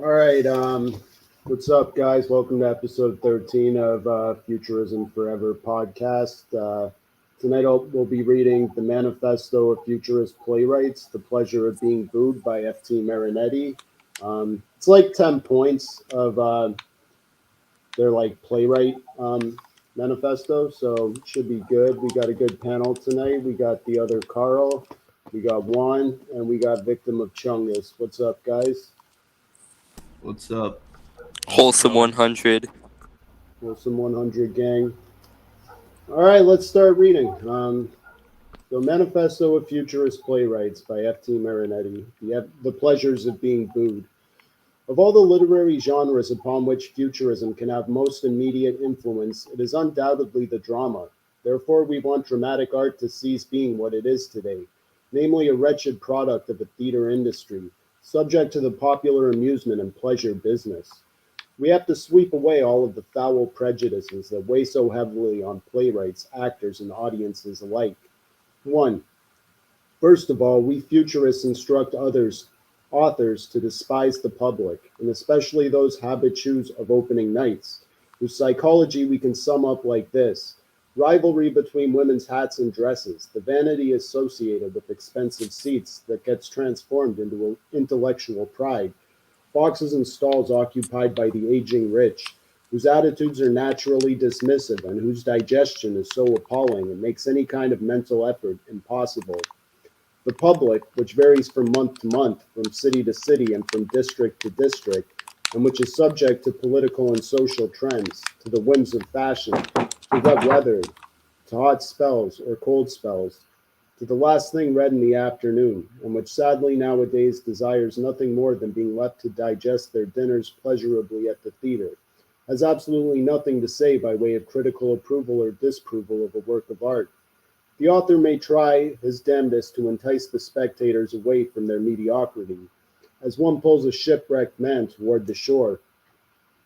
All right. What's up, guys? Welcome to episode 13 of Futurism Forever podcast. Tonight we'll be reading the Manifesto of Futurist Playwrights, The Pleasure of Being Booed by F.T. Marinetti. It's like 10 points of their like playwright manifesto, so it should be good. We got a good panel tonight. We got the other Carl, we got Juan, and we got Victim of Chungus. What's up, guys? What's up? How's it Wholesome going? 100. Wilson 100 gang. All right, let's start reading. The Manifesto of Futurist Playwrights by F.T. Marinetti. The Pleasures of Being Booed. Of all the literary genres upon which futurism can have most immediate influence, it is undoubtedly the drama. Therefore, we want dramatic art to cease being what it is today, namely a wretched product of a theater industry, subject to the popular amusement and pleasure business. We have to sweep away all of the foul prejudices that weigh so heavily on playwrights, actors, and audiences alike. 1. First of all, we futurists instruct authors, to despise the public, and especially those habitues of opening nights, whose psychology we can sum up like this: rivalry between women's hats and dresses, the vanity associated with expensive seats that gets transformed into intellectual pride, boxes and stalls occupied by the aging rich, whose attitudes are naturally dismissive and whose digestion is so appalling it makes any kind of mental effort impossible. The public, which varies from month to month, from city to city, and from district to district, and which is subject to political and social trends, to the whims of fashion, to wet weather, to hot spells or cold spells, to the last thing read in the afternoon, and which sadly nowadays desires nothing more than being left to digest their dinners pleasurably at the theatre, has absolutely nothing to say by way of critical approval or disapproval of a work of art. The author may try his damnedest to entice the spectators away from their mediocrity, as one pulls a shipwrecked man toward the shore.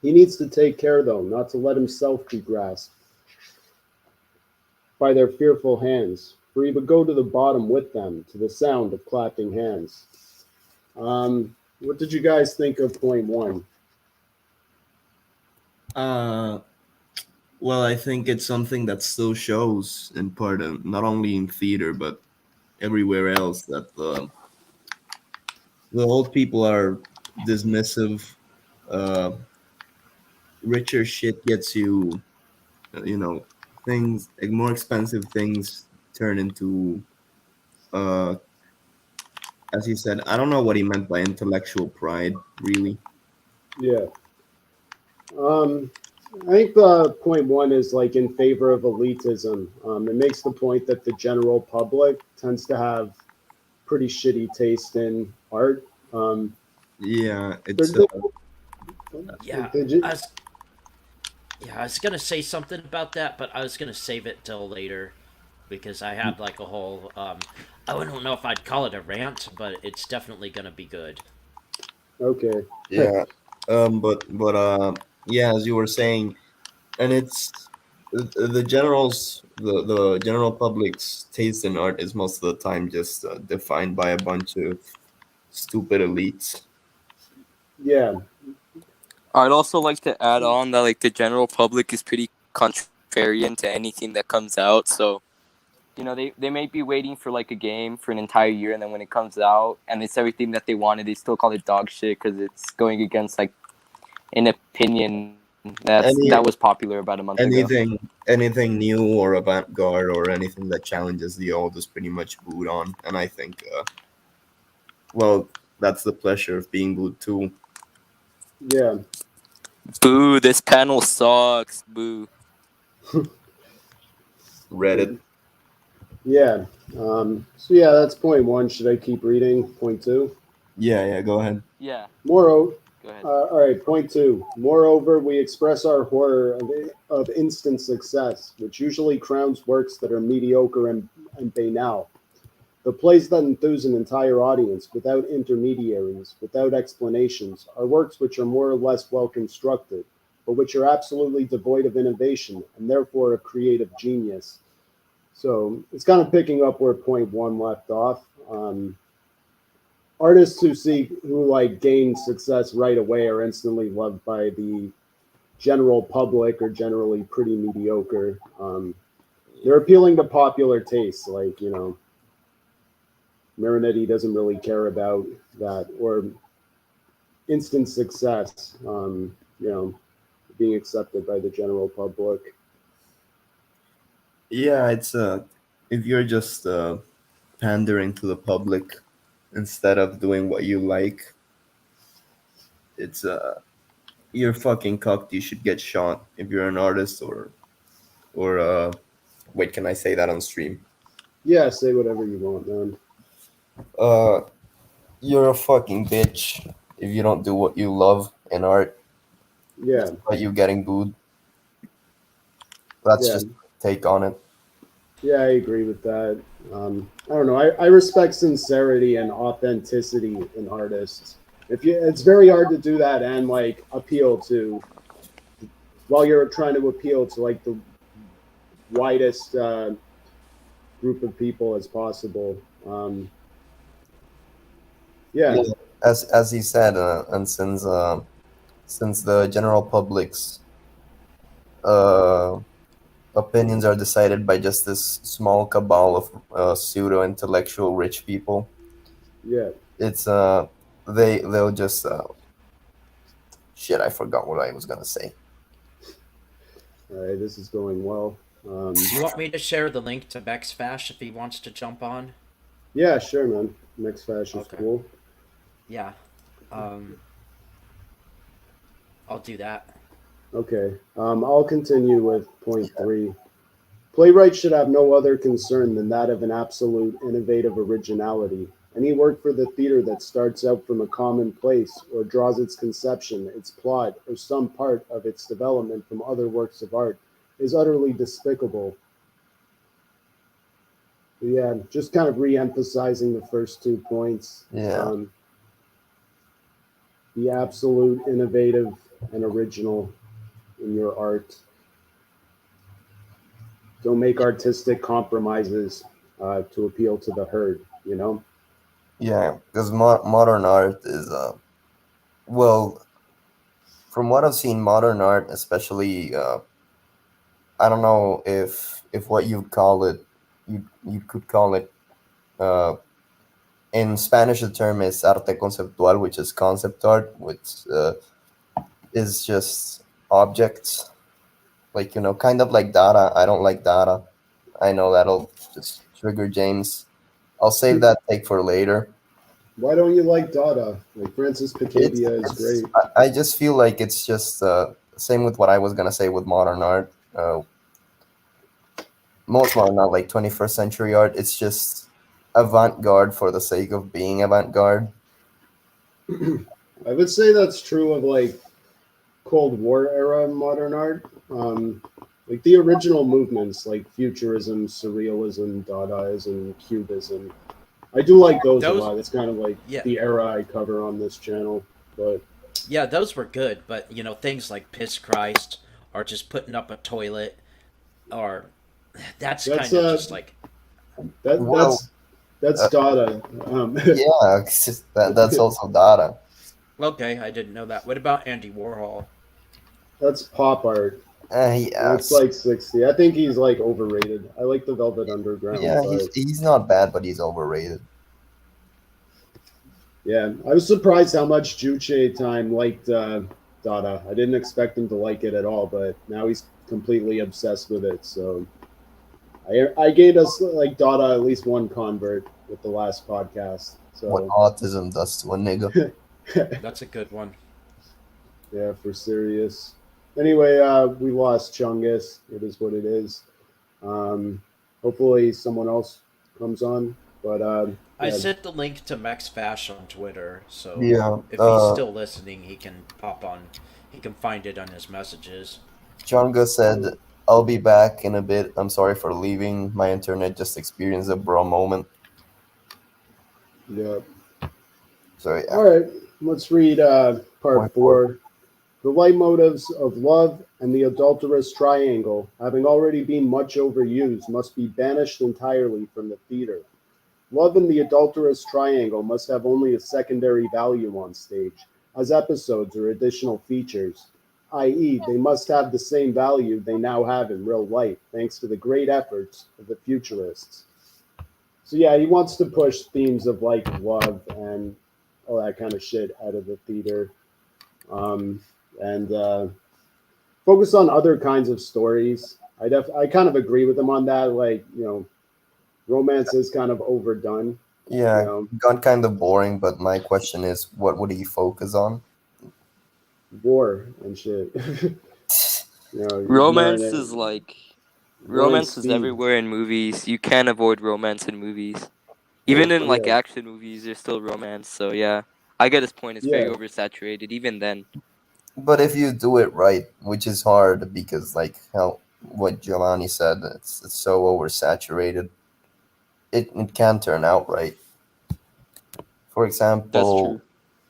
He needs to take care, though, not to let himself be grasped by their fearful hands, for he would go to the bottom with them, to the sound of clapping hands. What did you guys think of point one? Uh, well, I think it's something that still shows in part, not only in theater but everywhere else, that the old people are dismissive. Uh, Richer shit gets you, you know, things like more expensive things turn into, uh, as he said. I don't know what he meant by intellectual pride, really. Yeah. Um, I think point one is like in favor of elitism. It makes the point that the general public tends to have pretty shitty taste in art. Um, Yeah, they're, it's Yeah, they ju- I was I was gonna say something about that, but I was gonna save it till later because I have like a whole I don't know if I'd call it a rant, but it's definitely gonna be good. okay. yeah. But yeah, as you were saying, and it's the general public's taste in art is most of the time just defined by a bunch of stupid elites. Yeah, I'd also like to add on that like the general public is pretty contrarian to anything that comes out. So, they may be waiting for like a game for an entire year, and then when it comes out and it's everything that they wanted, they still call it dog shit because it's going against like an opinion that was Any popular about a month ago. anything new or avant-garde or anything that challenges the old is pretty much booed on, and I think well, that's the pleasure of being booed too. yeah, Boo! This panel sucks. Boo! Reddit. yeah. So yeah, that's point one. Should I keep reading? Point two. Yeah, go ahead. Yeah. Moreover, Go ahead. all right, point two. Moreover, we express our horror of instant success, which usually crowns works that are mediocre and banal. The plays that enthuse an entire audience without intermediaries, without explanations, are works which are more or less well constructed, but which are absolutely devoid of innovation and therefore of creative genius. So it's kind of picking up where point one left off. artists who like gain success right away are instantly loved by the general public or generally pretty mediocre. They're appealing to popular tastes, like Marinetti doesn't really care about that or instant success. Being accepted by the general public. Yeah, it's if you're just pandering to the public instead of doing what you like, it's you're fucking cucked. You should get shot if you're an artist or wait, can I say that on stream? Yeah, say whatever you want, man. Uh, you're a fucking bitch if you don't do what you love in art. Yeah, But you getting booed. That's yeah, just take on it. yeah. I agree with that. I don't know. I respect sincerity and authenticity in artists. It's very hard to do that and like appeal to while you're trying to appeal to like the widest group of people as possible. Yeah, Yeah. As he said, and since the general public's uh, opinions are decided by just this small cabal of pseudo intellectual rich people, yeah. it's they'll just shit. I forgot what I was gonna say. All right, this is going well. You want me to share the link to Bexfash if he wants to jump on? Yeah, sure, man. Next fashion's Okay. cool. Yeah. Um, I'll do that. Okay. I'll continue with point 3. Playwrights should have no other concern than that of an absolute innovative originality. Any work for the theater that starts out from a common place or draws its conception, its plot, or some part of its development from other works of art is utterly despicable. Yeah, just kind of re-emphasizing the first 2 points. Yeah. Be absolute, innovative, and original in your art. Don't make artistic compromises to appeal to the herd. Yeah, because modern art is well, from what I've seen, modern art, especially I don't know if what you call it, you could call it in Spanish the term is arte conceptual, which is concept art, which is just objects, like kind of like data. I don't like data. I know that'll just trigger James. I'll save that take for later. Why don't you like Dada? Like Francis Picabia is great. I just feel like it's just same with what I was gonna say with modern art. Most modern art, like 21st century art, it's just avant-garde for the sake of being avant-garde. I would say that's true of like Cold War era modern art. Like the original movements like Futurism, Surrealism, Dadaism, Cubism. I do like those a lot. It's kind of like the era I cover on this channel. But yeah, those were good. But things like Piss Christ or just putting up a toilet, or that's kind of just like that's Dada. Yeah, it's just that's also Dada. Okay, I didn't know that. What about Andy Warhol? That's pop art. Yeah, it's like 60. I think he's like overrated. I like the Velvet Underground. Yeah, he's not bad, but he's overrated. Yeah, I was surprised how much Juche Time liked Dada. I didn't expect him to like it at all, but now he's completely obsessed with it. So I gained us like Dada at least one convert with the last podcast. So what autism does to a nigga. That's a good one. Yeah, for serious. Anyway, we lost Chungus. It is what it is. Hopefully someone else comes on. But I sent the link to Max Fash on Twitter, so if he's still listening, he can pop on. He can find it on his messages. Chunga said, "I'll be back in a bit. I'm sorry for leaving. My internet just experienced a bro moment." Yeah. So yeah. All right, let's read part 4. The leitmotifs of love and the adulterous triangle, having already been much overused, must be banished entirely from the theater. Love and the adulterous triangle must have only a secondary value on stage, as episodes or additional features, i.e., they must have the same value they now have in real life, thanks to the great efforts of the futurists. So yeah, he wants to push themes of like love and all that kind of shit out of the theater, um, and focus on other kinds of stories. I kind of agree with him on that. Like romance is kind of overdone. You Yeah, know, got kind of boring, but my question is, what would he focus on? war and shit. Romance Marinette, is like war and romance is speed. everywhere in movies. You can't avoid romance in movies. Even in like Yeah, action movies, there's still romance. So yeah, I get his point. It's very yeah, oversaturated. Even then, But if you do it right, which is hard because, like how what Giovanni said, it's so oversaturated. It can turn out right. For that's example, true.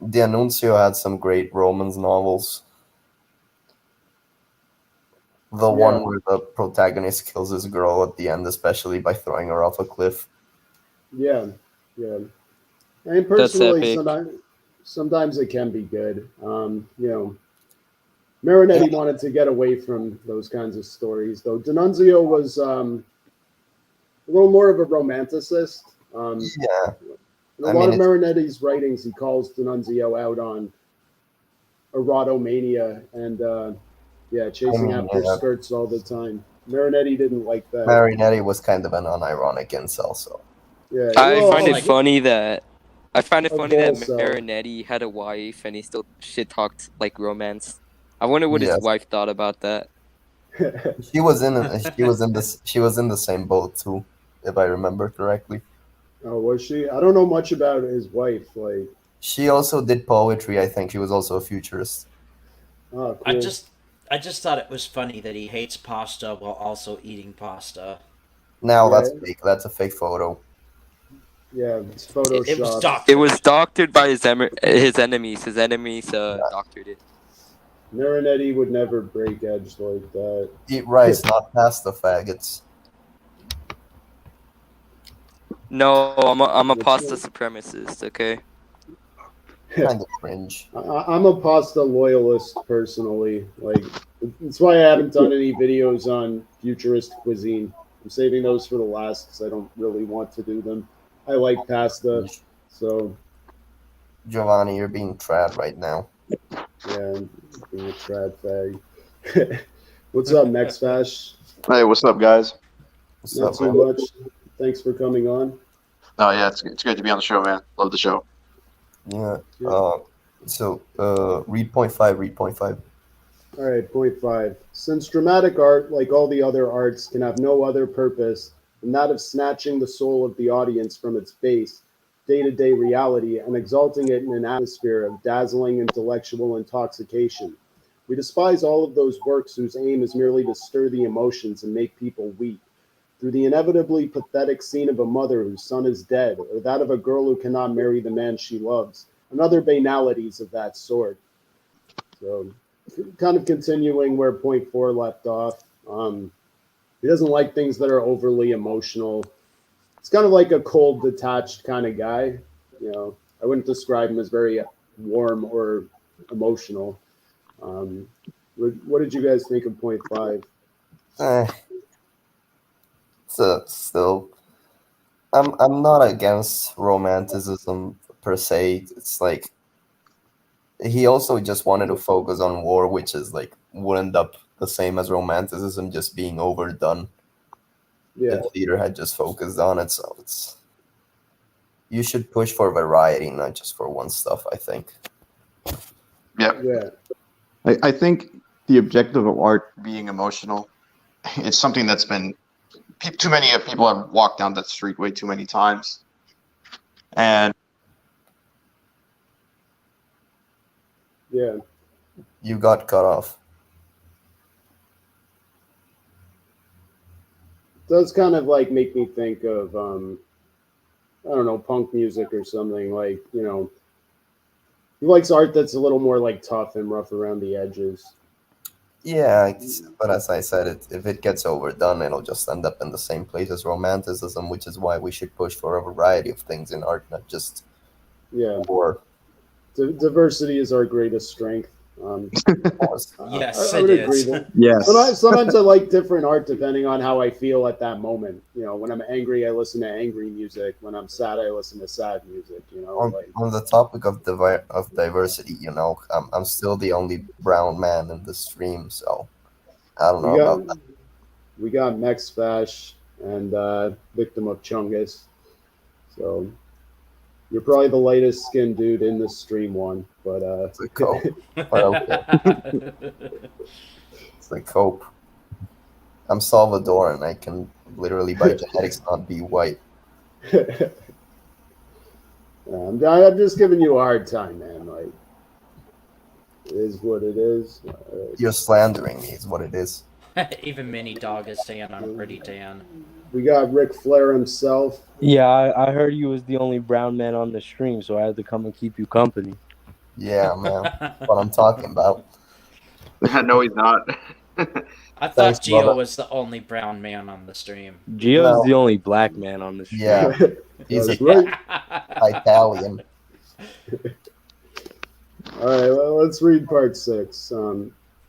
the Annunzio had some great romance novels. The yeah, one where the protagonist kills his girl at the end, especially by throwing her off a cliff. yeah, yeah. I mean, That's personally, epic. sometimes it can be good. Yeah, Marinetti wanted to get away from those kinds of stories, though. D'Annunzio was a little more of a romanticist. yeah. In a I lot mean, of it's. Marinetti's writings, he calls D'Annunzio out on erotomania and yeah, I chasing mean, after yeah. skirts all the time. Marinetti didn't like that. Marinetti was kind of an unironic incel, so Yeah, I well, More find it like funny that I find it a funny that goal cell. Marinetti had a wife and he still shit talked like romance. I wonder what his yes, wife thought about that. she was in the same boat too, if I remember correctly. Oh, was she? I don't know much about his wife. Like, She also did poetry. I think she was also a futurist. oh, I cool. just I just thought it was funny that he hates pasta while also eating pasta. Now Yeah, that's fake. That's a fake photo. yeah, it's It was photoshopped. It doctored. was doctored by his enemies. His enemies doctored it. Marinetti would never break edge like that. Eat rice, not pasta, faggots. No, I'm a What's pasta that? supremacist. Okay. Kind of cringe. I'm a pasta loyalist personally. Like, that's why I haven't done any videos on futurist cuisine. I'm saving those for the last because I don't really want to do them. I like pasta, so Giovanni, you're being trad right now. yeah, I'm being a trad fag. What's up, Max Fash? Hey, what's up, guys? What's Not up, too man? much. Thanks for coming on. Oh yeah, it's good to be on the show, man. Love the show. Yeah. Yeah. Read point five. Read point five. All right, point five. Since dramatic art, like all the other arts, can have no other purpose than that of snatching the soul of the audience from its base, day to day reality and exalting it in an atmosphere of dazzling intellectual intoxication, we despise all of those works whose aim is merely to stir the emotions and make people weep. Through the inevitably pathetic scene of a mother whose son is dead, or that of a girl who cannot marry the man she loves, and other banalities of that sort. So, kind of continuing where point four left off. He doesn't like things that are overly emotional. It's kind of like a cold, detached kind of guy. I wouldn't describe him as very warm or emotional. Um, what did you guys think of point five? Eh, so still, I'm not against romanticism per se. It's like he also just wanted to focus on war, which is like would end up the same as romanticism just being overdone if Yeah, theater had just focused on it. So it's you should push for variety, not just for one stuff, I think. Yeah, yeah, I think the objective of art being emotional, it's something that's been too many people have walked down that street way too many times, and yeah. You got cut off. It does kind of like make me think of I don't know, punk music or something. Like, he likes art that's a little more like tough and rough around the edges. Yeah, but as I said, if it gets overdone, it'll just end up in the same place as romanticism, which is why we should push for a variety of things in art, not just Yeah, war. diversity is our greatest strength. Um, Of course. Yes, I would it agree is. that Yes. sometimes I like different art depending on how I feel at that moment. You know, when I'm angry, I listen to angry music. When I'm sad, I listen to sad music. You know, On, like on the topic of diversity, I'm still the only brown man in the stream, so I don't we know got about that. we got Mex Bash and Victim of Chungus. So you're probably the lightest skinned dude in the stream one, but It's a cope, but okay, it's a cope. I'm Salvadoran. I can literally by genetics not be white. I'm just giving you a hard time, man. Like, it is what it is. You're slandering me, is what it is. Even Mini Dog is saying I'm pretty tan. We got Ric Flair himself. Yeah, I heard you was the only brown man on the stream, so I had to come and keep you company. Yeah, man. What I'm talking about. No, he's not. I Thanks, thought brother. Gio was the only brown man on the stream. Gio's No, the only black man on the stream. yeah, he's That's right. Italian. All right, well, let's read part six.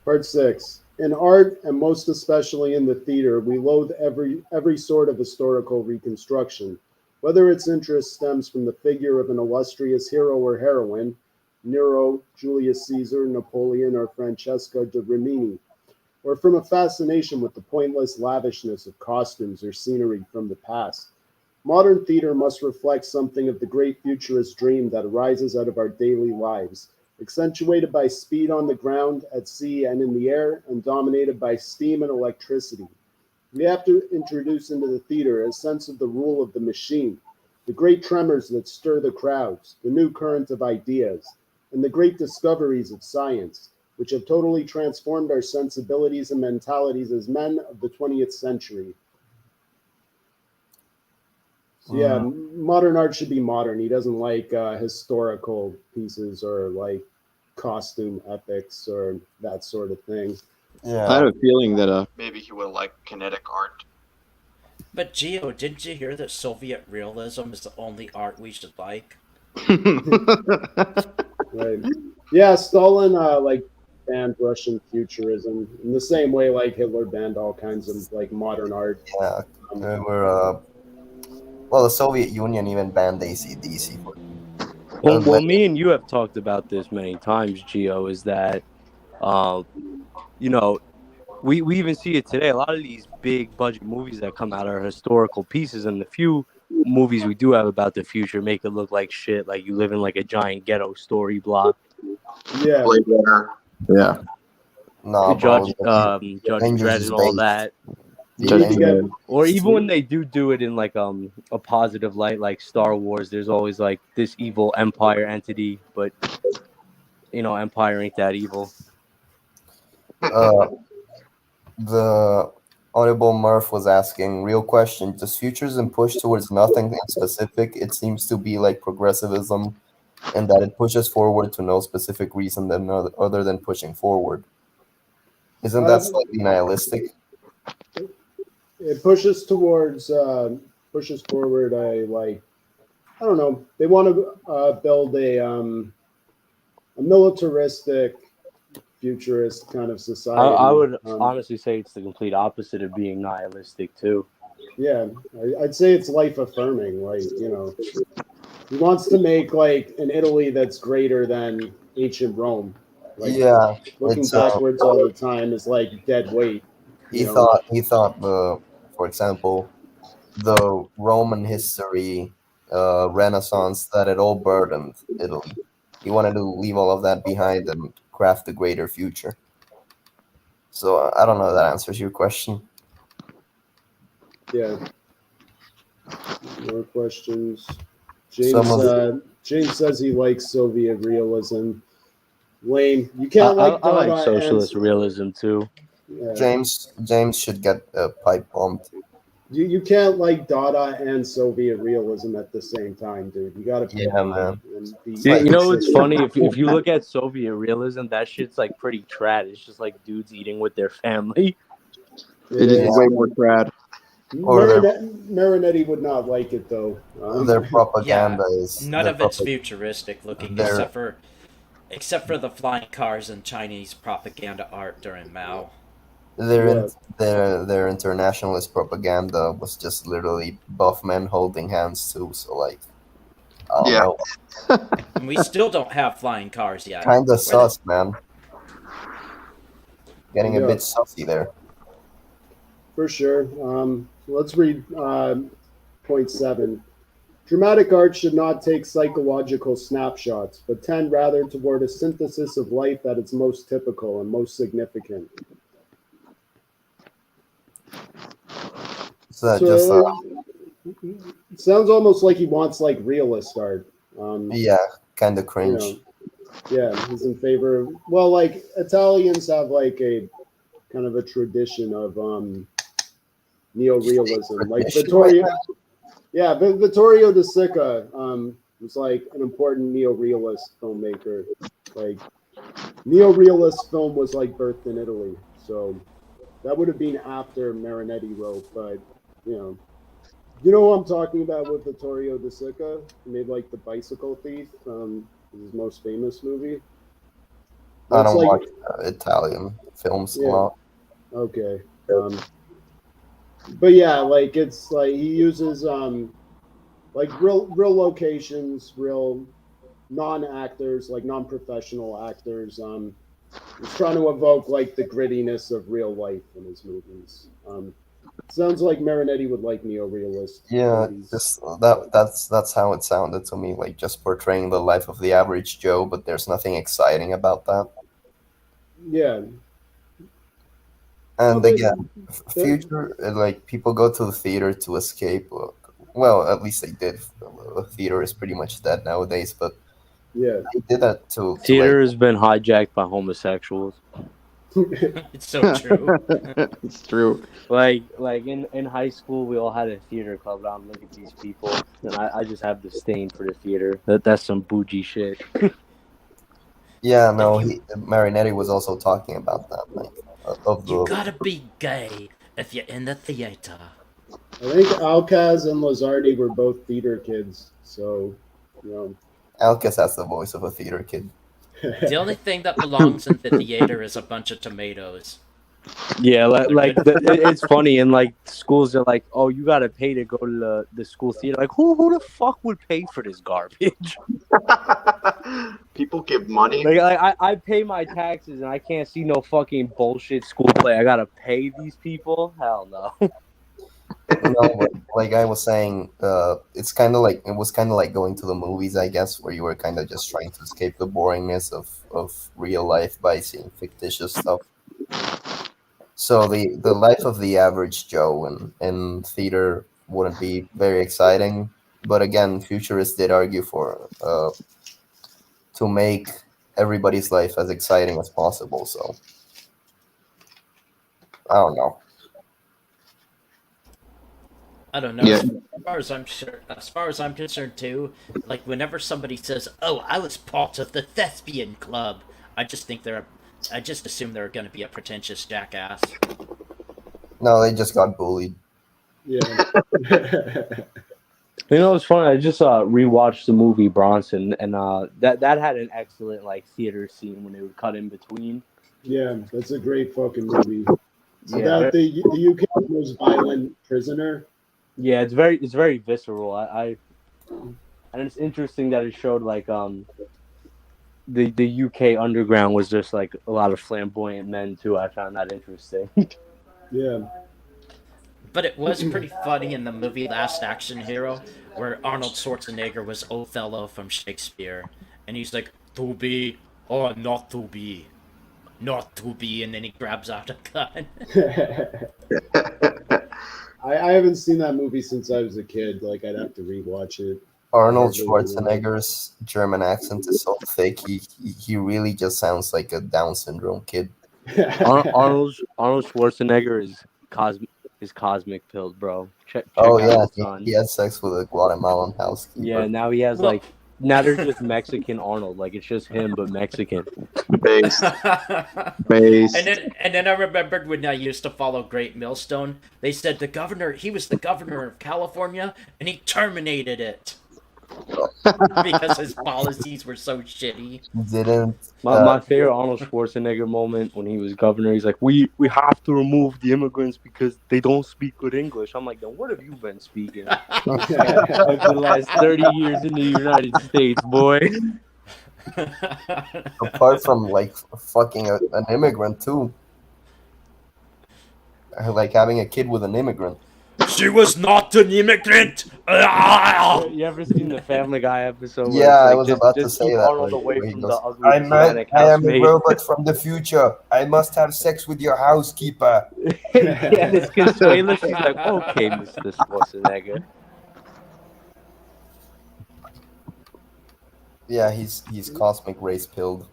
Part six. In art, and most especially in the theater, we loathe every sort of historical reconstruction. Whether its interest stems from the figure of an illustrious hero or heroine, Nero, Julius Caesar, Napoleon, or Francesca de Rimini, or from a fascination with the pointless lavishness of costumes or scenery from the past. Modern theater must reflect something of the great futurist dream that arises out of our daily lives, accentuated by speed on the ground, at sea, and in the air, and dominated by steam and electricity. We have to introduce into the theater a sense of the rule of the machine, the great tremors that stir the crowds, the new current of ideas, and the great discoveries of science, which have totally transformed our sensibilities and mentalities as men of the 20th century. So yeah, Mm, modern art should be modern. He doesn't like historical pieces or like costume epics or that sort of thing. I had yeah. a feeling that maybe he would like kinetic art. But Gio, didn't you hear that Soviet realism is the only art we should like? Right. Yeah, Stalin like banned Russian futurism in the same way like Hitler banned all kinds of like modern art. Yeah. Um, We were well, the Soviet Union even banned AC/DC for Well, unlimited. me and you have talked about this many times, Gio. Is that, uh, you know, we even see it today. A lot of these big budget movies that come out are historical pieces, and the few movies we do have about the future make it look like shit. Like you live in like a giant ghetto story block. yeah, Blade Runner. Yeah. Nah, bro. Judge Dangerous Dredd is and all bait. that. we Judge need to get Dredd. Or even when they do it in like a positive light, like Star Wars, there's always like this evil empire entity, but Empire ain't that evil. Uh, the Audible Murph was asking, real question: does futurism push towards nothing in specific? It seems to be like progressivism, in that it pushes forward to no specific reason than other than pushing forward. Isn't that uh, slightly nihilistic? it pushes forward a like I don't know. They want to build a militaristic futurist kind of I society. would honestly say it's the complete opposite of being nihilistic too. Yeah, I'd say it's life affirming. Like he wants to make like an Italy that's greater than ancient Rome. Like Yeah, looking it's backwards all the time is like dead weight. You know. he thought for example, the Roman history, Renaissance, that it all burdened Italy. He wanted to leave all of that behind and craft a greater future. So I don't know if that answers your question. Yeah. More questions. Some James of James says he likes Soviet realism. Lame. You I, can't I, like I like Dada and socialist realism too. yeah. James should get a pipe bombed. You can't like Dada and Soviet realism at the same time, dude. You got to pick Yeah, one man. and be like- You know what's consistent. funny? If you look at Soviet realism, that shit's like pretty trad. It's just like dudes eating with their family. It is way more trad. Or their- Marinetti would not like it though. Their propaganda is None their of it's propa- futuristic looking, their- except for the flying cars and Chinese propaganda art during Mao. their their internationalist propaganda was just literally buff men holding hands too. So like, I don't Yeah. know, And we still don't have flying cars yet. kind Where of sus, man. Getting a Yeah. bit sussy there. For sure. Let's read point 7. Dramatic art should not take psychological snapshots, but tend rather toward a synthesis of life at its most typical and most significant. So that So just it sounds almost like he wants like realist art. yeah, kind of You cringe. know, yeah, he's in favor of, well, like Italians have like a kind of a tradition of neorealism. Like Vittorio, yeah, but Vittorio De Sica was like an important neorealist filmmaker. Like neorealist film was like birthed in Italy, so that would have been after Marinetti wrote. But you know what I'm talking about with Vittorio De Sica. He made like The Bicycle Thief, his most famous movie. I That's don't like, watch Italian films a Yeah. lot. Okay. But yeah, like it's like he uses like real locations, real non-actors, like non-professional actors. He's trying to evoke like the grittiness of real life in his movies. Sounds like Marinetti would like neorealist Yeah, movies. just that's how it sounded to me, like just portraying the life of the average Joe, but there's nothing exciting about that. Yeah. And Okay. again, future like people go to the theater to escape. Well, at least they did. Theater is pretty much dead nowadays, but Yeah. they did that to Theater like has been hijacked by homosexuals. It's so true. It's true. Like in high school, we all had a theater club. And I'm look at these people, and I just have disdain for the theater. That's some bougie shit. yeah, no, Marinetti was also talking about that, like of You the gotta be gay if you're in the theater. I think Alcaz and Lazardi were both theater kids, so Alcas has the voice of a theater kid. The only thing that belongs in the theater is a bunch of tomatoes. Yeah, it's funny. And like schools are like, oh, you gotta pay to go to the school theater. Like, who the fuck would pay for this garbage? People give money. Like I pay my taxes and I can't see no fucking bullshit school play. I gotta pay these people? Hell no. No, but like I was saying, it was kind of like going to the movies, I guess, where you were kind of just trying to escape the boringness of real life by seeing fictitious stuff. So the life of the average Joe in theater wouldn't be very exciting. But again, futurists did argue for to make everybody's life as exciting as possible. So I don't know. I don't know. Yeah. As far as I'm concerned too, like whenever somebody says, "Oh, I was part of the thespian club," I just assume they're going to be a pretentious jackass. No, they just got bullied. yeah. You know, it's funny. I just rewatched the movie Bronson, and that had an excellent like theater scene when they would cut in between. Yeah, that's a great fucking movie. Yeah, About the UK's most violent prisoner. yeah, it's very visceral. And it's interesting that it showed like the UK underground was just like a lot of flamboyant men too. I found that interesting. Yeah. But it was pretty funny in the movie Last Action Hero, where Arnold Schwarzenegger was Othello from Shakespeare, and he's like, "To be or not to be, not to be," and then he grabs out a gun. I haven't seen that movie since I was a kid. Like I'd have to rewatch it. Arnold Schwarzenegger's German accent is so thick. He really just sounds like a Down syndrome kid. Arnold Schwarzenegger is is cosmic pilled, bro. Check Oh out yeah, his son. he had sex with a Guatemalan housekeeper. Yeah, now he has Well- now they're just Mexican Arnold. Like it's just him but Mexican. Based. And Based. then I remembered when I used to follow Great Millstone, they said he was the governor of California, and he terminated it because his policies were so shitty. Didn't My favorite Arnold Schwarzenegger moment when he was governor, he's like, we have to remove the immigrants because they don't speak good English. I'm like, then what have you been speaking for the last 30 years in the United States, boy? apart from like fucking an immigrant too, like having a kid with an immigrant. She was not an immigrant. You ever seen the Family Guy episode? Where Yeah, it's like, I was about to just say keep that. Arnold like, away where he from goes, the ugly Hispanic I am a housemaid. robot from the future. I must have sex with your housekeeper. Yeah, it's Consuela. She's like, okay, Mr. Schwarzenegger. Yeah, he's cosmic race pilled.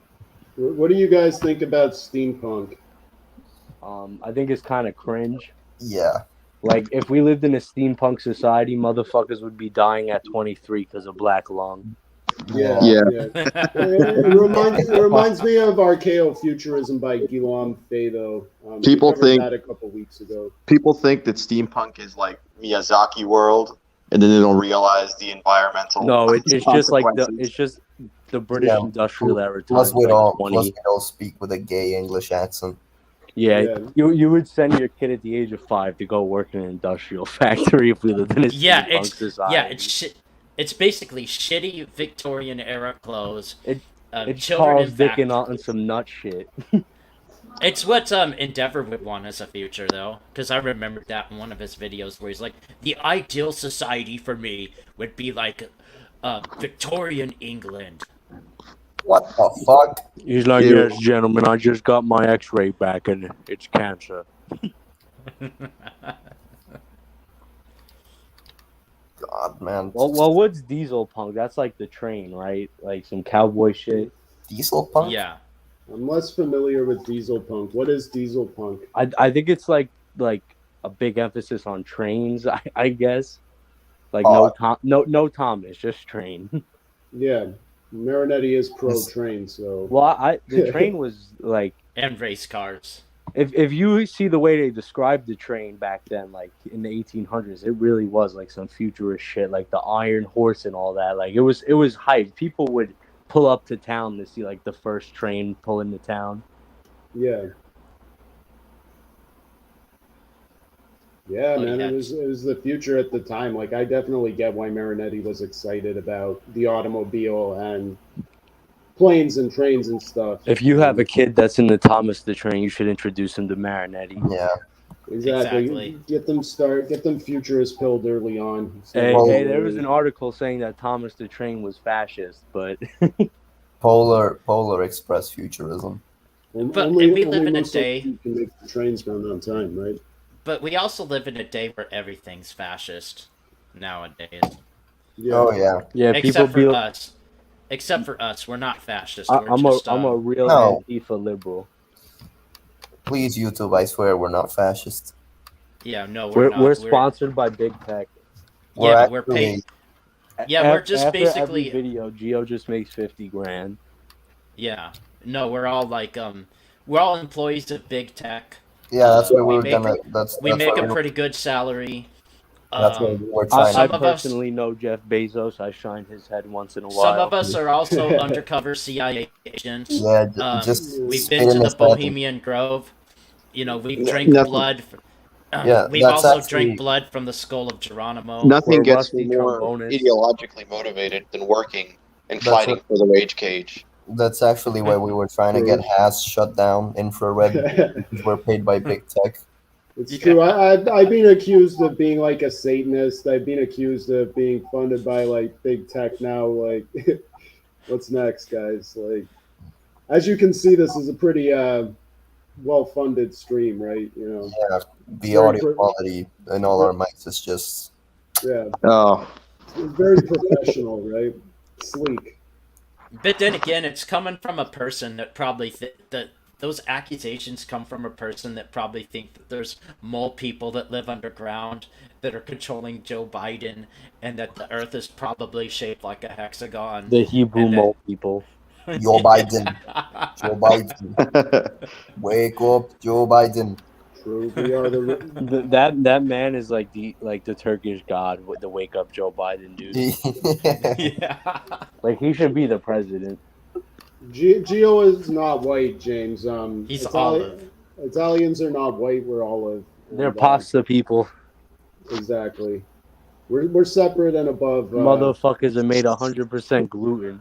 What do you guys think about steampunk? I think it's kind of cringe. Yeah. Like, if we lived in a steampunk society, motherfuckers would be dying at 23 because of black lung. Yeah. Yeah. It reminds me of Archaeofuturism by Guillaume Fay, though. People we covered think- that a couple weeks ago. People think that steampunk is like Miyazaki world, and then they don't realize the environmental. No, it's just like consequences. the British Yeah. industrial era. Plus times we like don't 20. plus we don't speak with a gay English accent. Yeah, you would send your kid at the age of 5 to go work in an industrial factory if we lived in a Yeah, steampunk society. it's basically shitty Victorian era clothes. It's children Charles in Dickens fact- on some nut shit. It's what Endeavor would want as a future, though, because I remembered that in one of his videos where he's like, the ideal society for me would be like Victorian England. What the fuck? He's like, Ew. yes, gentlemen, I just got my X-ray back and it's cancer. God, man. Well, what's diesel punk? That's like the train, right? Like some cowboy shit. Diesel punk? Yeah. I'm less familiar with diesel punk. What is diesel punk? I think it's like a big emphasis on trains. I guess. Like Oh. no Thomas, just train. Yeah, Marinetti is pro Yes. train, so Well, the train was like, And race cars. if you see the way they described the train back then, like in the 1800s, it really was like some futurist shit, like the Iron Horse and all that. Like it was hype. People would pull up to town to see like the first train pull into town. yeah. Yeah, Oh, man, yeah. it was the future at the time. Like, I definitely get why Marinetti was excited about the automobile and planes and trains and stuff. If you have a kid that's in the Thomas the Train, you should introduce him to Marinetti. Yeah. Exactly. Exactly. Get them futurist pilled early on. So- Hey, there was an article saying that Thomas the Train was fascist, but Polar Express futurism. But we live in a most day- you can make the trains run on time, right? But we also live in a day where everything's fascist nowadays. Yeah. Oh yeah. yeah, people Except be. for us. Except for us, we're not fascist. We're I'm just, a real No. Antifa liberal. Please, YouTube, I swear we're not fascist. Yeah, no, we're not. We're sponsored by big tech. Yeah, but we're actually- paid. Yeah, we're just After basically. every video. Geo just makes 50 grand. Yeah, no, we're all like we're all employees of big tech. Yeah, that's why We we're make- gonna. That's We that's make why a pretty good salary. That's why Um, we're I trying. Some of us- personally know Jeff Bezos. I shine his head once in a while. some of us are also undercover CIA agents. Yeah, just We've spit been in to his the back. Bohemian Grove. You know, we've Yeah, drank nothing- blood. Yeah, we've that's also actually- drank blood from the skull of Geronimo. Nothing We're gets rusty me more trombonists. ideologically motivated than working and That's fighting what- for the wage cage. That's actually why we were trying to get Haas shut down. Infrared, because we're paid by big tech. It's Yeah. true. I've been accused of being like a Satanist. I've been accused of being funded by like big tech now. Like, what's next, guys? Like, as you can see, this is a pretty well-funded stream, right? You know, Yeah, the Very audio pro- quality in all our mics is just. yeah, Oh, it's very professional, right? Sleek. But then again, it's coming from a person that probably that those accusations come from a person that probably think that there's mole people that live underground that are controlling Joe Biden, and that the Earth is probably shaped like a hexagon. The Hebrew And mole people. Joe Biden. Joe Biden. Wake up, Joe Biden. True. We are the That man is like the Turkish god with the wake up Joe Biden dude. Yeah. Like he should be the president. Geo is not white, James. He's olive. Italians are not white. We're olive. They're And, pasta people. Exactly. We're separate and above Motherfuckers are made 100% gluten.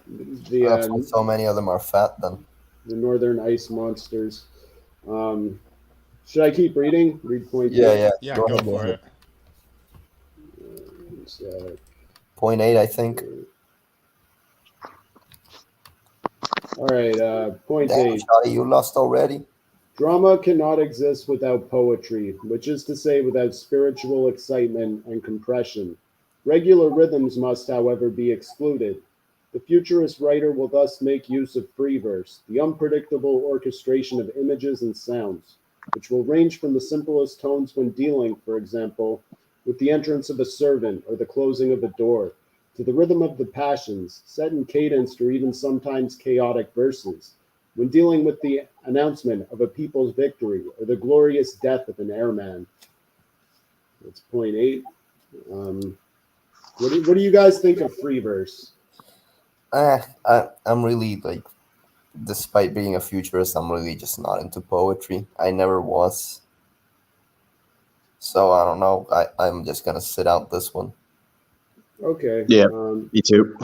That's why so many of them are fat then. the northern ice monsters. Should I keep reading? Read point Yeah, two? yeah. Yeah, Go go ahead, for it. Point 8, I think. All right, point Damn, 8. Charlie, you lost already? Drama cannot exist without poetry, which is to say without spiritual excitement and compression. Regular rhythms must, however, be excluded. The futurist writer will thus make use of free verse, the unpredictable orchestration of images and sounds, which will range from the simplest tones when dealing, for example, with the entrance of a servant or the closing of a door, to the rhythm of the passions, set in cadenced or even sometimes chaotic verses, when dealing with the announcement of a people's victory or the glorious death of an airman. That's point 8. What do you guys think of free verse? I'm really, like, despite being a futurist, I'm really just not into poetry. I never was. So I don't know. I'm just going to sit out this one. Okay. Yeah. Me too.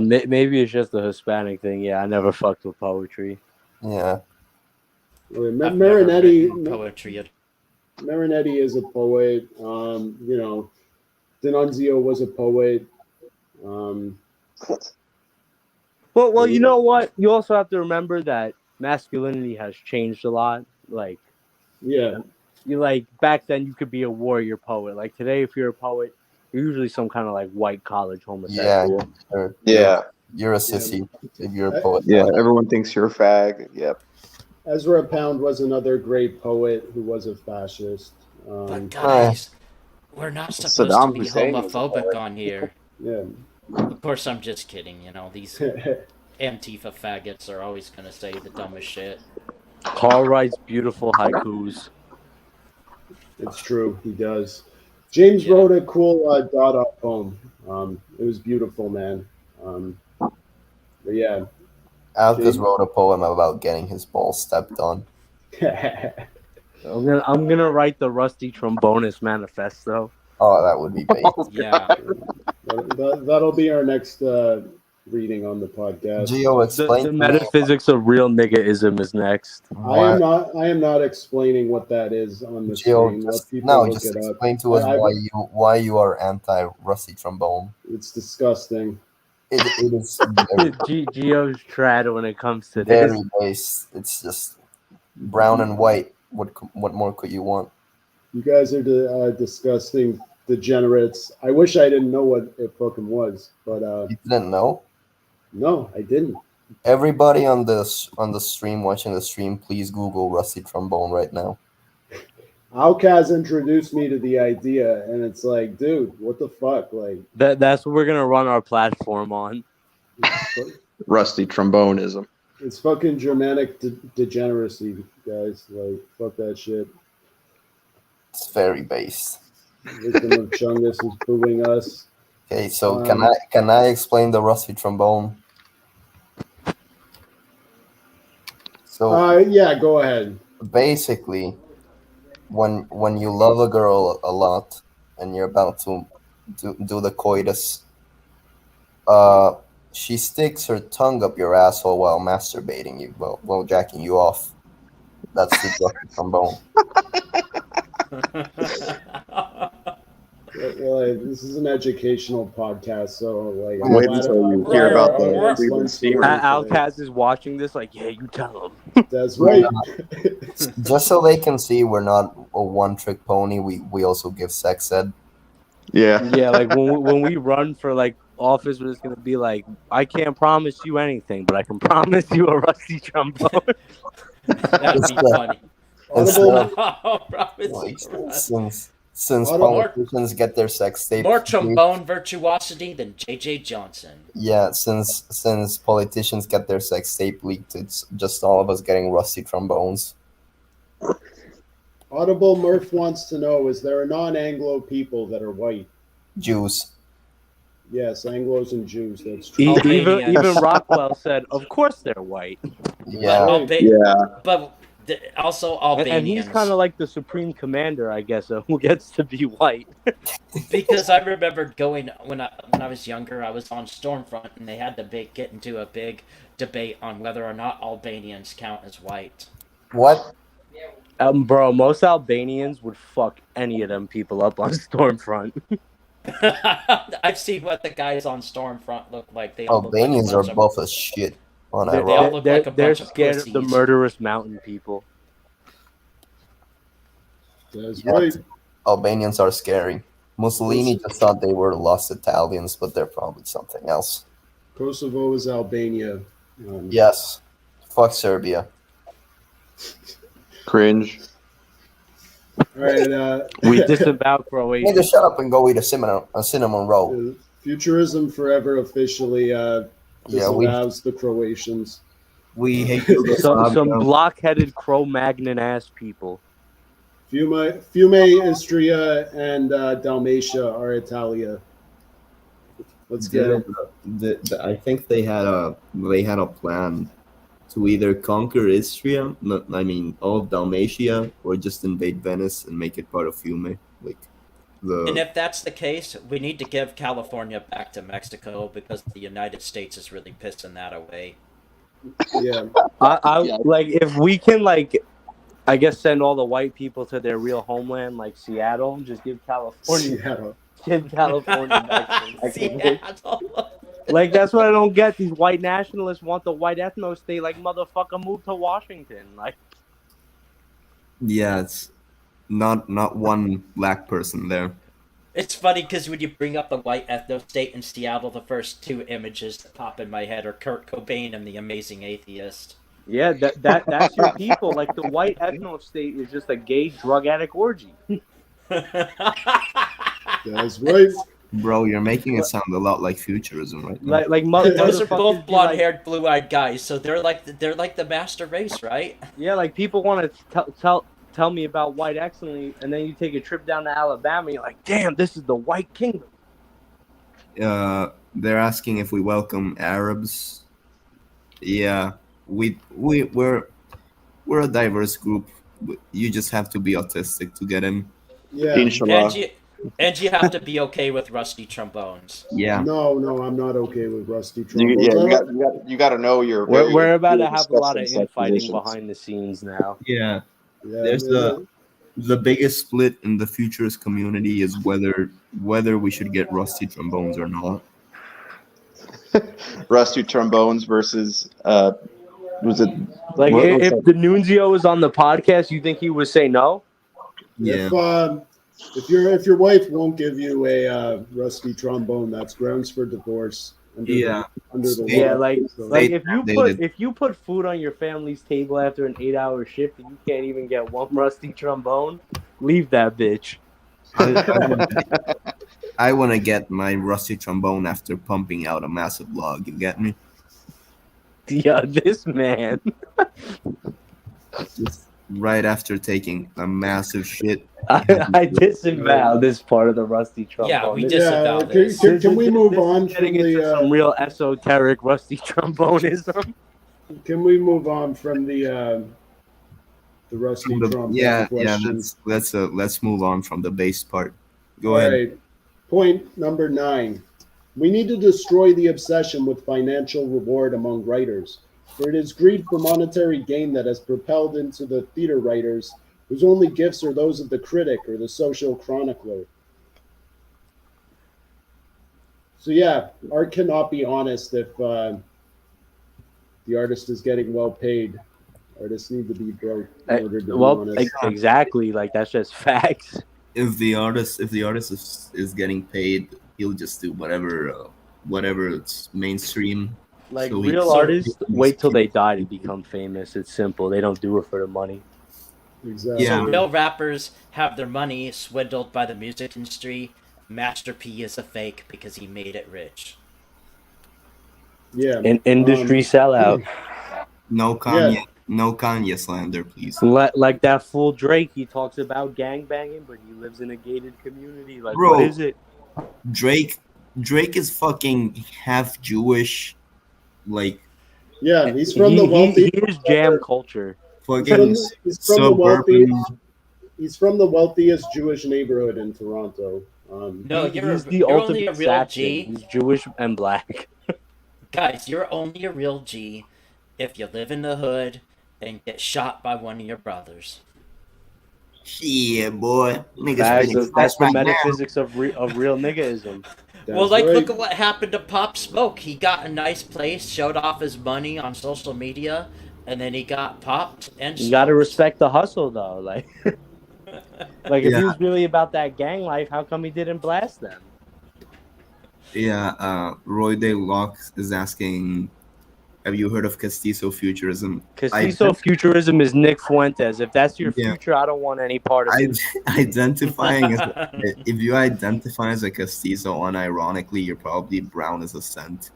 Maybe it's just a Hispanic thing. Yeah, I never fucked with poetry. Yeah. I've never written poetry at Marinetti is a poet. D'Annunzio was a poet. Well, you know what? You also have to remember that masculinity has changed a lot. Like, Yeah. you like back then, you could be a warrior poet. Like today, if you're a poet, you're usually some kind of like white college homosexual. You're a sissy if you're a poet. Yeah, everyone thinks you're a fag. Yep. Ezra Pound was another great poet who was a fascist. But guys, we're not supposed Saddam to be Hussein was a homophobic poet. on here. Yeah. Of course, I'm just kidding. You know, these Antifa faggots are always gonna say the dumbest shit. Carl writes beautiful haikus. It's true. He does. James wrote a cool Dada poem. It was beautiful, man. But yeah. Alcas wrote a poem about getting his balls stepped on. I'm gonna write the Rusty Trombonist Manifesto. Oh, that would be bait. Yeah. That'll be our next reading on the podcast. Gio, explain The to me. metaphysics of real niggaism is next. I am not explaining what that is on the Gio, screen. Let people no, look just it up. explain to us why you are anti-rusty trombone. It's disgusting. It is very, Gio's trad when it comes to very this. base. It's just brown and white. What more could you want? You guys are disgusting degenerates. I wish I didn't know what it fucking was, but You didn't know? no, I didn't. Everybody on the stream, watching the stream, please Google rusty trombone right now. Alcaz introduced me to the idea, and it's like, dude, what the fuck? Like, That's what we're gonna run our platform on. Rusty trombonism. it's fucking Germanic degeneracy, guys. Like, fuck that shit. It's very base. Victim of Chungus is booing us. Okay, so can I explain the rusty trombone? So Yeah, go ahead. basically, when you love a girl a lot and you're about to do the coitus, she sticks her tongue up your asshole while masturbating you, while jacking you off. That's the rusty trombone. This is an educational podcast, so like, Wait until you hear about the Cleveland Steamers. Alcaz is watching this, like, yeah, you tell him. That's right. Just so they can see we're not a one-trick pony. We also give sex ed. Yeah. Yeah, like when we run for like office was gonna be like, I can't promise you anything, but I can promise you a rusty trombone. That'd be funny. Instead Audible, of Promise like you, Russ. since Audible- politicians get their sex tape More leaked, trombone virtuosity than J.J. Johnson. yeah, since politicians get their sex tape leaked, it's just all of us getting rusty trombones. Audible Murph wants to know: is there a non-Anglo people that are white? Jews. Yes, Anglos and Jews. That's true. Even Rockwell said, of course they're white. Yeah. Right. But also And Albanians. he's kind of like the supreme commander, I guess, who gets to be white. Because I remember going when I was younger, I was on Stormfront, and they had to get into a big debate on whether or not Albanians count as white. What? Bro, most Albanians would fuck any of them people up on Stormfront. I've seen what the guys on Stormfront look like. They all Albanians look are like a bunch buff as shit on They're, They all Iraq. look they're, like a they're bunch of scared of the pussies. murderous mountain people. That's Yeah. right. Albanians are scary. Mussolini just thought they were lost Italians, but they're probably something else. Kosovo is Albania. Yes. Fuck Serbia. Cringe. All right. We disavow You Croatia. need to shut up and go eat a cinnamon roll. Futurism Forever officially Yeah, we disallows the Croatians. hate Some Yugoslavia. block-headed Cro-Magnon ass people. Fiume, Istria, and Dalmatia are Italia. Let's get it. I think they had a plan to either conquer Istria, all of Dalmatia, or just invade Venice and make it part of Fiume. And if that's the case, we need to give California back to Mexico because the United States is really pissing that away. Yeah. Like if we can I guess send all the white people to their real homeland, like Seattle, and just give California Seattle. back to Mexico. Seattle. Like that's what I don't get. These white nationalists want the white ethno state. Like motherfucker, move to Washington. Like Yeah, it's not one black person there. It's funny because when you bring up the white ethno state in Seattle, the first two images that pop in my head are Kurt Cobain and the Amazing Atheist. yeah, that's your people. Like the white ethno state is just a gay drug addict orgy. That's right. Bro, you're making it sound a lot like futurism right now. Like Those are motherfuckers both be blonde-haired, blue-eyed guys, so they're like the master race, right? Yeah, like people want to tell me about white excellence, and then you take a trip down to Alabama, and you're like, damn, this is the white kingdom. They're asking if we welcome Arabs. Yeah, we're a diverse group. You just have to be autistic to get in. Yeah. Inshallah. And you have to be okay with rusty trombones. Yeah. No, I'm not okay with rusty You, trombones. you got to know your. We're about to have a lot of disgusting infighting positions. behind the scenes now. Yeah. Yeah, There's the biggest split in the futurist community is whether we should get rusty trombones or not. Rusty trombones versus was it Like what- if what's the Nunzio was on the podcast, you think he would say no? Yeah. If your wife won't give you a rusty trombone, that's grounds for divorce. Under the law. Yeah, like So- if you put food on your family's table after an 8-hour shift and you can't even get one rusty trombone, leave that bitch. I want to get my rusty trombone after pumping out a massive log. You get me? Yeah, this man. Just right after taking a massive shit. I disavow this part of the rusty trombone. Yeah, we This- disavow Yeah, this. can we move this is on getting from into the some real esoteric rusty trombonism? Can we move on from the rusty trombone question? Let's move on from the base part. Go All ahead. right. Point number 9. We need to destroy the obsession with financial reward among writers, for it is greed for monetary gain that has propelled into the theater writers whose only gifts are those of the critic or the social chronicler. So yeah, art cannot be honest if the artist is getting well paid. Artists need to be broke in order to be honest. Exactly. Like that's just facts. If the artist is getting paid, he'll just do whatever whatever it's mainstream. Like So real he- artists he's- wait till they die to become famous. It's simple. They don't do it for the money. Exactly. Yeah. So real rappers have their money swindled by the music industry. Master P is a fake because he made it rich. Yeah. An industry sellout. No Kanye, no Kanye slander, please. Like that fool Drake, he talks about gang banging, but he lives in a gated community. Like, Bro. what is it? Drake is fucking half Jewish, like Yeah, he's from the He wealthy. is jam culture. fucking He's from the suburban. He's from the wealthiest Jewish neighborhood in Toronto. No, He's the you're only ultimate a real Saxon. G. He's Jewish and black. Guys, you're only a real G if you live in the hood and get shot by one of your brothers. Yeah, boy. Niggas That's spitting the facts right now. metaphysics of real niggaism. Well, That's like, right. look at what happened to Pop Smoke. He got a nice place, showed off his money on social media, and then he got popped and You gotta smoked. respect the hustle, though. Like if Yeah. he was really about that gang life, how come he didn't blast them? Yeah, Roy Day Locke is asking, have you heard of Castizo Futurism? Castizo Futurism is Nick Fuentes. If that's your Yeah. future, I don't want any part of it. Identifying as if you identify as a Castizo unironically, you're probably brown as a cent.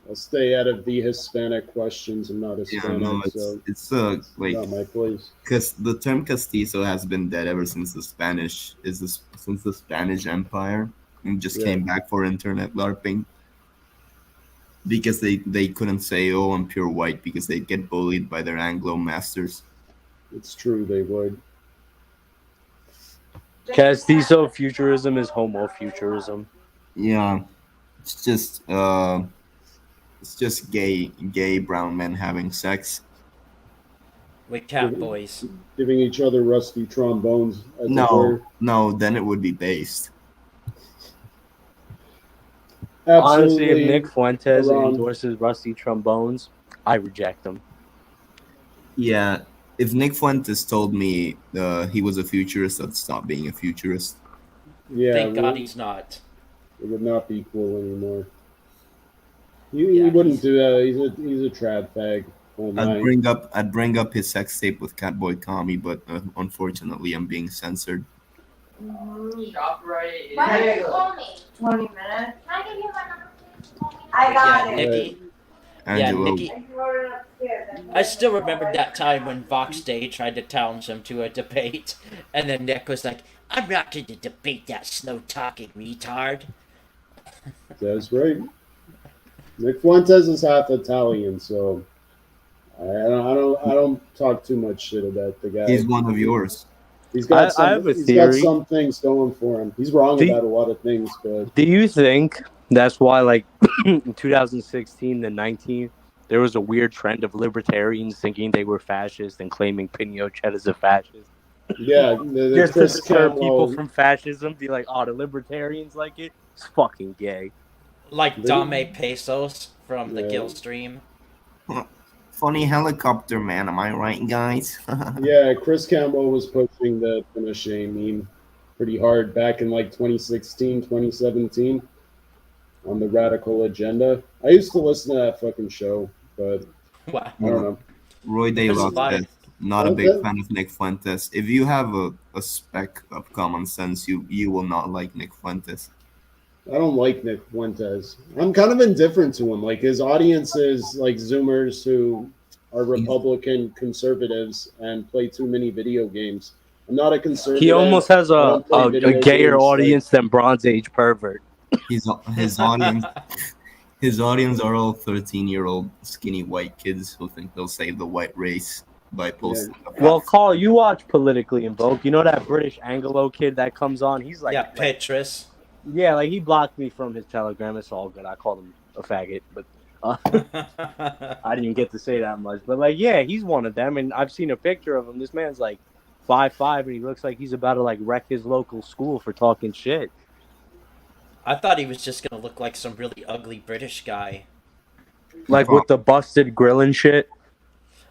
I'll stay out of the Hispanic questions. I'm not Yeah, Hispanic, no, so it's like not my place. because the term Castizo has been dead ever since the Spanish Empire and just Yeah. came back for internet LARPing. Because they couldn't say, oh, I'm pure white, because they'd get bullied by their Anglo masters. It's true they would. Castizo Futurism is homo futurism. Yeah, it's just gay brown men having sex. With cat boys. Giving each other rusty trombones. As it were. No, then it would be based. Honestly, if Absolutely. Nick Fuentes wrong. endorses rusty trombones, I reject him. Yeah, if Nick Fuentes told me he was a futurist, I'd stop being a futurist. Yeah, Thank God he's not. it would not be cool anymore. He Yeah, wouldn't he's- do that. He's a trad fag. Oh my. I'd bring up his sex tape with Catboy Kami, but unfortunately, I'm being censored. Copyright. Why did you call me? 20 minutes. Can I give you my number, please? Call me now. I got Yeah, it. Nikki. Yeah, Angelo, Nikki. I wrote it upstairs. I still remember that time when Vox Day tried to challenge him to a debate, and then Nick was like, I'm not going to debate that slow-talking retard. That's right. Nick Fuentes is half Italian, so I don't talk too much shit about the guy. he's one of yours. He's got I have a he's got theory. some things going for him. He's wrong Do- about a lot of things, but Do you think that's why, like, in 2016 and 19, there was a weird trend of libertarians thinking they were fascist and claiming Pinochet as a fascist? yeah, the Just to Chris deter Campbell, people from fascism, be like, oh, the libertarians like it? It's fucking gay. Like Really? Dame Pesos from the Yeah. Kill stream. Funny helicopter man, am I right, guys? yeah, Chris Campbell was pushing the Pinochet meme pretty hard back in like 2016, 2017 on the radical agenda. I used to listen to that fucking show, but Wow. I don't know. Roy This is Daylock live. says, not a Okay. big fan of Nick Fuentes. If you have a speck of common sense, you will not like Nick Fuentes. I don't like Nick Fuentes. I'm kind of indifferent to him. Like his audience is like Zoomers who are Republican conservatives and play too many video games. I'm not a conservative. He almost has I a don't play video gayer games, audience than Bronze Age pervert. His audience are all 13-year-old skinny white kids who think they'll save the white race by posting. Well, Carl, you watch Politically Invoked. You know that British Anglo kid that comes on? He's like, Yeah, Petrus. yeah, like he blocked me from his Telegram. It's all good. I called him a faggot, but I didn't get to say that much. But like, yeah, he's one of them, and I've seen a picture of him. This man's like 5'5", and he looks like he's about to like wreck his local school for talking shit. I thought he was just gonna look like some really ugly British guy. Like with the busted grill and shit.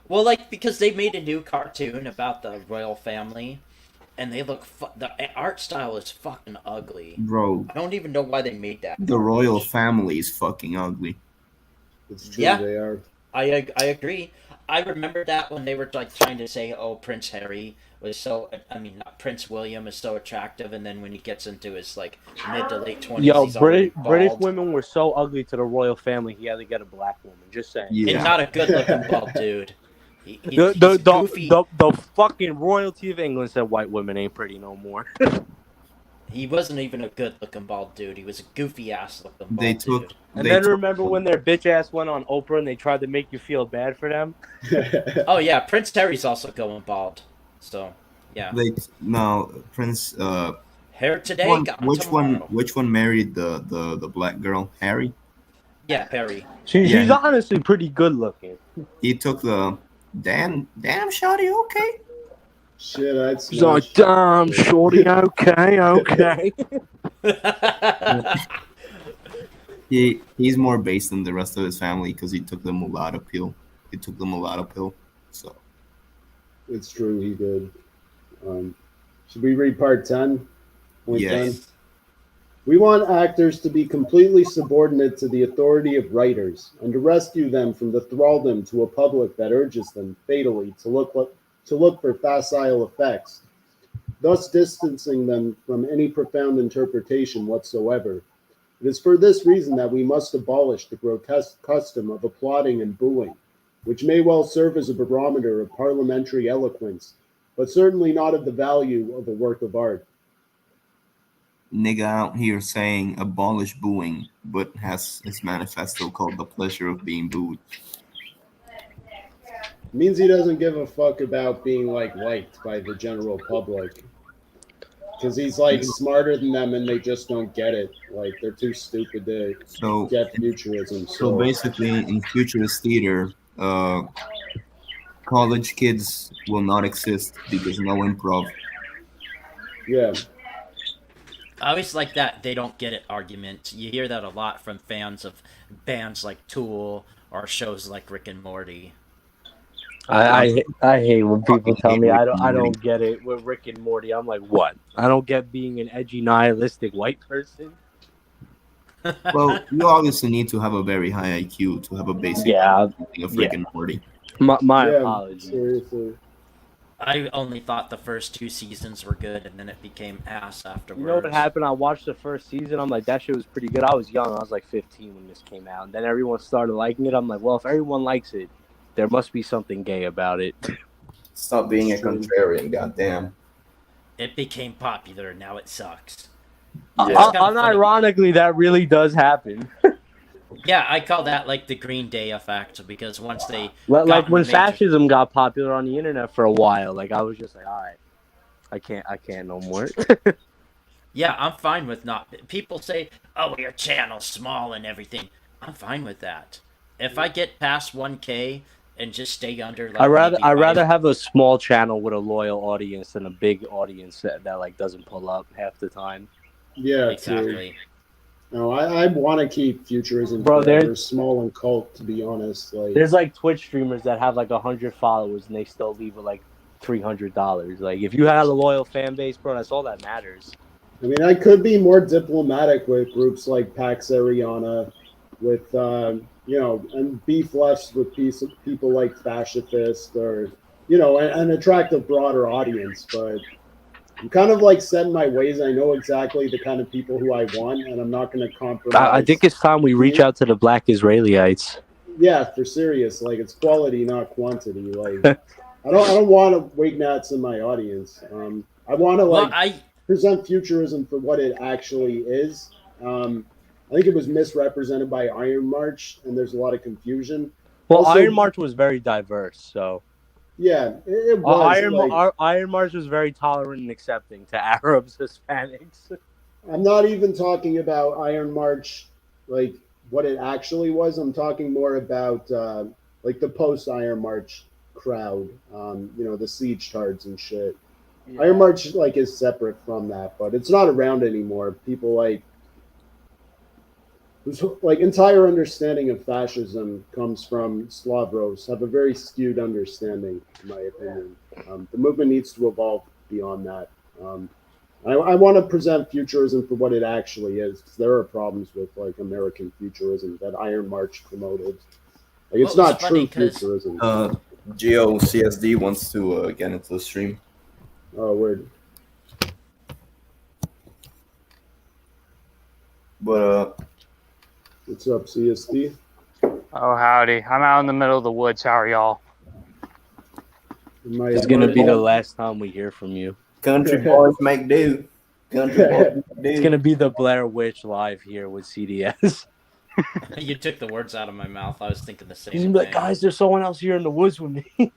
Well, like, because they made a new cartoon about the royal family, and they look. The art style is fucking ugly. Bro, I don't even know why they made that. the royal family is fucking ugly. It's true, Yeah. they are. I agree. I remember that when they were like trying to say, "Oh, Prince Harry was so." I mean, not Prince William is so attractive, and then when he gets into his like mid to late 20s, Yo, he's already British bald. women were so ugly to the royal family. He had to get a black woman. Just saying. Yeah. And not a good-looking bald dude. The He's goofy. the fucking royalty of England said white women ain't pretty no more. He wasn't even a good-looking bald dude. He was a goofy ass looking bald They took. dude. And they then took- remember when their bitch ass went on Oprah and they tried to make you feel bad for them? Oh yeah, Prince Harry's also going bald. So yeah, They no Prince. hair today, gone tomorrow. Which one married the black girl? Harry. Yeah, Harry. She's Yeah. honestly pretty good looking. He took the. Damn, shawty, okay. Shit, I'd She's like, smash. damn, shorty, okay. He's more based than the rest of his family because he took the mulatto pill. So It's true, he did. Should we read part 10? Point Yes. 10? We want actors to be completely subordinate to the authority of writers and to rescue them from the thraldom to a public that urges them fatally to look for facile effects, thus distancing them from any profound interpretation whatsoever. It is for this reason that we must abolish the grotesque custom of applauding and booing, which may well serve as a barometer of parliamentary eloquence, but certainly not of the value of a work of art. nigga out here saying abolish booing, but has his manifesto called "The Pleasure of Being Booed." It means he doesn't give a fuck about being like liked by the general public. Because he's like smarter than them and they just don't get it. Like they're too stupid to So get futurism. so basically, in futurist theater, college kids will not exist because no improv. Yeah. I always like that they don't get it argument. You hear that a lot from fans of bands like Tool or shows like Rick and Morty. I hate when people Fucking tell hate me Rick I and don't Morty. get it with Rick and Morty. I'm like, what? I don't get being an edgy nihilistic white person. Well, you obviously need to have a very high IQ to have a basic Yeah, understanding of Rick and Morty. my Yeah, apologies. seriously. I only thought the first 2 seasons were good, and then it became ass afterwards. You know what happened? I watched the first season. I'm like, that shit was pretty good. I was young. I was like 15 when this came out. And then everyone started liking it. I'm like, well, if everyone likes it, there must be something gay about it. Stop being a contrarian, goddamn. It became popular, now it sucks. Yeah. It's kinda funny. Unironically, that really does happen. Yeah, I call that like the Green Day effect, because once they Like got when major- fascism got popular on the internet for a while, like I was just like, all right, I can't no more. Yeah, I'm fine with not. People say, "Oh, your channel's small and everything." I'm fine with that. If I get past 1K and just stay under, like, I maybe rather have a small channel with a loyal audience than a big audience that like doesn't pull up half the time. Yeah, true. exactly. No, I want to keep futurism Bro, forever small and cult, to be honest. Like, There's like Twitch streamers that have like 100 followers and they still leave with like $300. Like if you had a loyal fan base, bro, that's all that matters. I mean, I could be more diplomatic with groups like Pax Ariana, with and beef less with people like Fascist, or and attract a broader audience. But I'm kind of like set in my ways. I know exactly the kind of people who I want, and I'm not going to compromise. I think it's time we reach out to the Black Israelites. Yeah, for serious. Like, it's quality, not quantity. Like, I don't want to wake gnats in my audience. I want to present futurism for what it actually is. I think it was misrepresented by Iron March, and there's a lot of confusion. Well, Also, Iron March was very diverse, so yeah, it was. Iron March was very tolerant and accepting to Arabs, Hispanics. I'm not even talking about Iron March, like what it actually was. I'm talking more about like the post Iron March crowd, the siege tards and shit. Yeah. Iron March like is separate from that, but it's not around anymore. People whose entire understanding of fascism comes from Slavros have a very skewed understanding, in my opinion. The movement needs to evolve beyond that. I want to present futurism for what it actually is, because there are problems with like American futurism that Iron March promoted. Like, it's Well, it was not funny true 'cause- futurism. GOCSD wants to get into the stream. Oh, weird. But What's up, CSD? Oh, howdy. I'm out in the middle of the woods. How are y'all? My It's gonna be the apartment- last time we hear from you. country boys make do. Country boys make do. It's gonna be the Blair Witch live here with CDS. You took the words out of my mouth. I was thinking the same He's thing. gonna be like, guys, there's someone else here in the woods with me.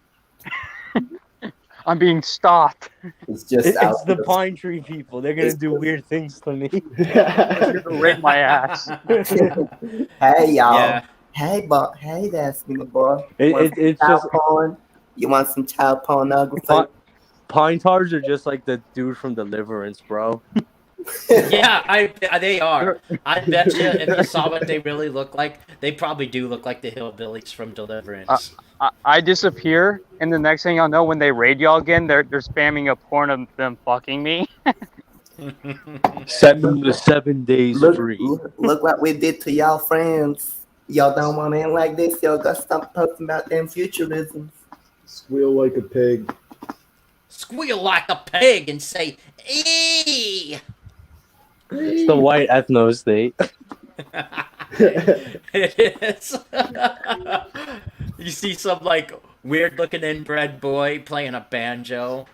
I'm being stalked. It's just It's the pine tree people. They're gonna do weird things to me. They're gonna rape my ass. Hey y'all. Yeah. Hey there, skinny boy. It's just porn? You want some child pornography? pine tars are just like the dude from Deliverance, bro. Yeah, they are. I bet you if you saw what they really look like, they probably do look like the hillbillies from Deliverance. I disappear, and the next thing y'all know, when they raid y'all again, they're spamming a porn of them fucking me. Send them to 7 days free. Look what we did to y'all friends. Y'all don't want to end like this. Y'all got to stop talking about them futurisms. Squeal like a pig. Squeal like a pig and say, "Eee!" It's the white ethno state. It is. You see some like weird looking inbred boy playing a banjo.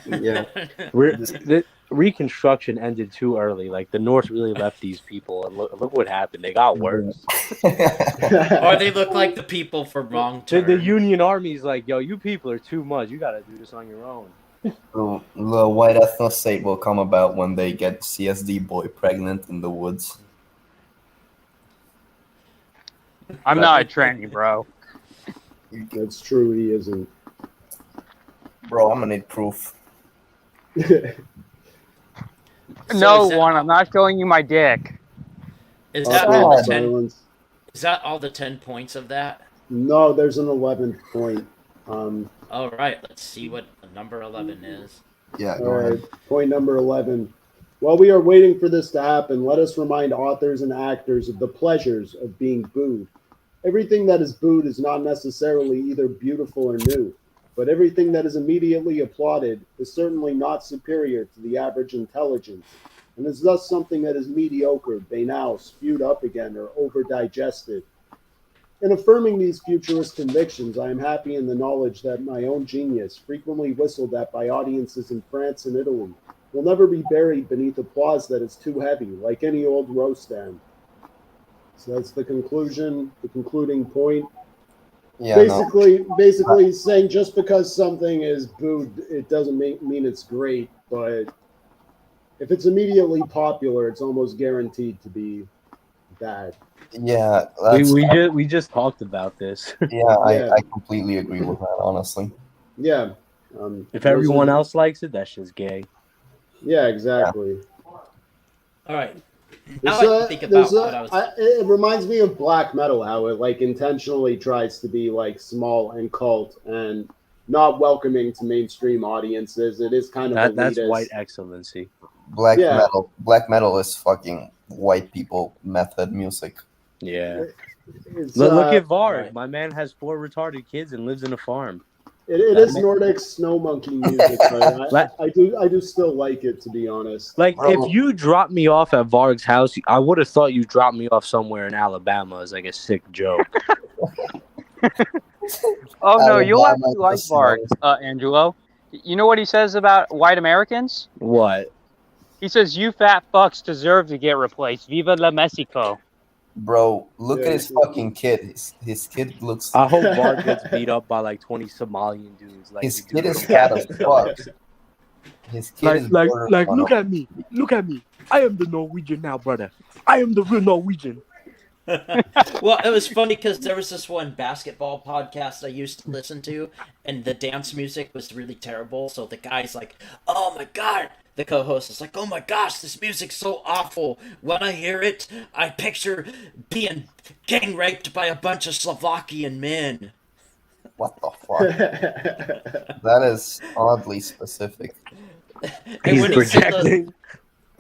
Yeah. The Reconstruction ended too early. Like the North really left these people, and look what happened. They got worse. Or they look like the people from Wrong Turn. The Union Army's like, yo, you people are too much. You got to do this on your own. The white ethno state will come about when they get CSD boy pregnant in the woods. I'm not a tranny, bro. That's true, he isn't. Bro, I'm gonna need proof. No, is that- one. I'm not showing you my dick. Is Oh, that all the 10? silence. Is that all the 10 points of that? No, there's an 11th point. All right, let's see what number 11 is. Yeah, All right, point number 11. While we are waiting for this to happen, let us remind authors and actors of the pleasures of being booed. Everything that is booed is not necessarily either beautiful or new, but everything that is immediately applauded is certainly not superior to the average intelligence, and is thus something that is mediocre, banal, spewed up again, or over-digested. In affirming these futurist convictions, I am happy in the knowledge that my own genius, frequently whistled at by audiences in France and Italy, will never be buried beneath applause that is too heavy, like any old roast stand. So that's the conclusion, the concluding point. Yeah, Basically, he's saying just because something is booed, it doesn't mean it's great, but if it's immediately popular, it's almost guaranteed to be bad. Yeah, We just talked about this. yeah, Yeah. I completely agree with that, honestly. Yeah. If everyone else likes it, that's just gay. Yeah, exactly. All right. Now I can think about what I was. It reminds me of black metal, how it like intentionally tries to be like small and cult and not welcoming to mainstream audiences. It is kind of That's elitist. white excellency. Black Yeah. metal is fucking white people method music. Yeah. It's, Look at Varg. right. My man has 4 retarded kids and lives in a farm. it is Nordic snow monkey music, but I do still like it, to be honest. Like, Bro. if you dropped me off at Varg's house, I would have thought you dropped me off somewhere in Alabama as like a sick joke. Oh no, you'll Alabama actually like just Bart, Angelo. You know what he says about white Americans? What? He says, "You fat fucks deserve to get replaced. Viva la Mexico." Bro, look Yeah, at his fucking kid. His kid looks. I hope Varg gets beat up by like 20 Somalian dudes. Like His the dude kid is from fat as fuck. His kid is border look at me. Look at me. I am the Norwegian now, brother. I am the real Norwegian. Well, it was funny because there was this one basketball podcast I used to listen to, and the dance music was really terrible. So the guy's like, "Oh my god!" The co-host is like, "Oh my gosh, this music's so awful. When I hear it, I picture being gang raped by a bunch of Slovakian men." What the fuck? That is oddly specific. And He's when he said projecting.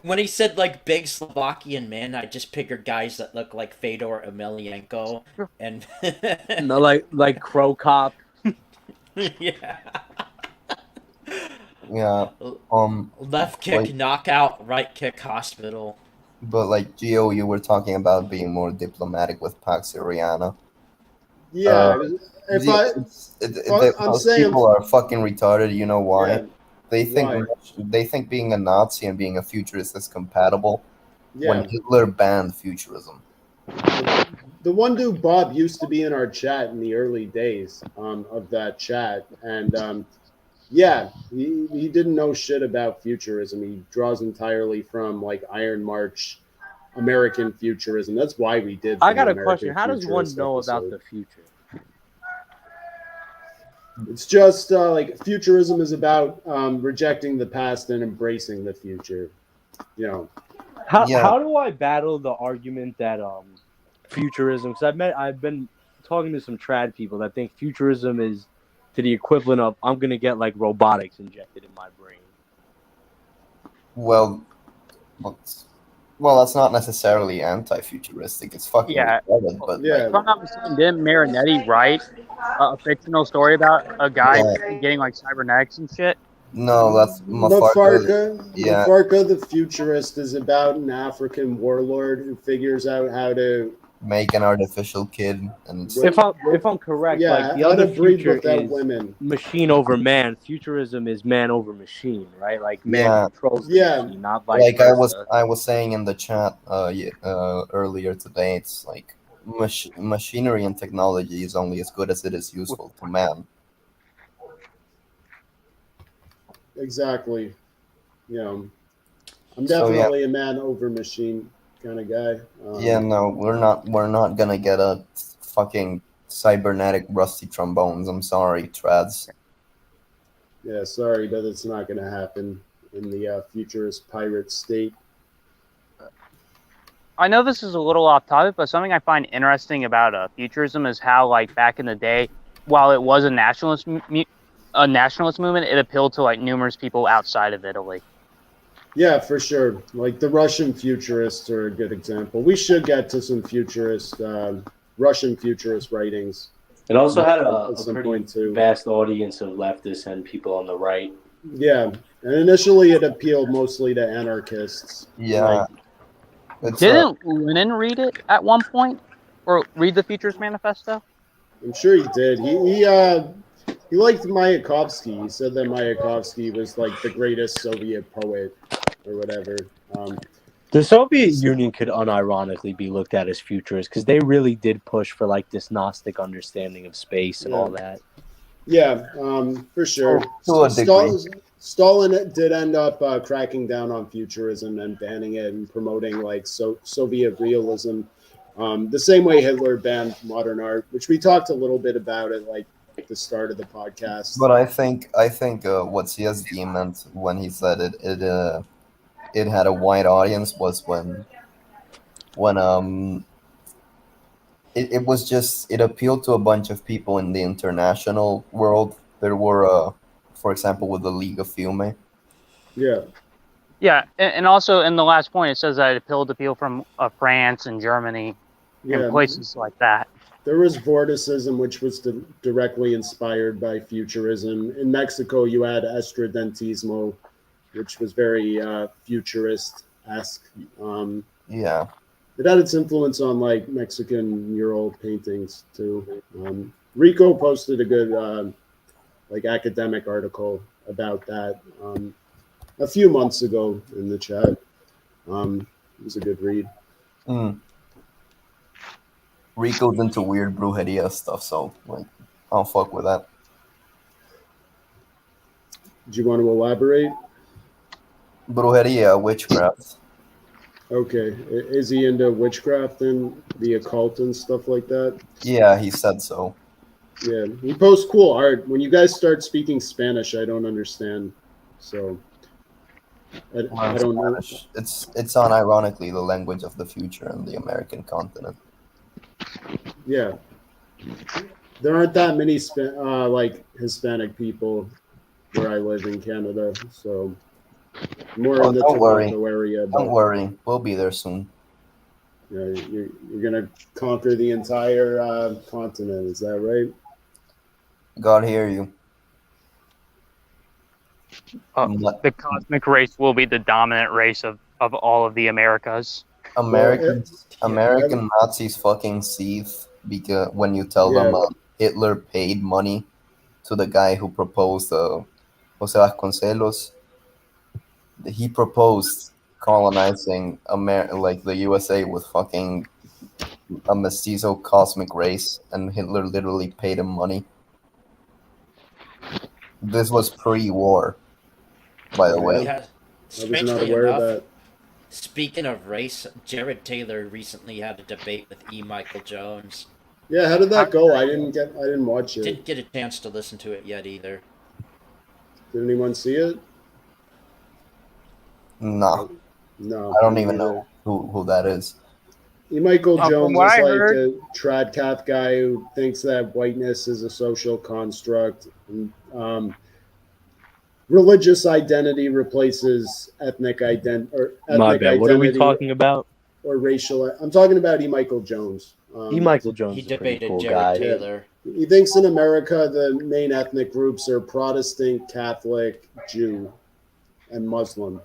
when he said like big Slovakian men, I just pictured guys that look like Fedor Emelianenko and No, like Crow Cop. yeah, Yeah. left kick Like, knockout, right kick hospital. but like Gio, you were talking about being more diplomatic with Pax Soriana. Yeah, if I, I'm Those saying, people are fucking retarded. You know why? yeah, why? They think being a Nazi and being a futurist is compatible. When Yeah, Hitler banned futurism. the one dude Bob used to be in our chat in the early days of that chat, and yeah, he didn't know shit about futurism. He draws entirely from like Iron March, American futurism. That's why we did I the got a question. American How does one futurist know about episode. the future? It's just like futurism is about rejecting the past and embracing the future. You know, Yeah. How do I battle the argument that futurism? Because I've been talking to some trad people that think futurism is to the equivalent of I'm gonna get like robotics injected in my brain. Well, that's not necessarily anti-futuristic. It's fucking Yeah. retarded, but yeah, If I'm not mistaken, didn't Marinetti write a fictional story about a guy yeah. getting like cybernetics and shit? No, that's Mafarka. Yeah. Mafarka, the futurist, is about an African warlord who figures out how to Make an artificial kid, and it's, If I'm correct, like the how other to breed future without is women. machine over man. Futurism is man over machine, right? Like man Yeah. controls the Yeah. machine, not vice like versa. I was saying in the chat earlier today. It's like machinery and technology is only as good as it is useful to man. Exactly. You know, I'm So, yeah. definitely a man over machine kind of guy. Yeah, no, we're not gonna get a fucking cybernetic rusty trombones. I'm sorry, trads. Yeah, sorry, but it's not going to happen in the futurist pirate state. I know this is a little off topic, but something I find interesting about futurism is how, like, back in the day, while it was a nationalist movement, it appealed to like numerous people outside of Italy. Yeah, for sure. Like the Russian futurists are a good example. We should get to some Russian futurist writings. It also had At a some pretty point, too. vast audience of leftists and people on the right. Yeah, and initially it appealed mostly to anarchists. Yeah. It's, Didn't Lenin read it at one point, or read the Futurist Manifesto? I'm sure he did. He liked Mayakovsky. He said that Mayakovsky was like the greatest Soviet poet or whatever. The Soviet Union could unironically be looked at as futurists because they really did push for like this Gnostic understanding of space and all that. Yeah, for sure. To a degree. Stalin did end up cracking down on futurism and banning it and promoting like Soviet realism, the same way Hitler banned modern art, which we talked a little bit about at like the start of the podcast. But I think what CSD meant when he said it had a wide audience was when it was just it appealed to a bunch of people in the international world. There were for example with the League of Fiume. Yeah. Yeah, and also in the last point, it says that it appealed to people from France and Germany and places like that. There was vorticism, which was directly inspired by futurism. In Mexico, you had estradentismo, which was very futurist-esque. Yeah. It had its influence on like Mexican mural paintings too. Rico posted a good like academic article about that a few months ago in the chat. It was a good read. Rico's into weird brujeria stuff, so like I'll fuck with that. Do you want to elaborate? Brujeria, witchcraft. Okay. Is he into witchcraft and the occult and stuff like that? Yeah, he said so. Yeah, he posts cool art. When you guys start speaking Spanish, I don't understand. So I don't know. It's unironically the language of the future in the American continent. Yeah, there aren't that many like Hispanic people where I live in Canada, so More Oh, in the don't worry. Toronto area. Don't But worry, we'll be there soon. you're gonna conquer the entire continent. Is that right? God hear you. The cosmic race will be the dominant race of all of the Americas. Americans, yeah, American Nazis fucking seethe because when you tell them Yeah. Hitler paid money to the guy who proposed Jose Vasconcelos. He proposed colonizing like the USA with fucking a mestizo cosmic race, and Hitler literally paid him money. This was pre-war, by the way. Yeah. I was not Strangely aware of enough, that. speaking of race, Jared Taylor recently had a debate with E. Michael Jones. Yeah, how did that go? I didn't watch it. Didn't get a chance to listen to it yet either. Did anyone see it? No, No. I don't me even neither. know who that is. Michael From Jones what is I like heard- a trad cath guy who thinks that whiteness is a social construct. And, religious identity replaces ethnic identity or My ethnic bad. What are we identity talking about? or racial. I'm talking about E. Michael Jones. E. Michael Jones He is a pretty debated cool Jared guy. Taylor. He thinks in America the main ethnic groups are Protestant, Catholic, Jew, and Muslim.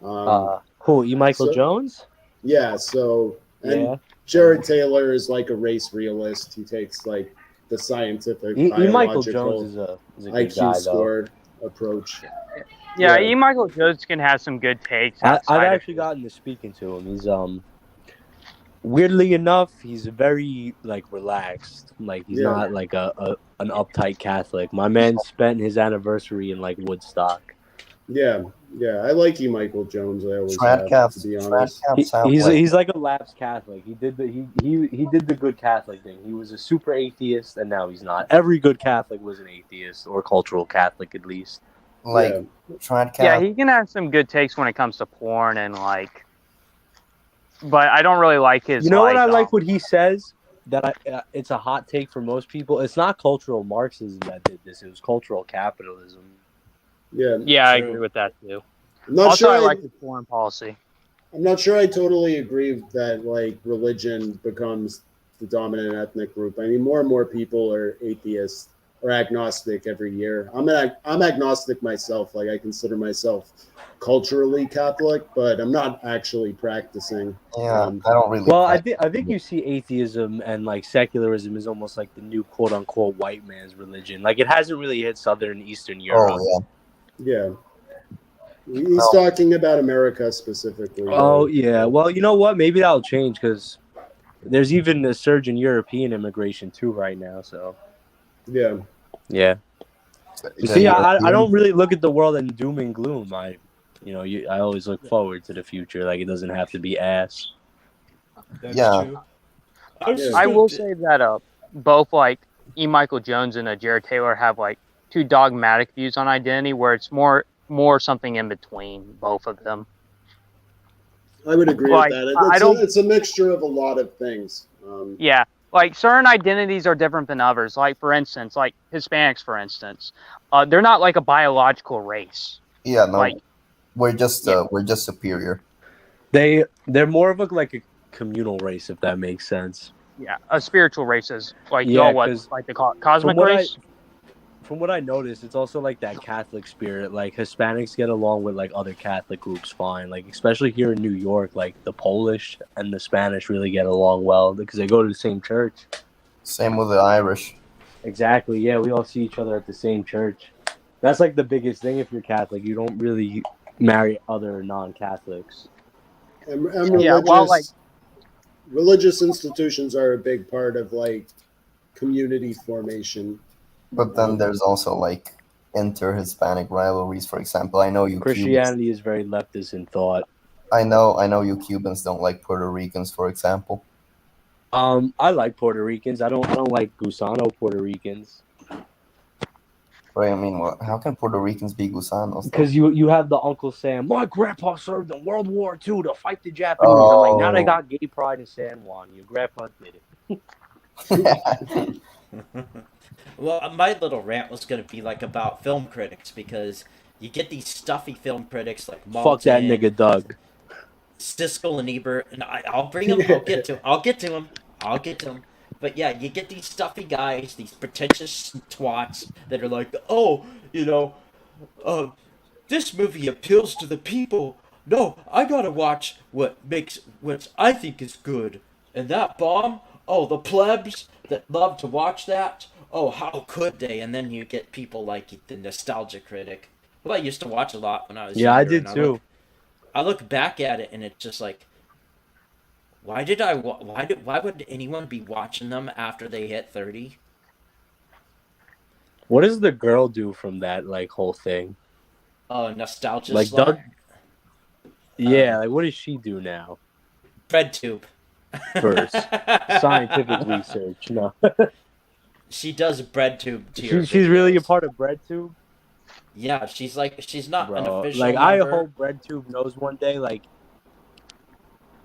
Who? E. Michael so- Jones? Yeah, so and Yeah. Jared Taylor is like a race realist. He takes like the scientific, E. Michael biological Jones is a good IQ guy, though. score approach. Yeah, Yeah. E. Michael Jones can have some good takes. I've outside of actually gotten to speaking to him. He's weirdly enough, he's very like relaxed. Like he's Yeah. not like an uptight Catholic. My man spent his anniversary in like Woodstock. Yeah, I like E. Michael Jones. I always Trad have, Caps, to be Trad honest. Caps sound He's like he's like a lapsed Catholic. He did the good Catholic thing. He was a super atheist, and now he's not. Every good Catholic was an atheist or cultural Catholic at least. like Yeah. Trad Cap. Yeah, he can have some good takes when it comes to porn and like. But I don't really like his. You know what I like? um, What he says that it's a hot take for most people. It's not cultural Marxism that did this. It was cultural capitalism. Yeah, Yeah, I True. agree with that too. I'm not Also, sure. I like his foreign policy. I'm not sure I totally agree that like religion becomes the dominant ethnic group. I mean, more and more people are atheists or agnostic every year. I'm agnostic myself. Like I consider myself culturally Catholic, but I'm not actually practicing. Yeah, I don't really. Well, I think you see atheism and like secularism is almost like the new quote unquote white man's religion. Like it hasn't really hit Southern and Eastern Europe. Oh Yeah. He's talking about America specifically. Oh yeah. Well, you know what? Maybe that'll change because there's even a surge in European immigration too right now. So Yeah. yeah. You see, I don't really look at the world in doom and gloom. I always look forward to the future. Like it doesn't have to be ass. That's Yeah. true. I will say that both like E. Michael Jones and Jared Taylor have like two dogmatic views on identity, where it's more something in between both of them. I would agree Like, with that. I don't- It's a mixture of a lot of things. Yeah, like certain identities are different than others. Like for instance, like Hispanics, for instance, they're not like a biological race. Yeah, no, Like- we're just superior. They're more of a communal race, if that makes sense. Yeah, spiritual races. Like Yeah, y'all, what 'cause like they call it cosmic from what race. From what I noticed, it's also like that Catholic spirit. Like Hispanics get along with like other Catholic groups fine. Like especially here in New York, like the Polish and the Spanish really get along well because they go to the same church. Same with the Irish. Exactly. Yeah, we all see each other at the same church. That's like the biggest thing if you're Catholic. You don't really marry other non-Catholics. And Yeah, well, like- religious institutions are a big part of like community formation. But then there's also like inter-Hispanic rivalries. For example, I know you Cubans. Christianity is very leftist in thought. I know you Cubans don't like Puerto Ricans, for example. I like Puerto Ricans. I don't like Gusano Puerto Ricans. Right? I mean, how can Puerto Ricans be Gusanos? though? Because you have the Uncle Sam. My grandpa served in World War II to fight the Japanese. I'm like, now they got gay pride in San Juan. Your grandpa did it. Well, my little rant was going to be like about film critics because You get these stuffy film critics like Fuck that Maltin, nigga Doug. Siskel and Ebert, and I'll bring them. I'll get to. I'll get to them. I'll get to them. But yeah, you get these stuffy guys, these pretentious twats that are like, oh, uh, this movie appeals to the people. No, I gotta watch what I think is good. And that bomb, oh, the plebs that love to watch that, oh, how could they? And then you get people like the nostalgia critic, who I used to watch a lot when I was Yeah, I younger. did And too. I look back at it and it's just like, why would anyone be watching them after they hit 30? What does the girl do from that like whole thing? Oh, nostalgia Like Doug? slut. Yeah, like what does she do now? Bread tube. First, scientific research. No, She does bread tube tier she's really a videos. part of BreadTube, Yeah, she's not an bro. official Like I member. hope BreadTube knows one day. Like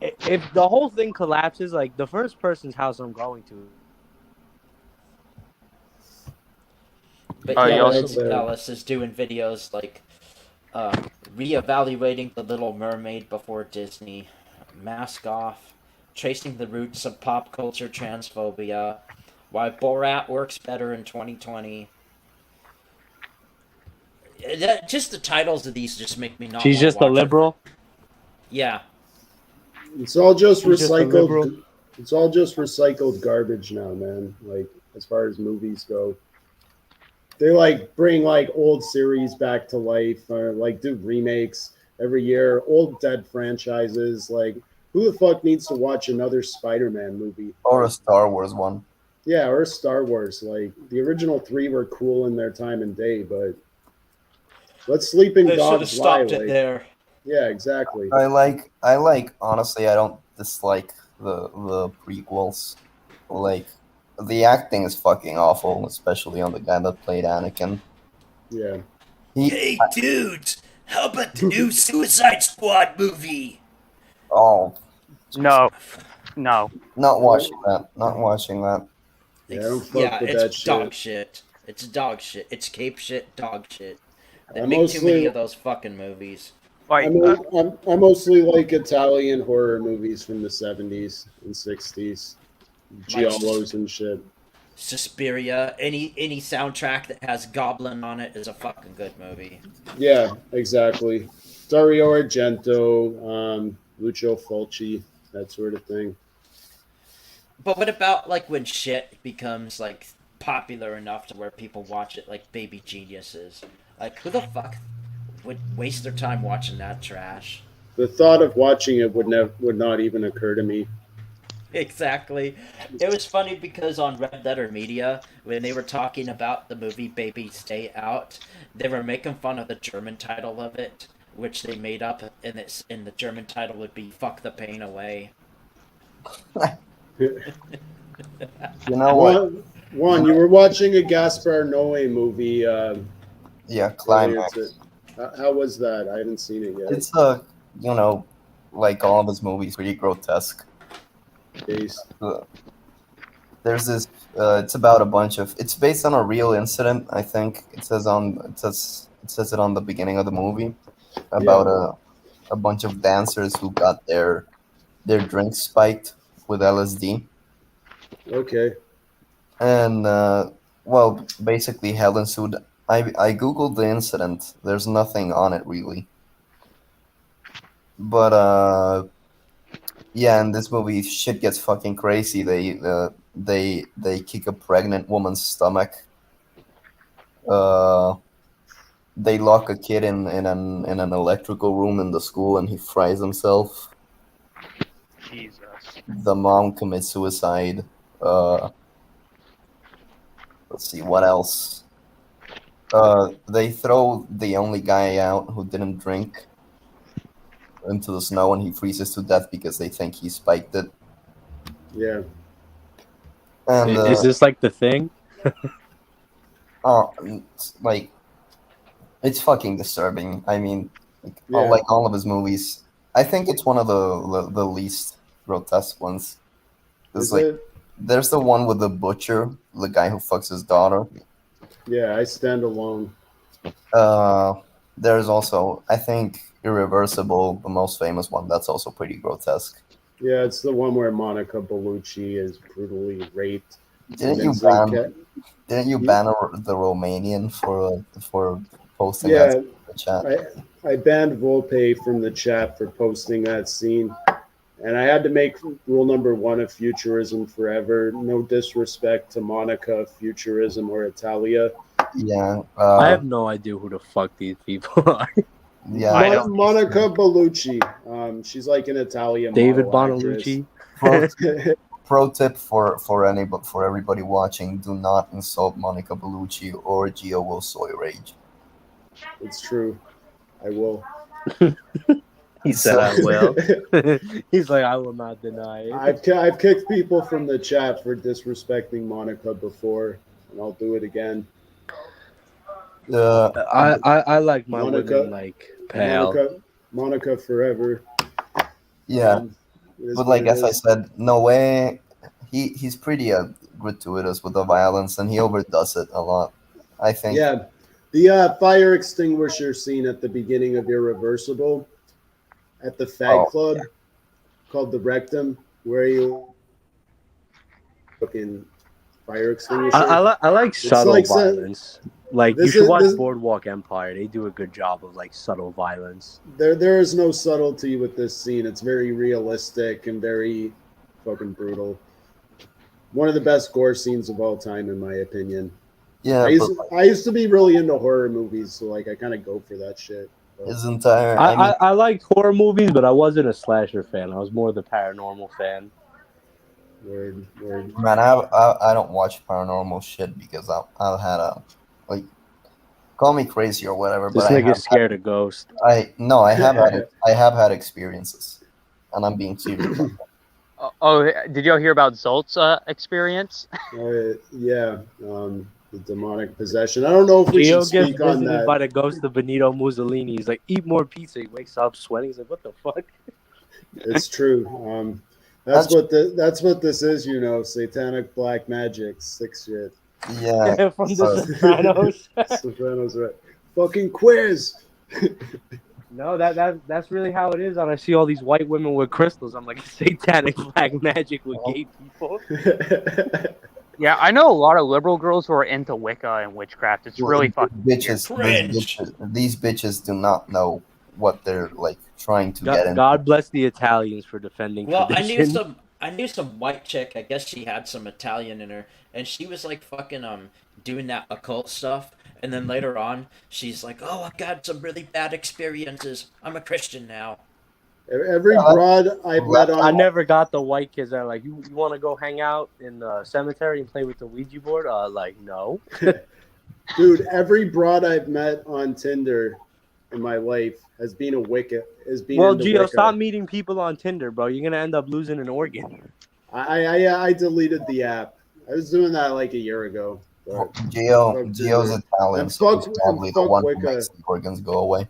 if the whole thing collapses, like the first person's house I'm going to. But Oh, yeah, you also- Rhodes Ellis is doing videos like reevaluating The Little Mermaid before Disney, Mask Off, tracing the roots of pop culture transphobia, why Borat works better in 2020. Just the titles of these just make me not She's want to just a watch it. liberal. Yeah. It's all just She's just a liberal. recycled. It's all just recycled garbage now, man. Like as far as movies go, they like bring like old series back to life, or like do remakes every year. Old dead franchises. Like who the fuck needs to watch another Spider-Man movie? Or a Star Wars one. Yeah, or Star Wars. Like the original three were cool in their time and day, but let Sleeping They should have Dogs lie. stopped it Like, there. yeah, exactly. I like honestly I don't dislike the prequels. Like the acting is fucking awful, especially on the guy that played Anakin. Yeah. He Dudes, how about the new Suicide Squad movie? oh No. not watching that. Not watching that. Yeah, I don't fuck with it's that shit. dog shit. It's dog shit. It's cape shit, dog shit. They I make too many mostly- of those fucking movies. I mostly like Italian horror movies from the 70s and 60s. Giallos and shit. Suspiria, any soundtrack that has Goblin on it is a fucking good movie. Yeah, exactly. Dario Argento, Lucio Fulci, that sort of thing. But what about like when shit becomes like popular enough to where people watch it, like Baby Geniuses? Like who the fuck would waste their time watching that trash? The thought of watching it would not even occur to me. Exactly. It was funny because on Red Letter Media, when they were talking about the movie Baby Stay Out, they were making fun of the German title of it, which they made up, and the German title would be "Fuck the Pain Away." You know what? Juan, you were watching a Gaspar Noé movie. Yeah, Climax. How was that? I haven't seen it yet. It's like all of his movies, pretty grotesque. Case. There's this. It's about a bunch of. It's based on a real incident. I think it says it on the beginning of the movie about a bunch of dancers who got their drinks spiked with LSD. Okay. And basically hell ensued. I googled the incident. There's nothing on it really. But yeah, in this movie, shit gets fucking crazy. They kick a pregnant woman's stomach. They lock a kid in an electrical room in the school, and he fries himself. Jesus. The mom commits suicide. Let's see what else. They throw the only guy out who didn't drink into the snow, and he freezes to death because they think he spiked it. Yeah. And Is this like the thing? It's fucking disturbing. I mean, Yeah. like all of his movies, I think it's one of the least grotesque ones. Is Like, it? there's the one with the butcher, the guy who fucks his daughter. Yeah, I Stand Alone. there's also, I think, Irreversible, the most famous one. That's also pretty grotesque. Yeah, it's the one where Monica Bellucci is brutally raped. Didn't And you then ban? Didn't you ban the Romanian for posting that Yeah, in the chat? I banned Volpe from the chat for posting that scene. And I had to make rule number 1 of Futurism forever. No disrespect to Monica, Futurism, or Italia. Yeah. I have no idea who the fuck these people are. Yeah. I don't. Monica Bellucci. She's like an Italian David model actress. Bonalucci. Pro tip for everybody watching: do not insult Monica Bellucci or Gio will soy rage. It's true. I will. He said, So- "I will." He's like, "I will not deny it." I've kicked people from the chat for disrespecting Monica before, and I'll do it again. I like my Monica- women like pale. Monica forever. Yeah, It is but what like it as I is. said, no way. He's pretty gratuitous with the violence, and he overdoes it a lot. I think. Yeah, the fire extinguisher scene at the beginning of Irreversible at the fag club called the Rectum, where you fucking fire extinguisher. I like subtle like violence. Like you this should is- watch this- Boardwalk Empire. They do a good job of like subtle violence. There is no subtlety with this scene. It's very realistic and very fucking brutal. One of the best gore scenes of all time, in my opinion. Yeah, I used to be really into horror movies, so like I kind of go for that shit. But his entire. I mean, I liked horror movies, but I wasn't a slasher fan. I was more the paranormal fan. word. man, I don't watch paranormal shit because I've had a like. Call me crazy or whatever, This but I nigga's scared of ghosts. I have had experiences, and I'm being serious. about that. Oh, did y'all hear about Zolt's experience? Yeah, the demonic possession. I don't know if we Gio should gets speak on visited that. by the ghost of Benito Mussolini. He's like, eat more pizza. He wakes up sweating. He's like, what the fuck? It's true. That's what this is. You know, satanic black magic, sick shit. Yeah, From the so- Sopranos. Sopranos, right? Fucking quiz. No, that's really how it is. And I see all these white women with crystals. I'm like, satanic black magic with gay people. Yeah, I know a lot of liberal girls who are into Wicca and witchcraft. It's really fucking these bitches do not know what they're like trying to get into. God bless the Italians for defending Well, tradition. I knew some white chick. I guess she had some Italian in her, and she was like fucking doing that occult stuff. And then later on, she's like, "Oh, I've got some really bad experiences. I'm a Christian now." Every broad I've met on. I never got the white kids that are like, you want to go hang out in the cemetery and play with the Ouija board? Like, no. Dude, every broad I've met on Tinder in my life has been a Wicca. Well, into Gio, Wicca. stop meeting people on Tinder, bro. You're gonna end up losing an organ. I deleted the app. I was doing that like a year ago. But Gio's Italian, And so he's fuck- probably and the fuck one who Wicca. makes the organs go away.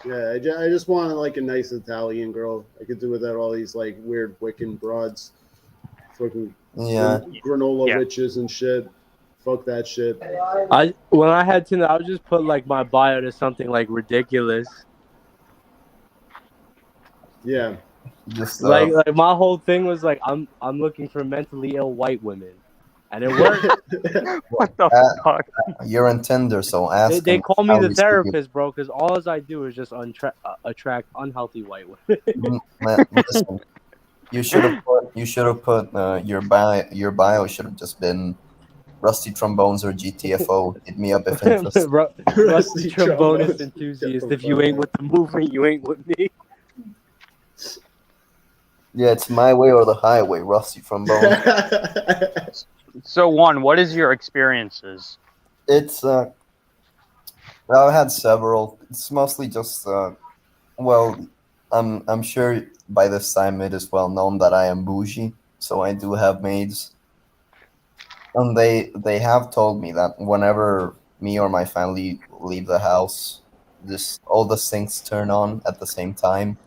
yeah, I just wanted like a nice Italian girl. I could do without all these like weird Wiccan broads, fucking Yeah, granola Yeah. witches and shit. Fuck that shit. When I had Tinder, I would just put like my bio to something like ridiculous. Yeah. just Like my whole thing was like, I'm looking for mentally ill white women, and it worked. what the fuck? you're on Tinder, so ask. They him call me how the he's speaking. therapist, bro, because all I do is just attract unhealthy white women. Man, listen, you should have put your bio should have just been Rusty Trombones or GTFO. Hit me up if interested. Rusty trombonist enthusiast. If you ain't with the movement, you ain't with me. Yeah, it's my way or the highway. Rusty Trombone. So, what is your experiences? It's I've had several. It's mostly just well, I'm sure by this time it is well known that I am bougie, so I do have maids. And they have told me that whenever me or my family leave the house, all the sinks turn on at the same time,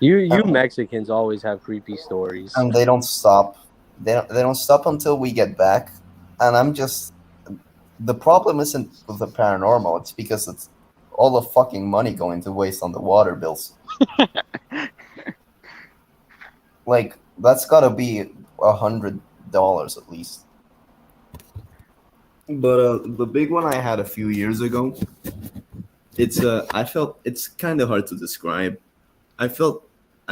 You Mexicans always have creepy stories. and they don't stop. They don't stop until we get back. And I'm just the problem isn't with the paranormal. It's because all the fucking money going to waste on the water bills. Like, that's gotta be $100 at least. But the big one I had a few years ago, I felt it's kind of hard to describe. I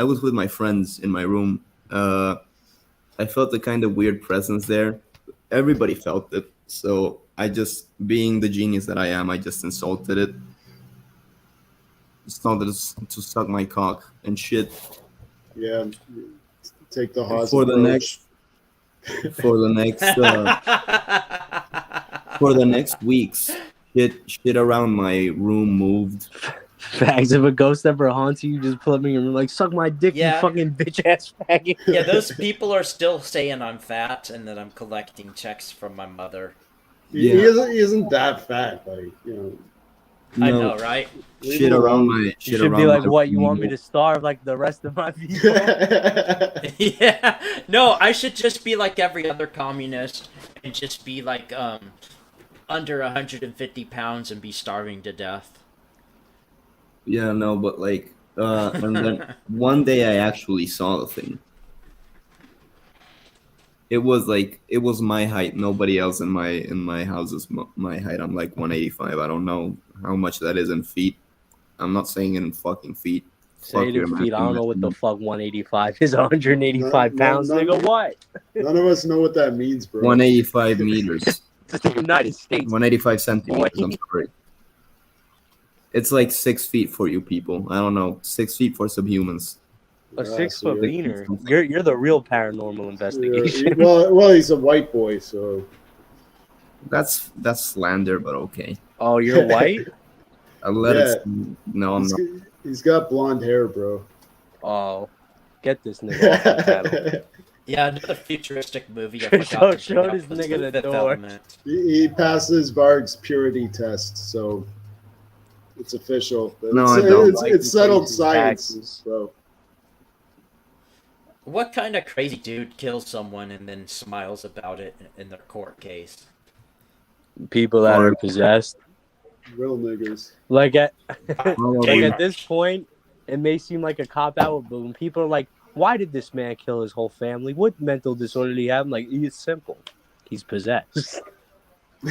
was with my friends in my room. I felt a kind of weird presence there. Everybody felt it. So I just, being the genius that I am, I just insulted it. Started to suck my cock and shit. Yeah. Take the Haas For the approach. For the next weeks, shit around my room moved. Fags, if a ghost ever haunts you, you just pull up in your room like, suck my dick, Yeah. you fucking bitch ass faggot. Yeah, those people are still saying I'm fat and that I'm collecting checks from my mother. He isn't that fat, buddy. I know, right? Shit around my You shit should be around like, my what, you room want me moved. to starve like the rest of my people? Yeah. No, I should just be like every other communist and just be like under 150 pounds and be starving to death. Yeah, no, but like, and then one day I actually saw the thing. It was my height. Nobody else in my house is my height. I'm like 185. I don't know how much that is in feet. I'm not saying it in fucking feet. Say Fuck it your in feet. I don't know what the estimate. fuck 185 is. 185 pounds, nigga. What? None of us know what that means, bro. 185 meters. It's the United States. 185 centimeters. Boy. I'm sorry. It's like 6 feet for you people. I don't know. 6 feet for subhumans. A Yeah, 6 so foot you're- wiener. You're the real paranormal Yeah, investigation. well, he's a white boy, so That's slander, but okay. Oh, you're white? I let Yeah. it. No, I'm not. he's got blonde hair, bro. Oh, get this nigga off the channel. Yeah, another futuristic movie. I Show- forgot to show bring this up was nigga the Fifth door. Element. He passes Varg's purity test, so it's official. No, I don't. It's settled Taxes. science, bro. What kind of crazy dude kills someone and then smiles about it in their court case? People that are possessed. Real niggas. Like at Probably. at this point, it may seem like a cop out, but when people are like, "Why did this man kill his whole family? What mental disorder did he have?" I'm like, it's simple. He's possessed.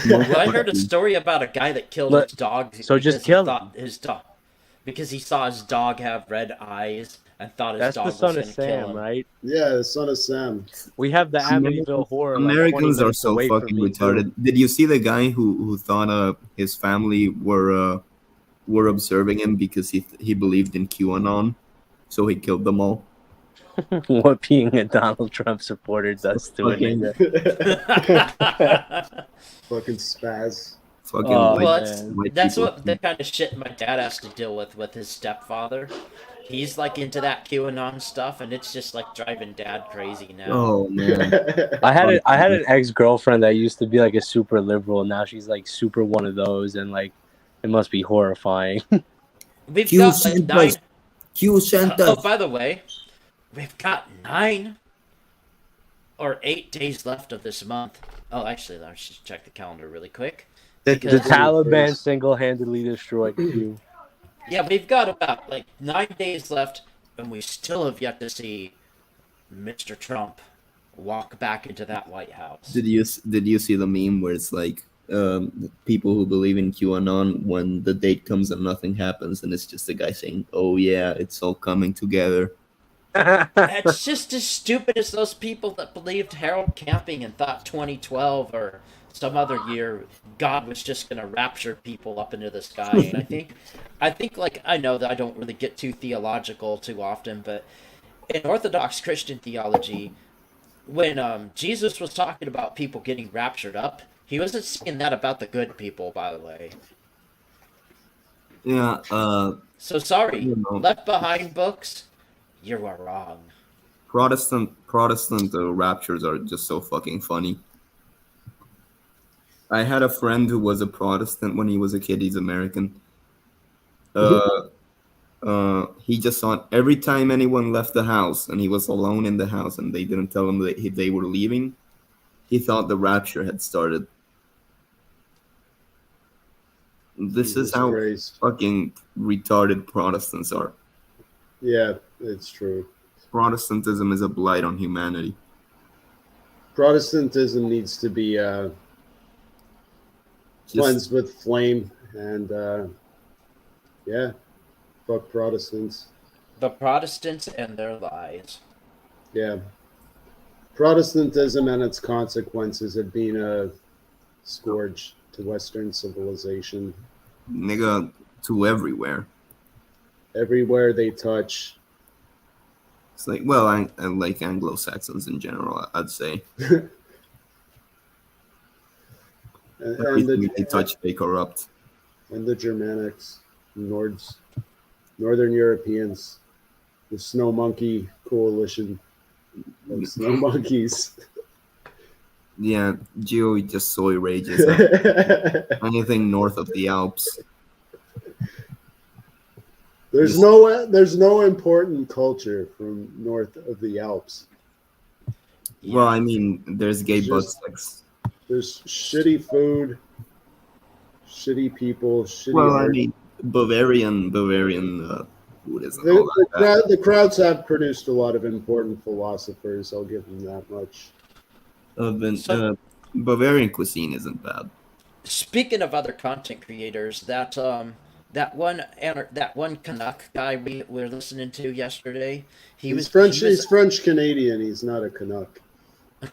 Well, I heard a story about a guy that killed Look, his dog. so just because kill he thought his dog because he saw his dog have red eyes and thought his That's dog the was son going of to kill Sam, him. right? Yeah, the son of Sam. We have the Amityville horror. Like, 20 Americans are minutes so away from fucking me, too. retarded. Did you see the guy who thought his family were observing him because he believed in QAnon, so he killed them all? What being a Donald Trump supporter does to a Fucking- nigga. Fucking spaz. Fucking Oh, white- Well, white that's people. what the kind of shit my dad has to deal with his stepfather. He's like into that QAnon stuff, and it's just like driving dad crazy now. Oh man. I had an ex-girlfriend that used to be like a super liberal. Now she's like super one of those, and like it must be horrifying. We've Q got like sent 9. us. Q sent Oh, us. by the way, we've got 9 or 8 days left of this month. Oh, actually, I should check the calendar really quick. The Because Taliban single-handedly destroyed Q. yeah, we've got about like 9 days left, and we still have yet to see Mr. Trump walk back into that White House. Did you see the meme where it's like people who believe in QAnon, when the date comes and nothing happens, and it's just a guy saying, "Oh yeah, it's all coming together." It's just as stupid as those people that believed Harold Camping and thought 2012 or some other year God was just going to rapture people up into the sky. And I think like, I know that I don't really get too theological too often, but in Orthodox Christian theology, when Jesus was talking about people getting raptured up, he wasn't saying that about the good people, by the way. Yeah. So sorry, You know. Left Behind books, you are wrong. Protestant raptures are just so fucking funny. I had a friend who was a Protestant when he was a kid. He's American. He just thought every time anyone left the house and he was alone in the house and they didn't tell him that they were leaving, he thought the rapture had started. This Jesus is how Christ. fucking retarded Protestants are. Yeah, it's true. Protestantism is a blight on humanity. Protestantism needs to be Just cleansed with flame, and yeah, fuck Protestants. The Protestants and their lies. Yeah, Protestantism and its consequences have been a scourge to Western civilization. nigga to everywhere. Everywhere they touch. It's like, well, I like Anglo-Saxons in general, I'd say. And Everything they touch, they corrupt. the Germanics, Northern Europeans, the Snow Monkey Coalition of snow monkeys. Yeah, Geo just soy rages at anything north of the Alps. There's no important culture from north of the Alps. Well, I mean, there's gay butt Just- sex. There's shitty food, shitty people, shitty Well, I art. mean, Bavarian food isn't The, all the, that bad. crowd, the crowds have produced a lot of important philosophers. I'll give them that much. Bavarian cuisine isn't bad. Speaking of other content creators, that one Canuck guy we were listening to yesterday, He's French Canadian. He's not a Canuck.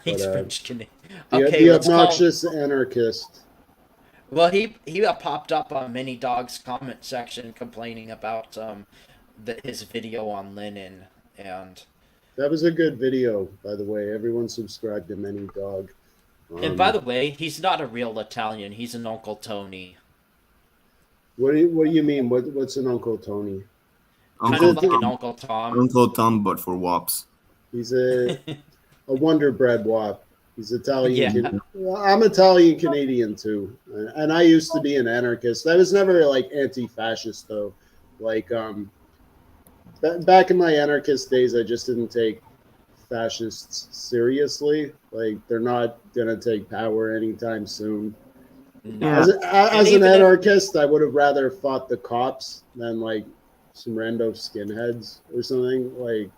He's but, French Canadian. The Okay, let's call. obnoxious anarchist. Well, he popped up on Mini Dog's comment section complaining about his video on Lenin, and That was a good video, by the way. Everyone subscribe to Many Dog. and by the way, he's not a real Italian. He's an Uncle Tony. What do you mean? What's an Uncle Tony? Kind Uncle of like an Tom, Uncle Tom. Uncle Tom, but for wops. He's a Wonder Bread wop. He's Italian. Yeah. Well, I'm Italian Canadian too, and I used to be an anarchist. I was never like anti-fascist though. Like back in my anarchist days, I just didn't take fascists seriously. Like they're not gonna take power anytime soon. No. Yeah. As an even if- anarchist, I would have rather fought the cops than like some rando skinheads or something. Like,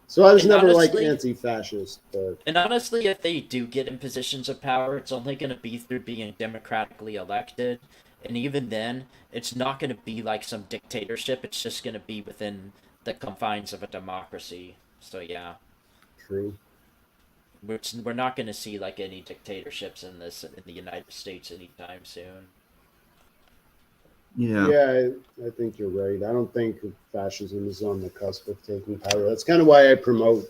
so I was And never honestly- like anti-fascist, but And honestly, if they do get in positions of power, it's only going to be through being democratically elected. And even then, it's not going to be like some dictatorship. It's just going to be within the confines of a democracy. So yeah, true. we're not going to see like any dictatorships in the United States anytime soon. Yeah. Yeah, I think you're right. I don't think fascism is on the cusp of taking power. That's kind of why I promote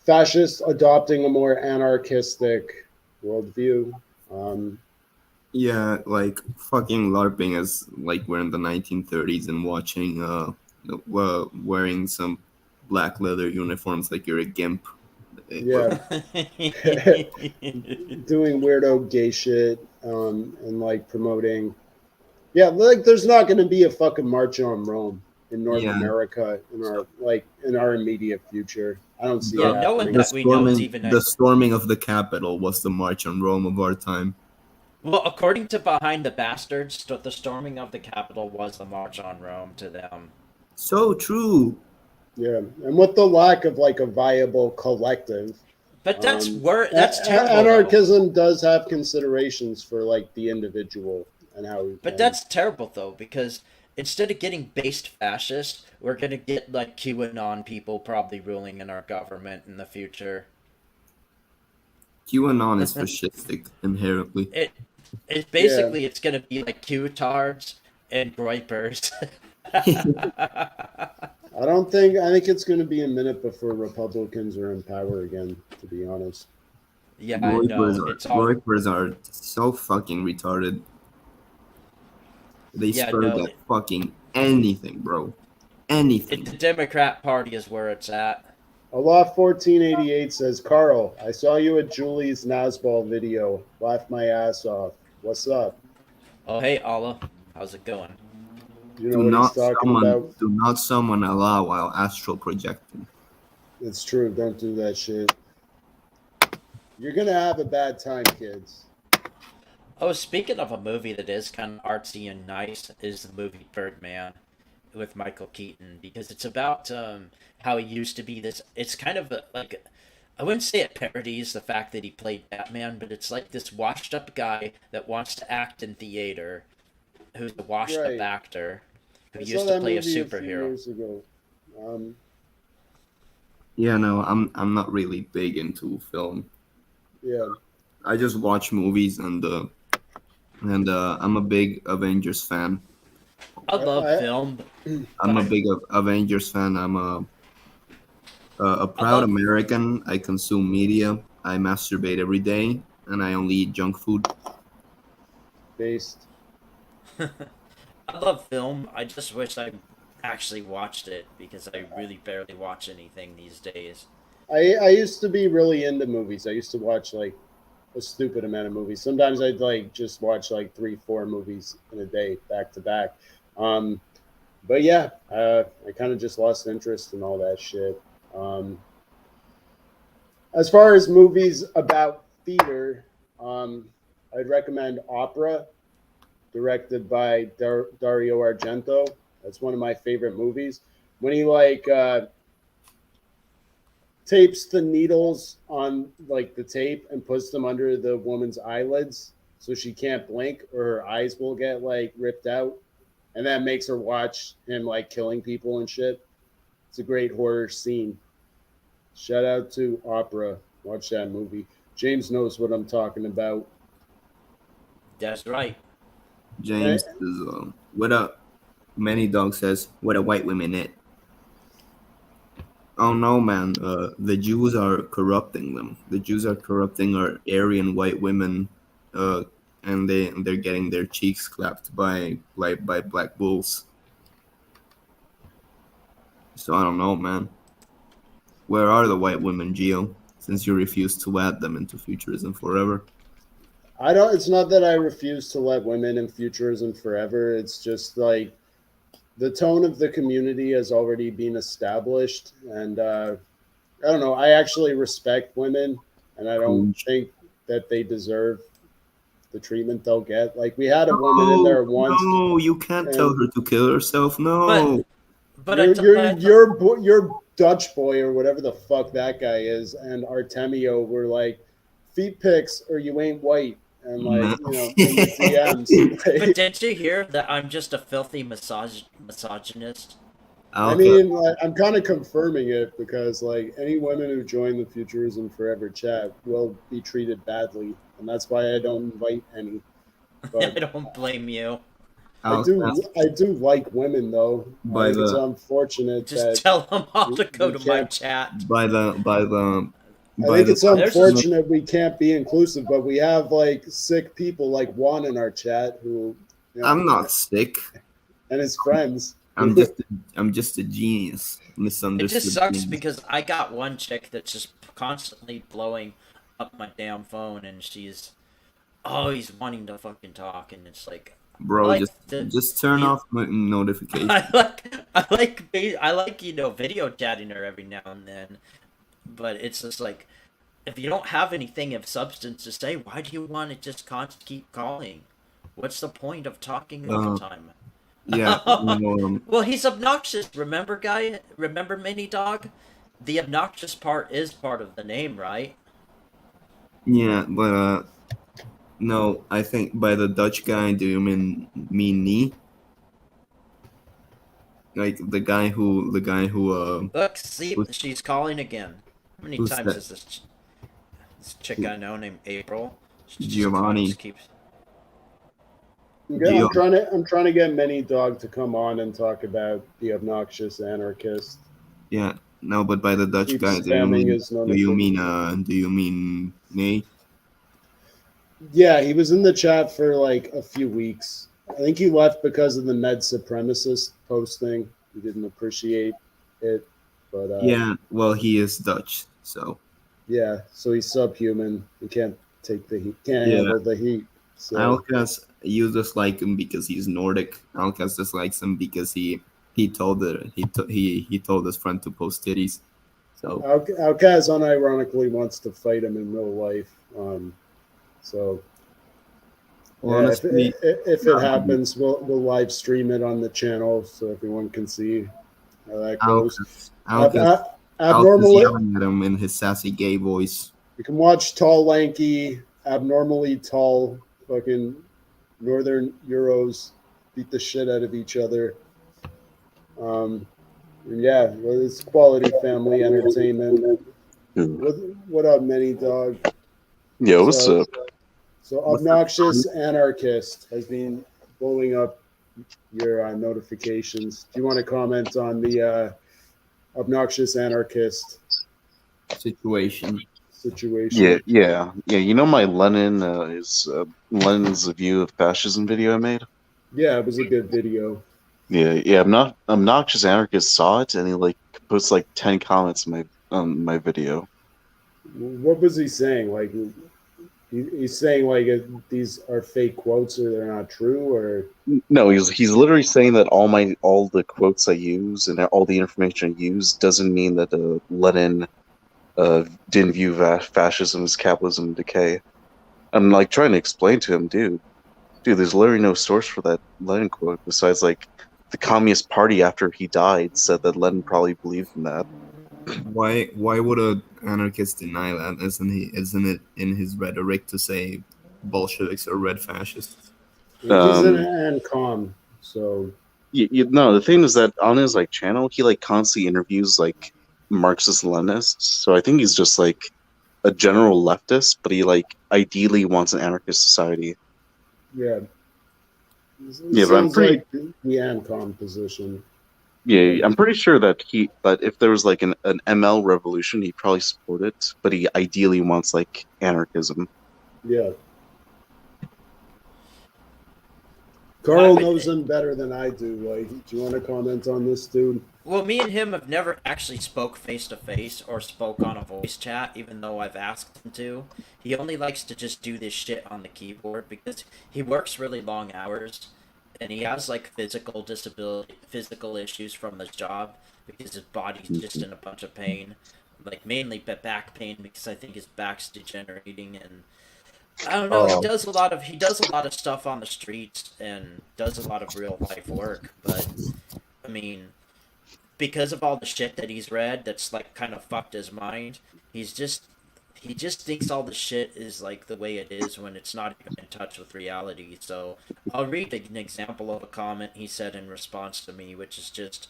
fascists adopting a more anarchistic worldview. Yeah, like fucking LARPing as like we're in the 1930s and watching wearing some black leather uniforms like you're a gimp. Yeah, doing weirdo gay shit, and like promoting. Yeah, like there's not going to be a fucking march on Rome in North Yeah. America in our immediate future. I don't see Yeah, it no one happening. that we know is even The storming of the Capitol was the march on Rome of our time. Well, according to Behind the Bastards, the storming of the Capitol was the march on Rome to them. So true. Yeah, and with the lack of like a viable collective. But that's Um, that's terrible. though. Anarchism does have considerations for like the individual and how. But that's terrible though, because instead of getting based fascist, we're gonna get like QAnon people probably ruling in our government in the future. QAnon is fascistic inherently. It's basically it's gonna be like Q-tards and groypers. I don't think. I think it's going to be a minute before Republicans are in power again. To be honest. Yeah, I know. It's all Groypers are so fucking retarded. They Yeah, spread no, that fucking anything, bro. Anything. the Democrat Party is where it's at. Allah 1488 says, Carl, I saw you at Julie's Nazball video. Laughed my ass off. What's up? Oh hey Allah, how's it going? You know what he's talking about? Do not summon Allah while astral projecting. It's true. Don't do that shit. You're gonna have a bad time, kids. Oh, speaking of a movie that is kind of artsy and nice, is the movie Birdman with Michael Keaton, because it's about how he used to be this. It's kind of like, I wouldn't say it parodies the fact that he played Batman, but it's like this washed up guy that wants to act in theater, who's a washed up Right. actor who I saw used to that play a movie a few superhero. years ago. Yeah, no, I'm not really big into film. Yeah. I just watch movies and I'm a big Avengers fan. I love I film, I'm but a big Avengers fan. I'm a I proud love American. I consume media. I masturbate every day, and I only eat junk food. based. I love film. I just wish I actually watched it because I really barely watch anything these days. I used to be really into movies. I used to watch like a stupid amount of movies. Sometimes I'd like just watch like 3, 4 movies in a day back to back. Um, but yeah, I kind of just lost interest in all that shit. Um, as far as movies about theater, I'd recommend Opera, directed by Dario Argento. That's one of my favorite movies. When he like tapes the needles on like the tape and puts them under the woman's eyelids so she can't blink or her eyes will get like ripped out, and that makes her watch him like killing people and shit. It's a great horror scene. Shout out to Opera. Watch that movie. James knows what I'm talking about. That's right. Eh, James is what a many dog says. What a white women it. Oh no, man! The Jews are corrupting them. The Jews are corrupting our Aryan white women, uh, and they're getting their cheeks clapped by black bulls. So I don't know, man. Where are the white women, Geo? Since you refuse to add them into futurism forever. I don't. It's not that I refuse to let women in futurism forever. It's just like the tone of the community has already been established, and I don't know. I actually respect women, and I don't Cringe. think that they deserve the treatment they'll get. Like we had a woman in No, there once, no, you can't tell and her to kill herself. But No. but I t- but I th- your Dutch boy or whatever the fuck that guy is, and Artemio were like feet pics or you ain't white, and like No. in the DMs. but Like, did you hear that I'm just a filthy misogynist? I Okay. mean, like, I'm kind of confirming it because like any women who join the Futurism Forever chat will be treated badly, and that's why I don't invite any. I But don't blame you. Outcast I do like women though. I by think it's the unfortunate Just that tell them all to go we to my can't. chat. by the by the I by think the it's There's a unfortunate we can't be inclusive, but we have like sick people like Juan in our chat who, I'm not sick. and his friends. I'm just I'm just a genius. It just Misunderstood sucks genius. because I got one chick that's just constantly blowing up my damn phone, and she's always wanting to fucking talk, and it's like I Bro, like the just turn the off notifications. I like video chatting her every now and then, but it's just like if you don't have anything of substance to say, why do you want to just keep calling? What's the point of talking all the Uh, time? yeah, Well, he's obnoxious. Remember, guy? Remember, Mini Dog? The obnoxious part is part of the name, right? yeah, but no, I think by the Dutch guy, do you mean me? Like Look, see, who's, she's calling again. How many who's times that? is this chick I know named April? She just Giovanni. keeps. Gio. I'm trying to get Many Dog to come on and talk about the obnoxious anarchist. Yeah, no, but by the Dutch Keep guy, spamming his do you mean me? Yeah, he was in the chat for like a few weeks. I think he left because of the med supremacist posting. He didn't appreciate it, but Yeah, well, he is Dutch, so yeah, so he's subhuman. He can't take the heat. Can't yeah. handle the heat. So Alcas, you dislike him because he's Nordic. Alcas dislikes him because he told his friend to post titties. So Alcaz unironically wants to fight him in real life. So Well, Yeah, honestly, if it happens, we'll live stream it on the channel so everyone can see how that goes. Alk is Abnormally, yelling at him in his sassy gay voice. you can watch tall, lanky, abnormally tall, fucking Northern Euros beat the shit out of each other. Yeah, well, it's quality family entertainment. What up, Many Dog? Yo, what's So, up? so obnoxious anarchist has been blowing up your notifications. Do you want to comment on the obnoxious anarchist Situation. situation? Yeah. You know my Lenin is Lenin's view of fascism video I made. Yeah, it was a good video. Yeah. I'm not obnoxious anarchist saw it and he like puts like 10 comments on my video. What was he saying? Like, he's saying like these are fake quotes or they're not true, or No, he's literally saying that all the quotes I use and all the information I use doesn't mean that Lenin didn't view fascism as capitalism and decay. I'm like trying to explain to him, dude, there's literally no source for that Lenin quote besides like the Communist Party after he died said that Lenin probably believed in that. Why would a anarchist deny that? Isn't it in his rhetoric to say Bolsheviks are red fascists? he's an ANCOM, so No, the thing is that on his like channel, he like constantly interviews like Marxist Leninists. So I think he's just like a general leftist, but he like ideally wants an anarchist society. yeah. Yeah, but I'm Sounds pretty like the ANCOM position. yeah, I'm pretty sure that if there was like an ML revolution, he'd probably support it, but he ideally wants like anarchism. Yeah. Carl knows him better than I do. Like, do you want to comment on this, dude? Well, me and him have never actually spoke face to face or spoke on a voice chat, even though I've asked him to. He only likes to just do this shit on the keyboard because he works really long hours, and he has like physical issues from his job because his body's just in a bunch of pain, like mainly back pain because I think his back's degenerating and. I don't know. He does a lot of stuff on the streets and does a lot of real life work. But I mean, because of all the shit that he's read, that's like kind of fucked his mind. He just thinks all the shit is like the way it is when it's not even in touch with reality. So I'll read an example of a comment he said in response to me, which is just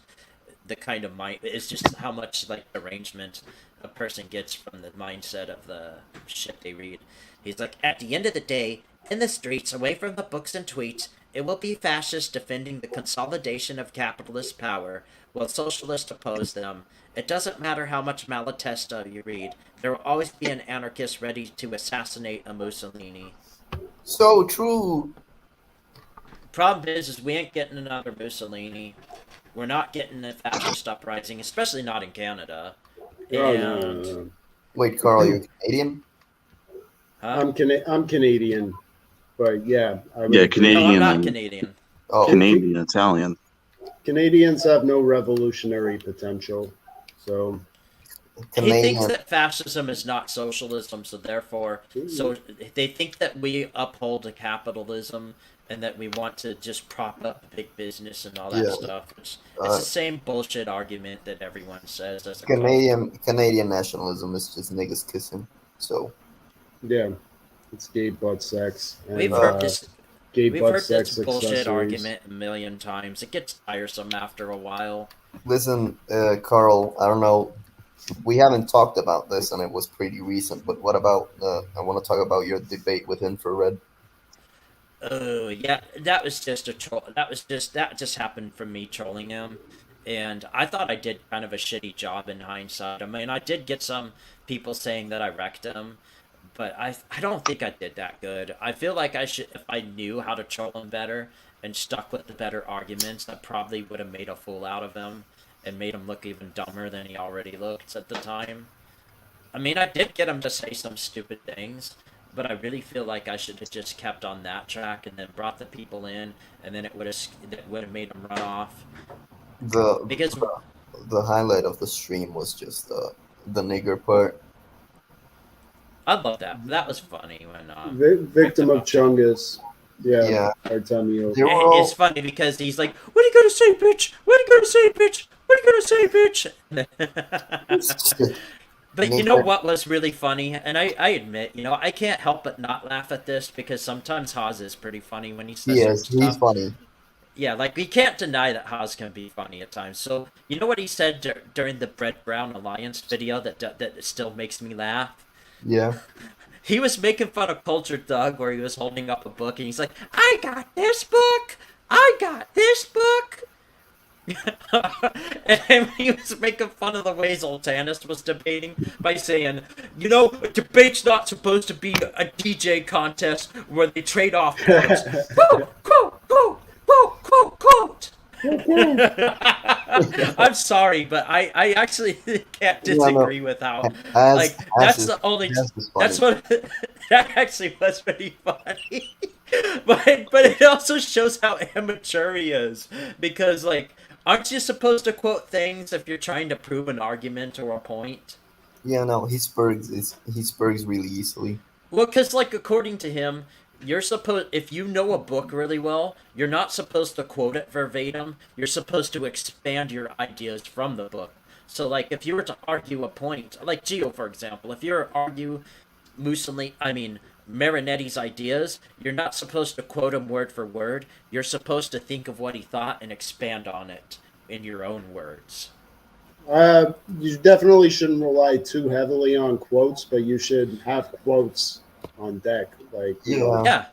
the kind of mind. It's just how much like arrangement a person gets from the mindset of the shit they read. He's like, at the end of the day, in the streets, away from the books and tweets, it will be fascists defending the consolidation of capitalist power, while socialists oppose them. It doesn't matter how much Malatesta you read, there will always be an anarchist ready to assassinate a Mussolini. So true. Problem is we ain't getting another Mussolini. We're not getting a fascist uprising, especially not in Canada. No. Wait, Carl, you're Canadian? Huh? I'm Canadian, but yeah, Canadian. No, I'm not Canadian. Oh, Canadian, Italian. Canadians have no revolutionary potential, so He thinks that fascism is not socialism, so therefore, they think that we uphold capitalism and that we want to just prop up big business and all that stuff. It's the same bullshit argument that everyone says. As a Canadian nationalism is just niggas kissing. So yeah, it's gay butt sex. And, we've heard this. Gay We've butt heard sex this bullshit accessories. argument a million times. It gets tiresome after a while. listen, Carl, I don't know. We haven't talked about this, and it was pretty recent. But what about? I want to talk about your debate with Infrared. Oh yeah, that was just a troll. That just happened from me trolling him, and I thought I did kind of a shitty job in hindsight. I mean, I did get some people saying that I wrecked him, but I don't think I did that good. I feel like I should, if I knew how to troll him better and stuck with the better arguments, I probably would have made a fool out of him and made him look even dumber than he already looked at the time. I mean, I did get him to say some stupid things, but I really feel like I should have just kept on that track and then brought the people in, and then it would have made them run off. Because The highlight of the stream was just the nigger part. I love that. That was funny when Victim of Chungus. Yeah, Yeah. Artemio. They were all It's funny because he's like, "What are you gonna say, bitch? What are you gonna say, bitch? What are you gonna say, bitch?" But you know Nico. what was really funny? And I admit, I can't help but not laugh at this because sometimes Haas is pretty funny when he says certain Yes, he's stuff. funny. Yeah, like we can't deny that Haas can be funny at times. So you know what he said during the Bread Brown Alliance video that still makes me laugh? Yeah. He was making fun of Culture Thug where he was holding up a book and he's like, "I got this book! I got this book!" And he was making fun of the way Zoltanis was debating by saying, a debate's not supposed to be a DJ contest where they trade off quotes. Quote, quote, quote, quote, quote, quote. I'm sorry, but I actually can't Yeah, no. disagree with how, As like, as that's is the only, as is that's funny. what, that actually was pretty funny. But it also shows how immature he is because, like, aren't you supposed to quote things if you're trying to prove an argument or a point? Yeah, no, he spurgs really easily. Well, because, like, according to him, if you know a book really well, you're not supposed to quote it verbatim. You're supposed to expand your ideas from the book. So, like, if you were to argue a point, like Geo, for example, if you were to argue Marinetti's ideas, you're not supposed to quote him word for word. You're supposed to think of what he thought and expand on it in your own words. You definitely shouldn't rely too heavily on quotes, but you should have quotes on deck. Like, Yeah. Yeah,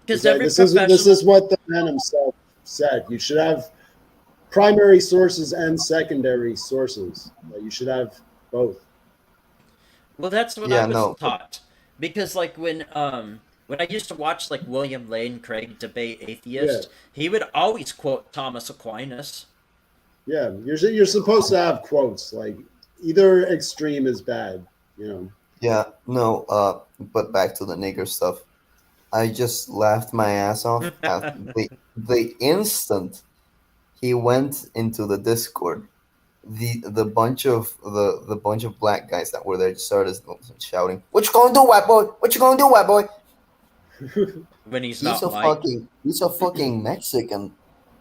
because this every this is professional. what the man himself said. You should have primary sources and secondary sources. Like, you should have both. Well, that's what I Yeah, was no. taught. Because like when I used to watch like William Lane Craig debate Yeah, atheist, he would always quote Thomas Aquinas. yeah. You're supposed to have quotes. Like, either extreme is bad. You know. Yeah, no, but back to the nigger stuff. I just laughed my ass off at the instant he went into the Discord. The bunch of black guys that were there just started shouting, "What you gonna do, white boy? What you gonna do, white boy?" When he's He's not a white. fucking Mexican.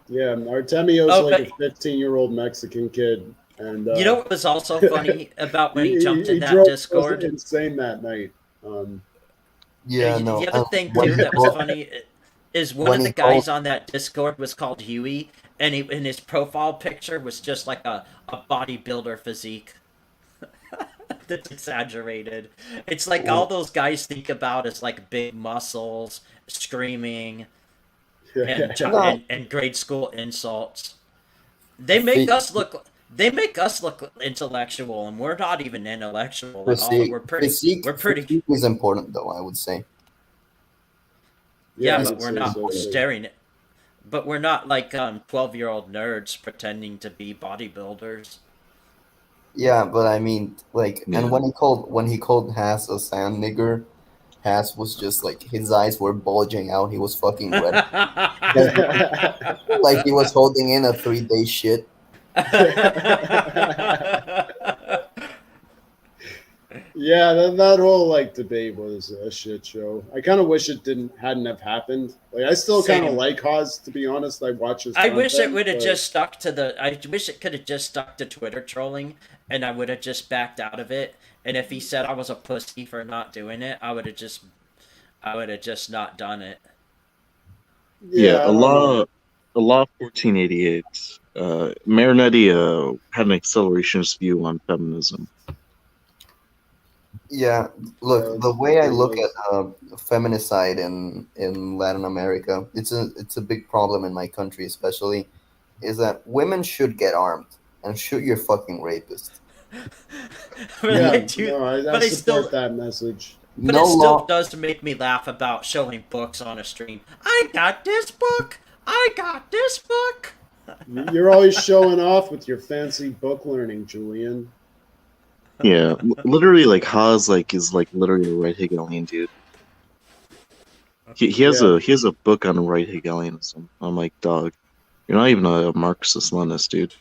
Yeah, Artemio's Oh, like a but 15-year-old Mexican kid, and you know what was also funny about when he he, jumped in he that drove us Discord? insane that night. Um, Yeah, The no. other thing When too he that was called, funny is one when of the he called, guys on that Discord was called Huey, and his profile picture was just like a bodybuilder physique. That's exaggerated. It's like all those guys think about is like big muscles, screaming, and no, grade school insults. They make phy- us look. They make us look intellectual, and we're not even intellectual at all. physique, We're pretty. physique, We're pretty. physique is important, though. I would say. yeah, Yeah, I but would we're say not so too. staring. But we're not like 12-year-old nerds pretending to be bodybuilders. Yeah, but I mean, like, and Yeah. when he called Haas a sand nigger, Haas was just like his eyes were bulging out. He was fucking red, like he was holding in a 3 day shit. Yeah, that whole like debate was a shit show. I kind of wish it hadn't have happened. Like, I still kind of Same. like Haas, to be honest. I watch his I wish it content, would have but just stuck to the. I wish it could have just stuck to Twitter trolling, and I would have just backed out of it. And if he said I was a pussy for not doing it, I would have just not done it. yeah, I A don't know. law 1488. Marinetti had an accelerationist view on feminism. Yeah, Yeah, look, the way I it look at was. feminicide in Latin America, it's a big problem in my country, especially, is that women should get armed and shoot your fucking rapist. But I Yeah, do. no, I But I support still. that message. But No it still law. does make me laugh about showing books on a stream. I got this book. I got this book. You're always showing off with your fancy book learning, Julian. Yeah, literally, like Haas, like is like literally a right Hegelian dude. He has Yeah, a book on right Hegelianism. I'm like, dog, you're not even a Marxist Leninist, dude.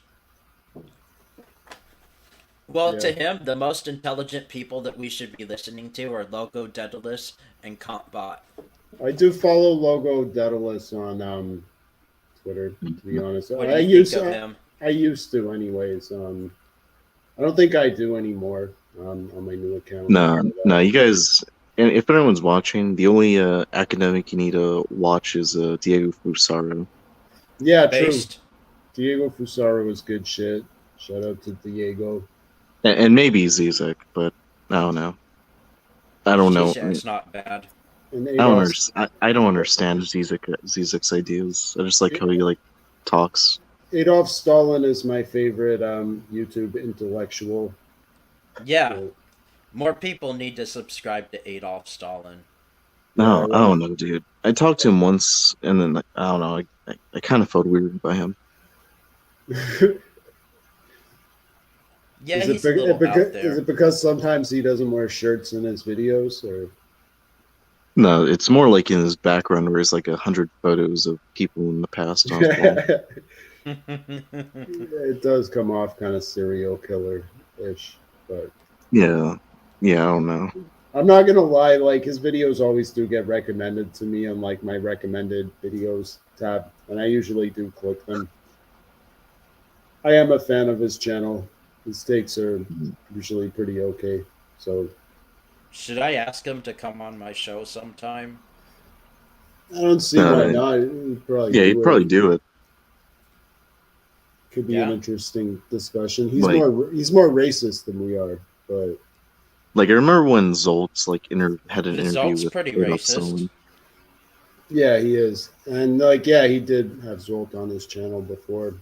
Well, yeah. to him, the most intelligent people that we should be listening to are Logo Daedalus and Kantbot. I do follow Logo Daedalus on Twitter. To be honest, What do you think of him? I used to, anyways. I don't think I do anymore on my new account. No, you guys. And if anyone's watching, the only academic you need to watch is Diego Fusaro. Yeah, true. Based. Diego Fusaro was good shit. Shout out to Diego. And maybe Zizek, but I don't know. I don't know. Zizek's not bad. And I don't understand Zizek's ideas. I just like how he like talks. Adolf Stalin is my favorite YouTube intellectual. Yeah. So, More people need to subscribe to Adolf Stalin. No, I don't know, dude. I talked to him once, and then I don't know. I kind of felt weird by him. Yeah, is he's a little out there. Is it because sometimes he doesn't wear shirts in his videos, or? No, it's more like in his background where there's like 100 photos of people in the past. It does come off kind of serial killer-ish, but yeah, I don't know. I'm not gonna lie, like his videos always do get recommended to me on like my recommended videos tab, and I usually do click them. I am a fan of his channel. His takes are usually pretty okay. So should I ask him to come on my show sometime? I don't see why not. He'd probably do it. Could be an interesting discussion. He's like, more racist than we are, but like I remember when Zolt's like had an interview Zolt's with pretty Adolf racist. Stalin. Yeah, he is, and like he did have Zolt on his channel before.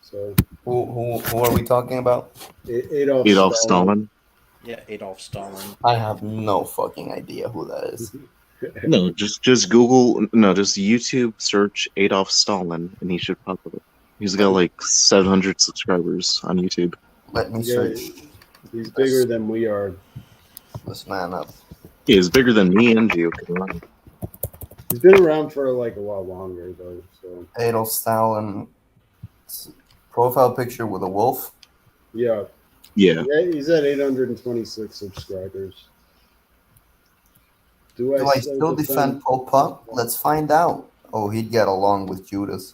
So who are we talking about? Adolf Stalin. Yeah, Adolf Stalin. I have no fucking idea who that is. No, just Google. No, just YouTube search Adolf Stalin, and he should pop up. He's got like 700 subscribers on YouTube. Let me search. He's bigger than we are. This man up. He is bigger than me and you. He's been around for like a while longer though. So Adolf Stalin profile picture with a wolf. Yeah, he's at 826 subscribers. Do I still defend Pol Pot? Let's find out. Oh, he'd get along with Judas.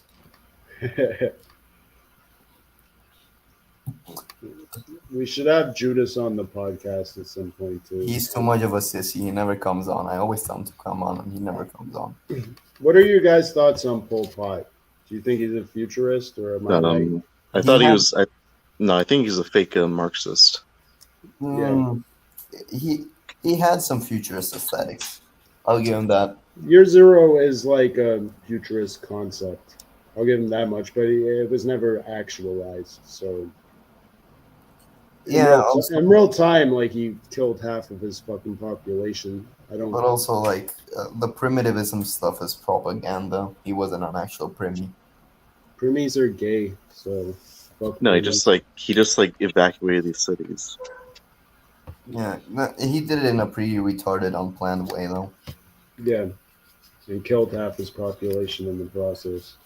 We should have Judas on the podcast at some point too. He's too much of a sissy. He never comes on. I always tell him to come on, and he never comes on. What are your guys' thoughts on Pol Pot? Do you think he's a futurist, or am I right? I thought he was. I think he's a fake Marxist. He had some futurist aesthetics. I'll give him that. Year Zero is like a futurist concept. I'll give him that much, but it was never actualized. So in real time, like he killed half of his fucking population. But also, like the primitivism stuff is propaganda. He wasn't an actual primi. Primis are gay, so. No, he just evacuated these cities. Yeah, he did it in a pretty retarded, unplanned way, though. Yeah, and killed half his population in the process.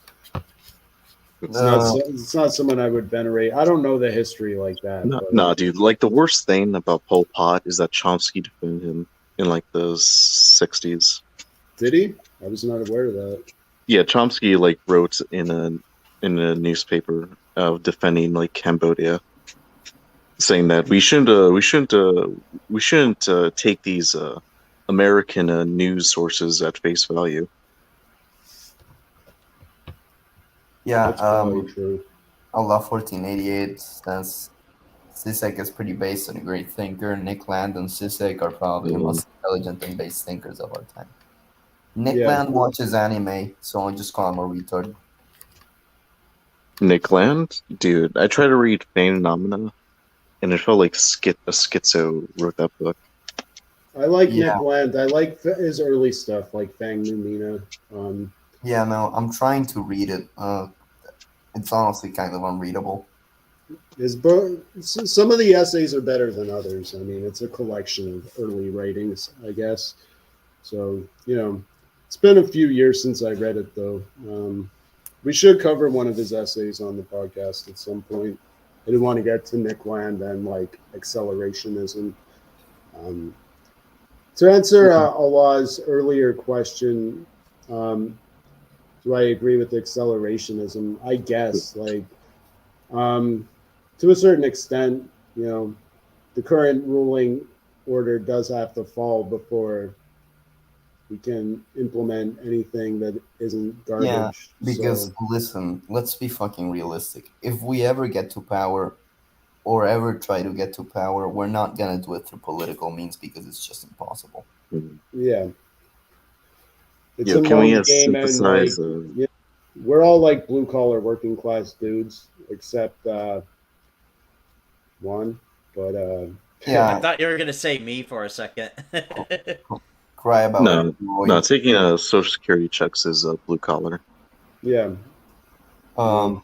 It's not someone I would venerate. I don't know the history like that. No, dude. Like the worst thing about Pol Pot is that Chomsky defended him in like the 60s. Did he? I was not aware of that. Yeah, Chomsky like wrote in a newspaper defending like Cambodia, saying that we shouldn't take these American news sources at face value. Yeah, That's probably true. Allah 1488 says Zizek is pretty based and a great thinker. Nick Land and Zizek are probably the most intelligent and based thinkers of our time. Nick Land watches anime, so I'll just call him a retard. Nick Land? Dude, I tried to read Phenomena, and it felt like a schizo wrote that book. I like Nick Land. I like his early stuff, like Fang Numina. Yeah, no, I'm trying to read it. It's honestly kind of unreadable. Some of the essays are better than others. I mean, it's a collection of early writings, I guess. So, it's been a few years since I read it, though. We should cover one of his essays on the podcast at some point. I didn't want to get to Nick Land and like accelerationism. To answer Allah's earlier question, um, do I agree with accelerationism? I guess, like, to a certain extent, the current ruling order does have to fall before we can implement anything that isn't garbage. Yeah, because So, listen, let's be fucking realistic. If we ever get to power, or ever try to get to power, we're not gonna do it through political means because it's just impossible. yeah. It's Yo, a can we long game, and like, synthesize? we're all like blue collar working class dudes, except one. But I Yeah, thought you were gonna say me for a second. cry about No, Roy. taking social security checks is blue collar. yeah, But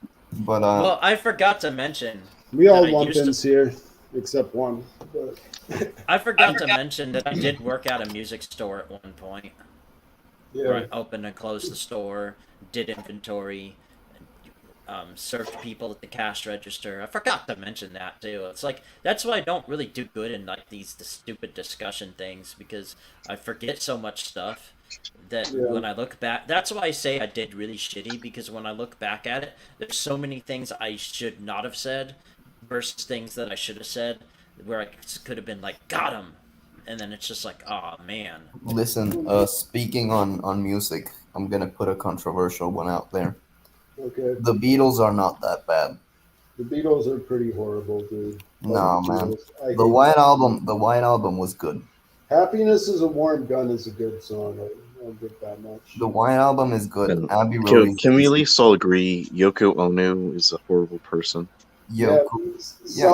Well, I forgot to mention we all that I used to. lumpins here, except one. But I forgot to mention that I did work at a music store at one point, where yeah, I opened and closed the store, did inventory, served people at the cash register. I forgot to mention that too. It's like that's why I don't really do good in like these stupid discussion things because I forget so much stuff that Yeah. when I look back, that's why I say I did really shitty because when I look back at it, there's so many things I should not have said versus things that I should have said where I could have been like, got him. And then it's just like, oh man. listen, speaking on music, I'm gonna put a controversial one out there. okay. The Beatles are not that bad. The Beatles are pretty horrible, dude. No, Fuck man. Beatles. I hate The White Album was good. Happiness is a Warm Gun is a good song. I don't get that much. The White Album is good. And Abbey Road is Can we at least all agree Yoko Ono is a horrible person? Yo, Yeah,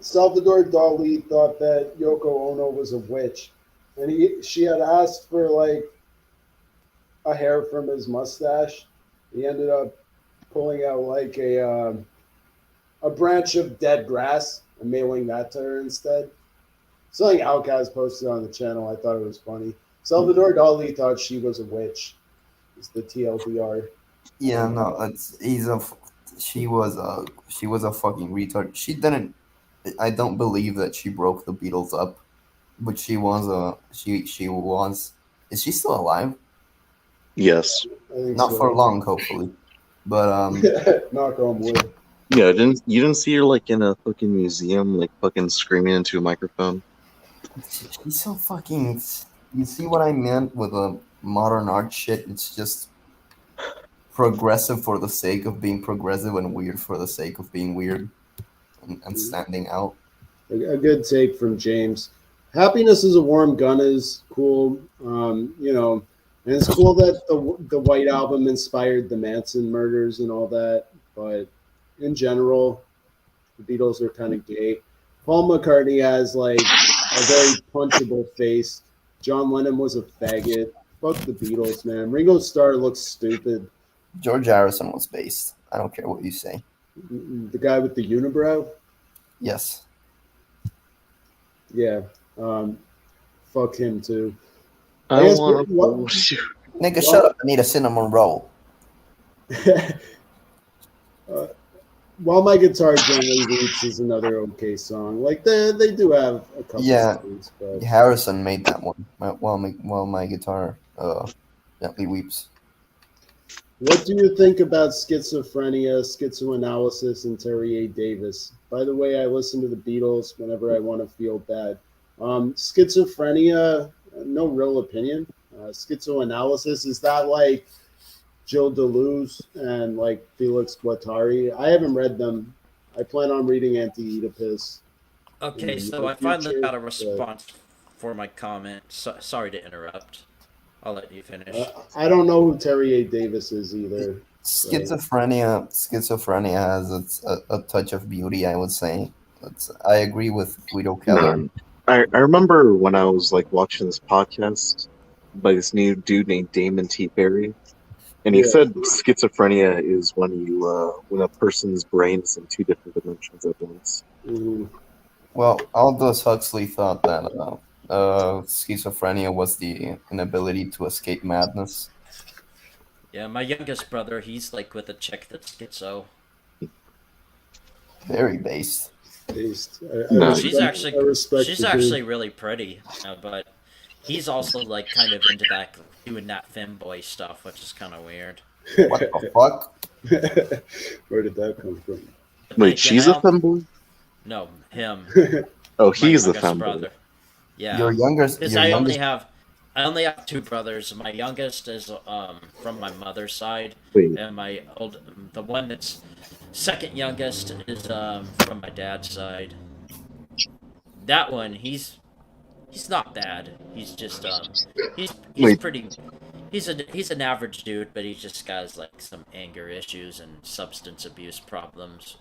Salvador Dali thought that Yoko Ono was a witch, and she had asked for like a hair from his mustache. He ended up pulling out like a branch of dead grass and mailing that to her instead. Something Outcast posted on the channel. I thought it was funny. Salvador Dali thought she was a witch. It's the TLDR. yeah, no, she was a fucking retard. She didn't. I don't believe that she broke the Beatles up, but she was. Is she still alive? Yes. I think Not so. for long, hopefully. But Knock on wood. Yeah, you didn't see her like in a fucking museum, like fucking screaming into a microphone? she's so fucking. You see what I meant with the modern art shit? It's just progressive for the sake of being progressive and weird for the sake of being weird and standing out. A good take from James. Happiness is a Warm Gun is cool. And it's cool that the White Album inspired the Manson murders and all that. But in general, the Beatles are kind of gay. Paul McCartney has like a very punchable face. John Lennon was a faggot. Fuck the Beatles, man. Ringo Starr looks stupid. George Harrison was based. I don't care what you say. The guy with the unibrow? Yes. Yeah. Fuck him too. I guess want to what- force you. Nigga, shut up. I need a cinnamon roll. While My Guitar Gently Weeps is another okay song. Like they do have a couple Yeah. songs, but Harrison made that one. While my guitar gently weeps. what do you think about schizophrenia, schizoanalysis, and Terry A. Davis? By the way, I listen to the Beatles whenever I want to feel bad. Schizophrenia, no real opinion. Schizoanalysis, is that like Jill Deleuze and like Felix Guattari? I haven't read them. I plan on reading Anti-Oedipus. Okay, in so the I finally future, got a but, response for my comment. Sorry to interrupt. I'll let you finish. I don't know who Terry A. Davis is either. Schizophrenia has a touch of beauty, I would say. I agree with Guido Keller. No. I remember when I was like watching this podcast by this new dude named Damon T. Berry, and he Yeah. said schizophrenia is when a person's brain is in two different dimensions at once. Mhm. Well, Aldous Huxley thought that schizophrenia was the inability to escape madness. Yeah, my youngest brother, he's like with a chick that's schizo. Very based. Based. No. She's actually I respect she's the actually dude. really pretty, but he's also like kind of into that doing that femboy stuff, which is kind of weird. What the fuck? Where did that come from? But then Wait, again, she's I a don't. femboy? No, him. Oh, My he's the youngest femboy. brother. Yeah. Your youngest, Because your youngest. I only have two brothers. My youngest is from my mother's side, Wait, and the one that's second youngest is from my dad's side. That one, he's not bad. He's just he's wait. pretty. He's an average dude, but he just got like some anger issues and substance abuse problems.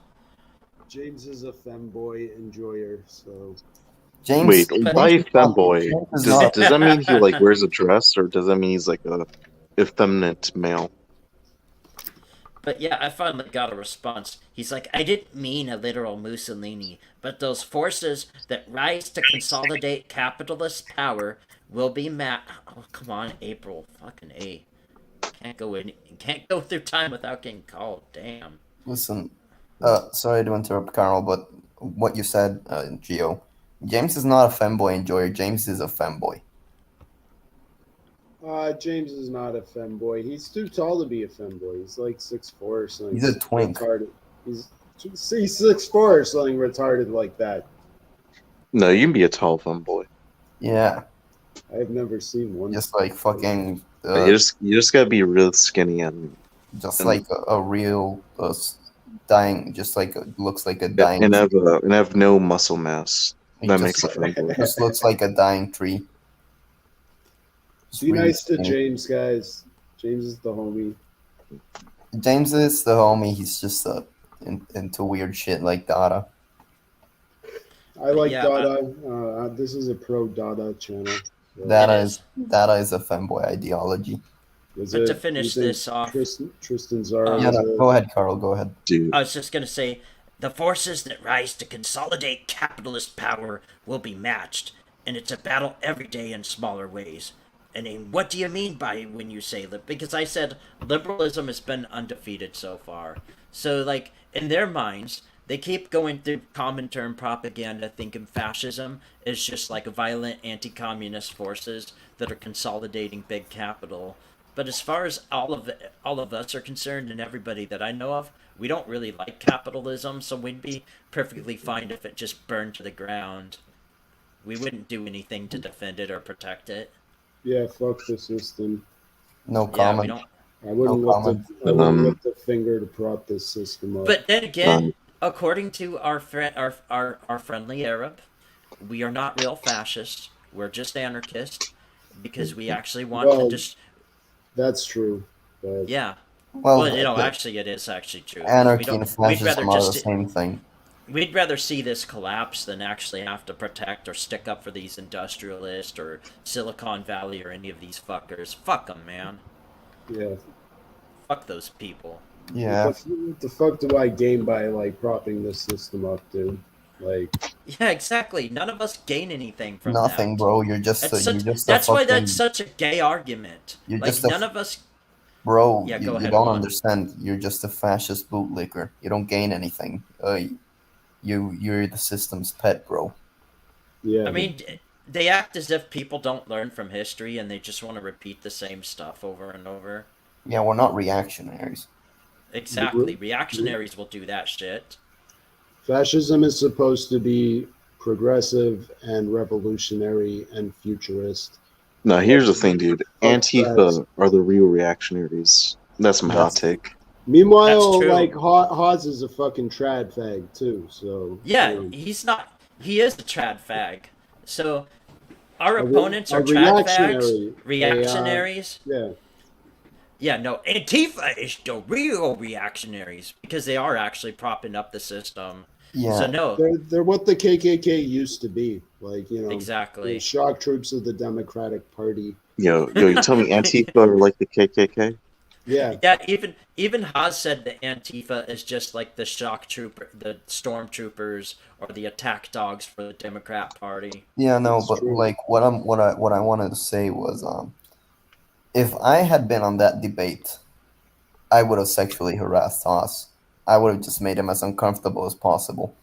James is a femboy enjoyer, so James. Wait, But- why James is not- femboy? James is Does not- does that mean he like wears a dress, or does that mean he's like a effeminate male? But yeah, I finally got a response. He's like, I didn't mean a literal Mussolini, but those forces that rise to consolidate capitalist power will be Oh, come on, April. Fucking A. Can't go through time without getting called. Damn. Listen, sorry to interrupt, Carl, but what you said, Gio, James is not a femboy enjoyer. James is a femboy. James is not a femboy. He's too tall to be a femboy. He's like 6'4" or something. He's a twink. Retarded. He's 6'4" or something retarded like that. No, you can be a tall femboy. Yeah, I've never seen one. just like fucking, You just gotta be real skinny and like a real dying, just like looks like a dying. and have no muscle mass. He That just- makes a femboy. Just looks like a dying tree. Just Be really nice to skinny. James, guys. James is the homie. James is the homie. He's just into weird shit like Dada. I like Yeah, Dada. This is a pro Dada channel. So Dada It is a femboy ideology. is But it- to finish you think this off- Tristan Zara. Yeah, is no, a- go ahead, Carl. Go ahead. Dude, I was just gonna say, the forces that rise to consolidate capitalist power will be matched, and it's a battle every day in smaller ways. And then what do you mean by when you say that? Because I said liberalism has been undefeated so far. So, like, in their minds, they keep going through common term propaganda thinking fascism is just like violent anti-communist forces that are consolidating big capital. But as far as all of us are concerned, and everybody that I know of, we don't really like capitalism, so we'd be perfectly fine if it just burned to the ground. We wouldn't do anything to defend it or protect it. Yeah, fuck the system. No Yeah, we comment. don't. I wouldn't comment. lift a finger to prop this system up. But then again, according to our friendly Arab, we are not real fascists. We're just anarchists because we actually want Well, to just That's true. But yeah. Well, Well, you know, the- actually, it is actually true. anarchy We and don't- we'd rather fascism are the just same thing. we'd rather see this collapse than actually have to protect or stick up for these industrialists or Silicon Valley or any of these fuckers. Fuck them, man. yeah. Fuck those people. Yeah. What the fuck do I gain by like propping this system up, dude? Like, Yeah, exactly. None of us gain anything from Nothing, that. bro. You're just That's, you're such, just that's a why fucking, that's such a gay argument. You're Like, just a none of us. bro. Yeah, you, go you ahead, don't Juan. understand. You're just a fascist bootlicker. You don't gain anything. You're the system's pet, bro. yeah. I mean, they act as if people don't learn from history and they just want to repeat the same stuff over and over. Yeah, we're not reactionaries. Exactly. Reactionaries will do that shit. Fascism is supposed to be progressive and revolutionary and futurist. no, here's the thing, dude. Antifa are the real reactionaries. That's my hot take. Meanwhile, That's true. like Hawes is a fucking trad fag too. So Yeah, he's not. He is a trad fag. So, our A re- opponents a are trad reactionary. fags, reactionaries. yeah, Yeah, no, Antifa is the real reactionaries because they are actually propping up the system. Yeah. So no, they're what the KKK used to be. Like, you know, exactly. the shock troops of the Democratic Party. Yo, you tell me Antifa are like the KKK? Yeah, Yeah, even Haas said that Antifa is just like the the stormtroopers or the attack dogs for the Democrat Party. Yeah, no, That's but true. like what I wanted to say was if I had been on that debate, I would have sexually harassed Haas. I would have just made him as uncomfortable as possible.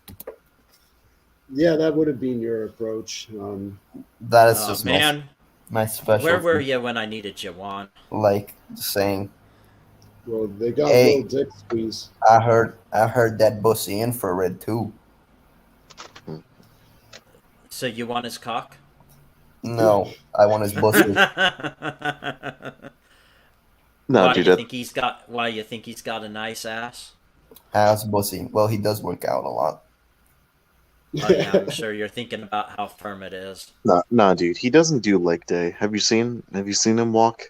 yeah, that would have been your approach. That is Oh just man, My special. Where were you when I needed you, Juan? Like saying, Well, they got Hey. little dick squeeze. I heard that bussy infrared too. So you want his cock? No, I want his bussy. No, Why dude, you that, think he's got? Why you think he's got a nice ass? Ass bussy. Well, he does work out a lot. Oh yeah, I'm sure you're thinking about how firm it is. nah, dude, he doesn't do leg day. Have you seen him walk?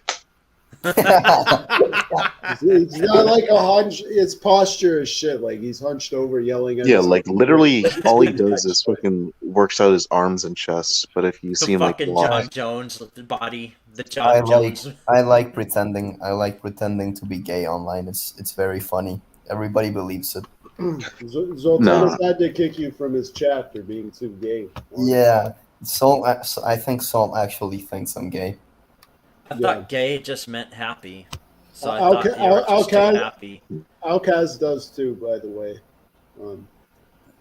It's not like a hunch. It's posture as shit. Like he's hunched over, yelling at. Yeah, his like computer. literally, all he does is fucking works out his arms and chest. But if you The see him like fucking walk, John Jones body, the John I like Jones. I like pretending. I like pretending to be gay online. It's very funny. Everybody believes it. Zoltanus had to kick you from his chat for being too gay. Yeah, Salt. I think Salt actually thinks I'm gay. I Yeah. thought gay just meant happy, so I Alca- thought you were just too Alca- happy. Alcaz does too, by the way.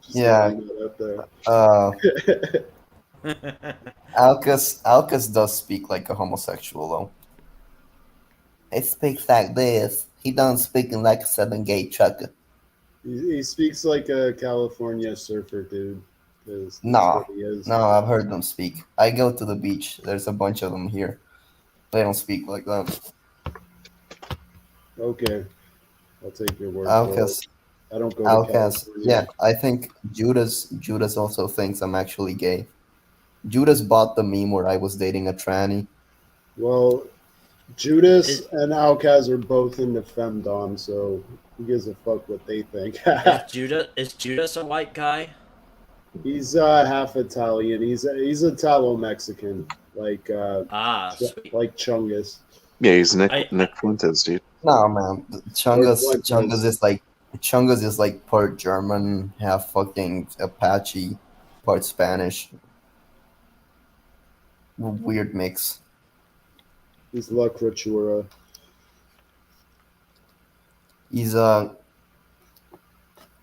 Just Yeah. throwing that out there. Alcas does speak like a homosexual though. He speaks like this. He don't speak like a southern gay trucker. He speaks like a California surfer dude. 'Cause that's Nah. what he is. No, I've heard them speak. I go to the beach. There's a bunch of them here. They don't speak like that. Okay, I'll take your word for it. Alcas. I don't go to Alcas. California. Yeah, I think Judas also thinks I'm actually gay. Judas bought the meme where I was dating a tranny. Well, Judas and Alcaz are both into femdom, so who gives a fuck what they think? Is Judas a white guy? He's half Italian. He's Italo Mexican, like Sweet. like Chungus. yeah, he's Nick Fuentes, dude. No man, Fuentes. Chungus is like part German, half fucking Apache, part Spanish. Weird mix. He's La Creatura. He's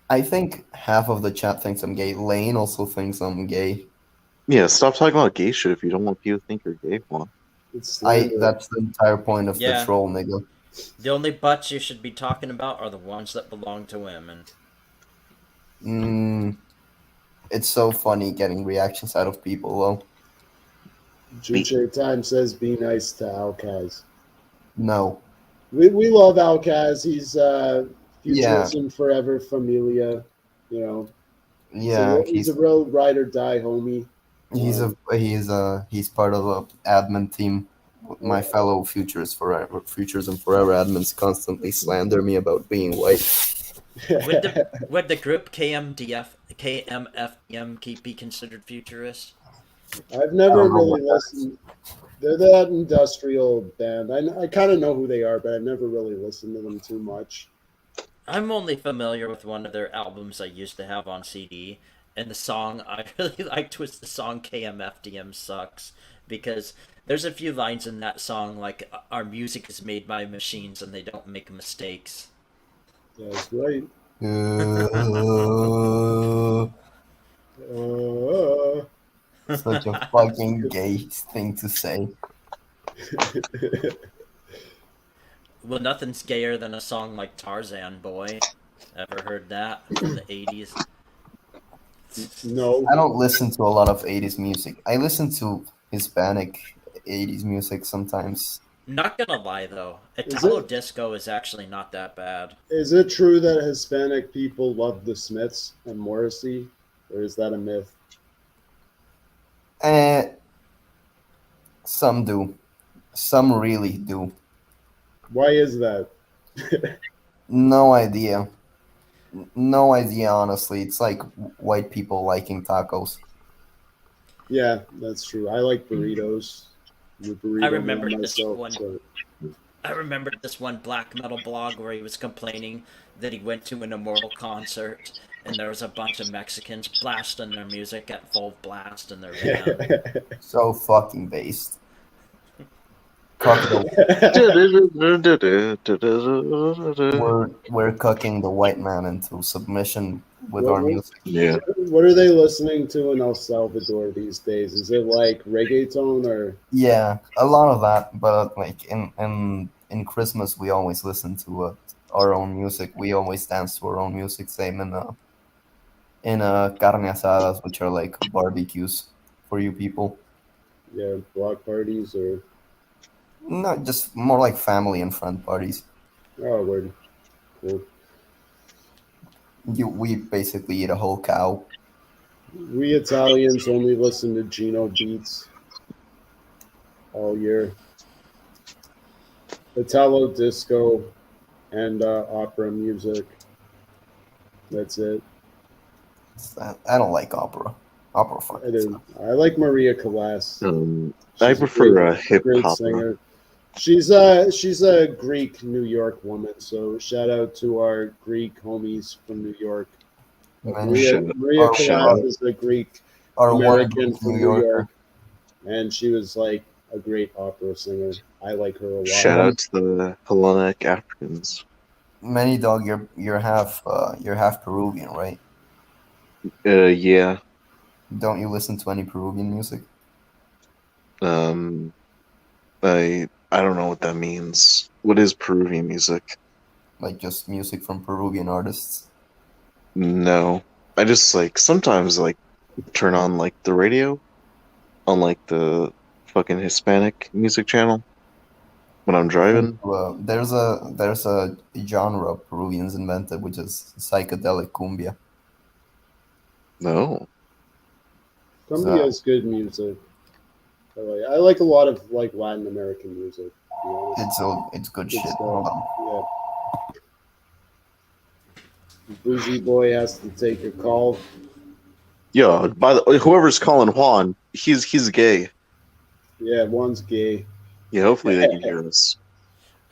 I think half of the chat thinks I'm gay. Lane also thinks I'm gay. Yeah, stop talking about gay shit if you don't want people to think you're gay. Well, It's slander. That's the entire point of Yeah. the troll, nigga. The only butts you should be talking about are the ones that belong to women. It's so funny getting reactions out of people though. Juche Time says be nice to Alcaz. No. We love Alcaz. He's Futurism Forever Familia. You know. Yeah, He's a real ride or die homie. he's part of the admin team. My fellow Futurism Forever admins constantly slander me about being white. Would the group KMFDM be considered futurist? I've never really listened. They're that industrial band. I kind of know who they are, but I've never really listened to them too much. I'm only familiar with one of their albums I used to have on CD, and the song I really liked was the song KMFDM Sucks, because there's a few lines in that song like, our music is made by machines and they don't make mistakes. That's right. Such a fucking gay thing to say. Well, nothing's gayer than a song like Tarzan Boy. Ever heard that from the 80s? No. I don't listen to a lot of 80s music. I listen to Hispanic 80s music sometimes. Not gonna lie though, Italo disco is actually not that bad. Is it true that Hispanic people love the Smiths and Morrissey, or is that a myth? Some do. Some really do. Why is that? No idea. No idea, honestly. It's like white people liking tacos. Yeah, that's true. I like burritos. I'm a burrito I remember man this myself, one. so- I remember this one black metal blog where he was complaining that he went to an Immortal concert and there was a bunch of Mexicans blasting their music at full blast in their van. So fucking based. We're cooking the white man into submission with our What, music. Yeah. what are they listening to in El Salvador these days? Is it like reggaeton or? Yeah, a lot of that. But like in Christmas, we always listen to our own music. We always dance to our own music. Same in carne asadas, which are like barbecues for you people. Yeah, block parties or? Not just more like family and friend parties. Oh, word. Cool. We basically eat a whole cow. We Italians only listen to Gino beats all year. Italo disco and opera music. That's it. I don't like opera. Opera I fucking do. sucks. I like Maria Callas. I She's a prefer hip great hop. singer. She's a Greek New York woman. So shout out to our Greek homies from New York. Many Maria our, shout Callas our, is a Greek our one American Greek New from New York, Yorker. and she was like a great opera singer. I like her a lot. Shout out to the Hellenic Africans. Many dog, you're half Peruvian, right? Yeah. Don't you listen to any Peruvian music? I don't know what that means. What is Peruvian music? Like just music from Peruvian artists? No. I just like sometimes like turn on like the radio on like the fucking Hispanic music channel when I'm driving. There's a genre Peruvians invented, which is psychedelic cumbia. No. Cumbia So is good music. I like a lot of like Latin American music. To be honest. it's good Good shit. stuff. Hold on. Yeah. Bougie boy has to take a call. Yeah, by the whoever's calling Juan, he's gay. Yeah, one's gay. Yeah, hopefully they can hear us.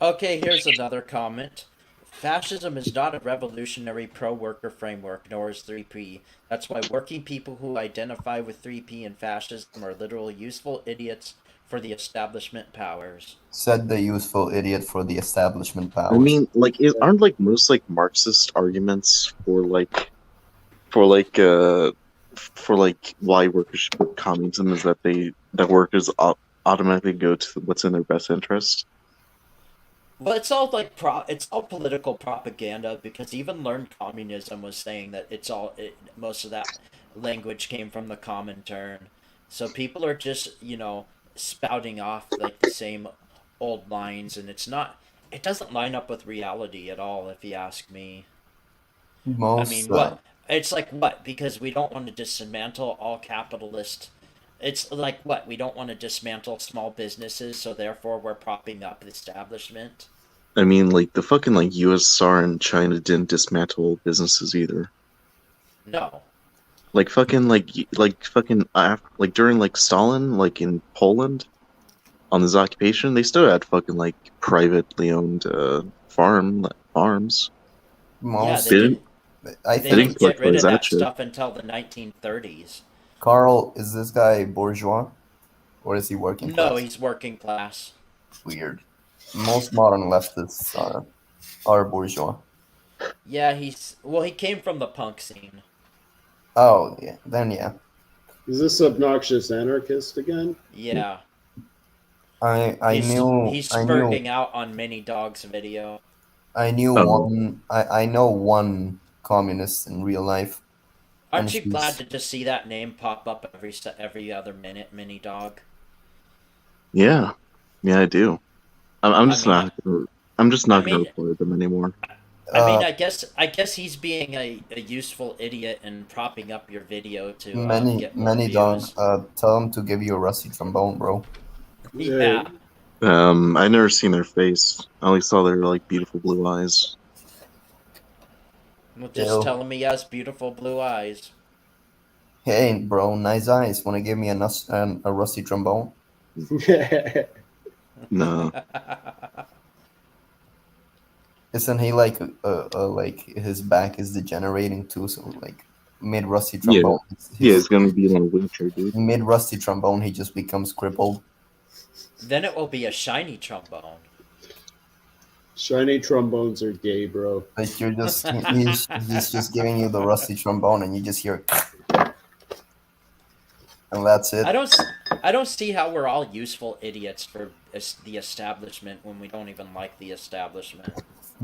Okay, here's another comment. Fascism is not a revolutionary pro-worker framework, nor is 3P. That's why working people who identify with 3P and fascism are literal useful idiots for the establishment powers. Said the useful idiot for the establishment I powers. mean, like, aren't like most like Marxist arguments for like uh for like why workers should put communism is that workers automatically go to what's in their best interest. Well, it's all it's all political propaganda because even Learned Communism was saying that most of that language came from the Comintern. So people are just, spouting off like the same old lines and it doesn't line up with reality at all if you ask me. I Most mean, what? It's like what? Because we don't want to dismantle all capitalist. It's like what? We don't want to dismantle small businesses, so therefore we're propping up the establishment. I mean, like the fucking like USSR and China didn't dismantle businesses either. No. Like fucking like during like Stalin, like in Poland, on his occupation, they still had fucking like privately owned farms. Yeah, most they didn't. I They They think didn't didn't get rid collectivize of that that shit. stuff until the 1930s. Carl, is this guy bourgeois? Or is he working class? No, he's working class. Weird. Most modern leftists are bourgeois. Yeah, he came from the punk scene. Oh yeah, then yeah. Is this obnoxious anarchist again? Yeah. I He's knew spurting out on Mini Dog's video. I knew Oh. one I know one communist in real life. Aren't you she's- glad to just see that name pop up every other minute, Mini Dog? Yeah, I do. I'm just I I'm just not gonna mean- reply to them anymore. I guess he's being a useful idiot and propping up your video to get more many views. dogs. Tell him to give you a rusty trombone, bro. Yeah. I never seen their face. I only saw their like beautiful blue eyes. Well, just Ew. tell him he has beautiful blue eyes. Hey, bro, nice eyes. Want to give me a rusty trombone? No. Isn't he like like his back is degenerating too? So like mid rusty Yeah. trombone, Yeah, it's gonna be in a wheelchair, dude. mid rusty trombone, he just becomes crippled. Then it will be a shiny trombone. Shiny trombones are gay, bro. Like you're just he's just giving you the rusty trombone, and you just hear, and that's it. I don't see how we're all useful idiots for the establishment when we don't even like the establishment.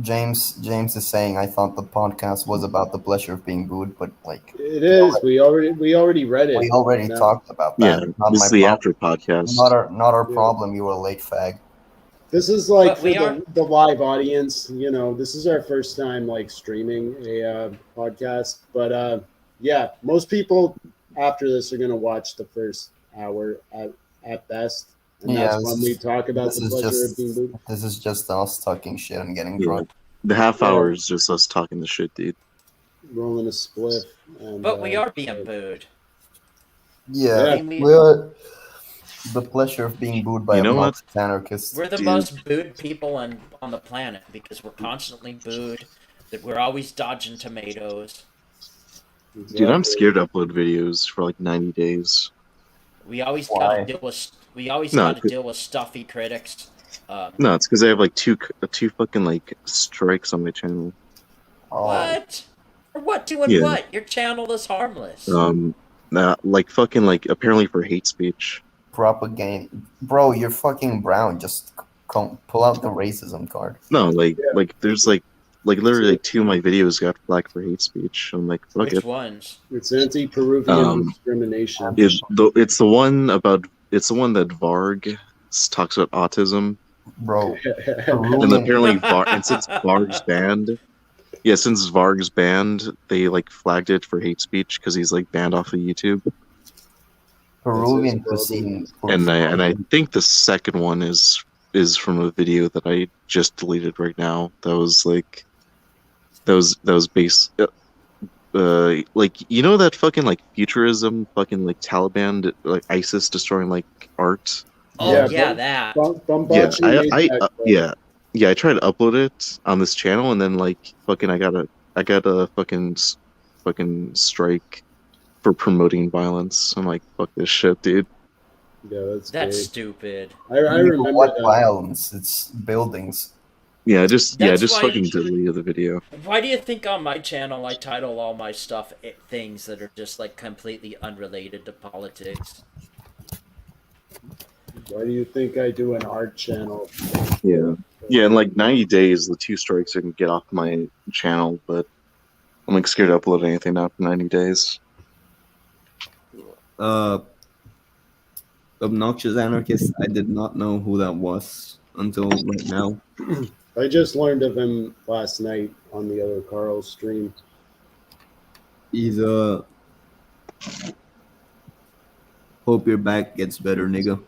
James is saying I thought the podcast was about the pleasure of being booed, but like It is. We already read it. we already No. talked about Yeah, that. Not this my is the problem. after podcast. Not our Yeah. problem. You were a late fag. This is like But for we are- the live audience. This is our first time like streaming a podcast. But yeah, most people after this are gonna watch the first hour at best, and Yeah, that's when we talk about the pleasure of being booed. this is just us talking shit and getting Yeah. drunk. The half Yeah. hour is just us talking the shit, dude. Rolling a spliff. And, But we are being booed. Yeah, Yeah. we are the pleasure of being booed by You know what? obnoxious anarchists. We're the Dude. most booed people on the planet because we're constantly booed. That we're always dodging tomatoes. Dude, I'm scared to upload videos for like 90 days. We always Why? gotta deal with No, deal with stuffy critics. No, it's because I have like two fucking like strikes on my channel. Oh, What? For what? Doing Yeah. what? Your channel is harmless. Like fucking like apparently for hate speech. propaganda, bro! You're fucking brown. Just pull out the racism card. No, like Yeah. like there's like literally like 2 of my videos got flagged for hate speech. I'm like, fuck Which it. ones? It's anti-Peruvian Um, discrimination. It's the one that Varg talks about autism, Bro, and Peruvian, apparently and since Varg's banned, since Varg's banned, they like flagged it for hate speech because he's like banned off of YouTube. Peruvian That's his cuisine. And I think the second one is from a video that I just deleted right now. That was like that was based like that fucking like futurism fucking like Taliban like ISIS destroying like art. Oh Yeah, yeah, but- that. Bumbachi made that clip. I tried to upload it on this channel, and then like fucking I got a fucking strike for promoting violence. I'm like, fuck this shit, dude. Yeah, that's That's gay. stupid. I remember What that. violence? It's buildings. Just That's why- fucking deleted the video. Why do you think on my channel I title all my stuff things that are just like completely unrelated to politics? Why do you think I do an art channel? Yeah, in like 90 days, the 2 strikes I can get off my channel, but I'm like scared to upload anything now for 90 days. Obnoxious anarchist. I did not know who that was until right now. I just learned of him last night on the other Carl stream. He's hope your back gets better, nigga.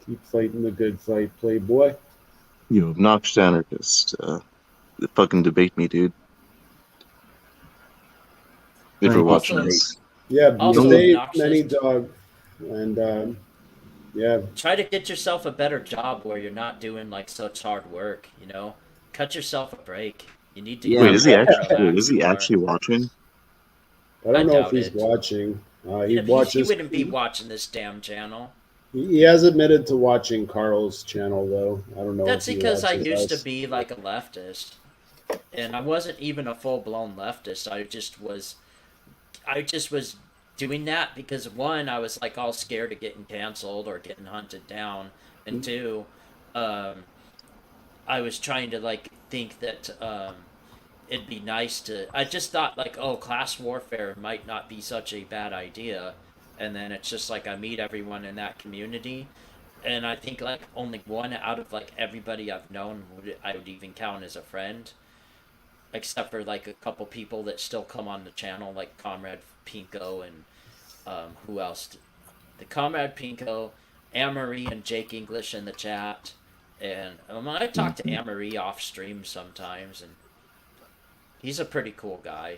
Keep fighting the good fight, playboy. You obnoxious anarchist. Fucking debate me, dude. If you're watching Also- this. Yeah, Also debate obnoxious. many dog, and yeah, Try to get yourself a better job where you're not doing like such hard work, you know? Cut yourself a break. You need to Yeah. Wait, is he actually? relax Is he more. actually watching? I don't I know if doubt he's it. watching. He He watches. wouldn't be watching this damn channel. He has admitted to watching Carl's channel, though. I don't know. That's if he because I watches used us. to be like a leftist. And I wasn't even a full blown leftist. I just was doing that because one, I was like all scared of getting canceled or getting hunted down. And two, I was trying to like think that it'd be nice to I just thought like, oh, class warfare might not be such a bad idea. And then it's just like I meet everyone in that community, and I think like only one out of like everybody I've known I would even count as a friend, except for like a couple people that still come on the channel, like Comrade Pinko and who else? The Comrade Pinko, Anne-Marie and Jake English in the chat, and I talk to Anne-Marie off stream sometimes, and he's a pretty cool guy.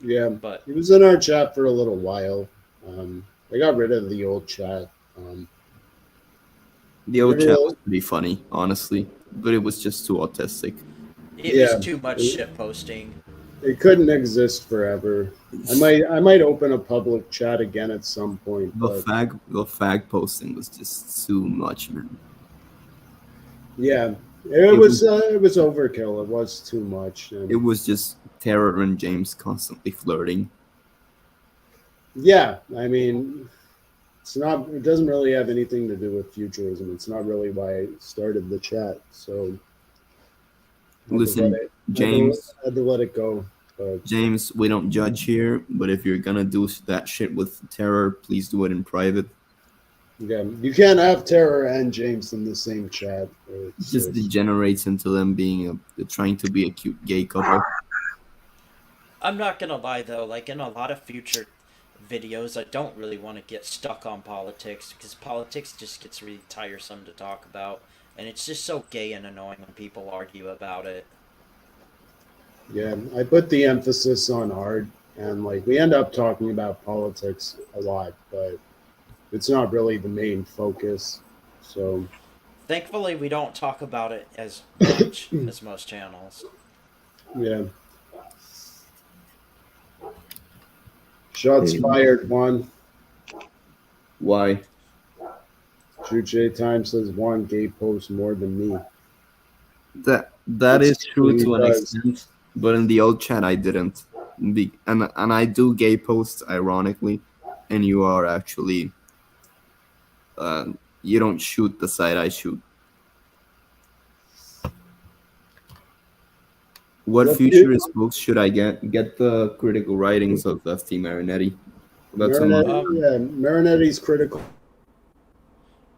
Yeah, But he was in our chat for a little while. I got rid of the old chat. The old Yeah. chat was pretty funny, honestly, but it was just too autistic. it Yeah. was too much shit posting. It couldn't exist forever. I might open a public chat again at some point. The But fag posting was just too much, man. Yeah, It it was overkill. It was too much. And It was just Terror and James constantly flirting. yeah, I mean, it's not. It doesn't really have anything to do with futurism. It's not really why I started the chat. So I had to let Listen, it. James, I had to let it go. But James, we don't judge here, but if you're gonna do that shit with Terror, please do it in private. yeah, you can't have Terror and James in the same chat. It just degenerates into them being trying to be a cute gay couple. I'm not gonna lie though, like in a lot of future videos, I don't really want to get stuck on politics because politics just gets really tiresome to talk about, and it's just so gay and annoying when people argue about it. Yeah, I put the emphasis on art, and like we end up talking about politics a lot, but it's not really the main focus. So Thankfully, we don't talk about it as much as most channels. yeah, shots fired. One. Why? Juche Time says one gay post more than me. That is true He to an does. extent, but in the old chat I didn't. And I do gay posts ironically, and you are actually you don't shoot the side I shoot. What futurist books should I get? Get the critical writings of FT Marinetti. That's a must. Yeah, Marinetti's critical.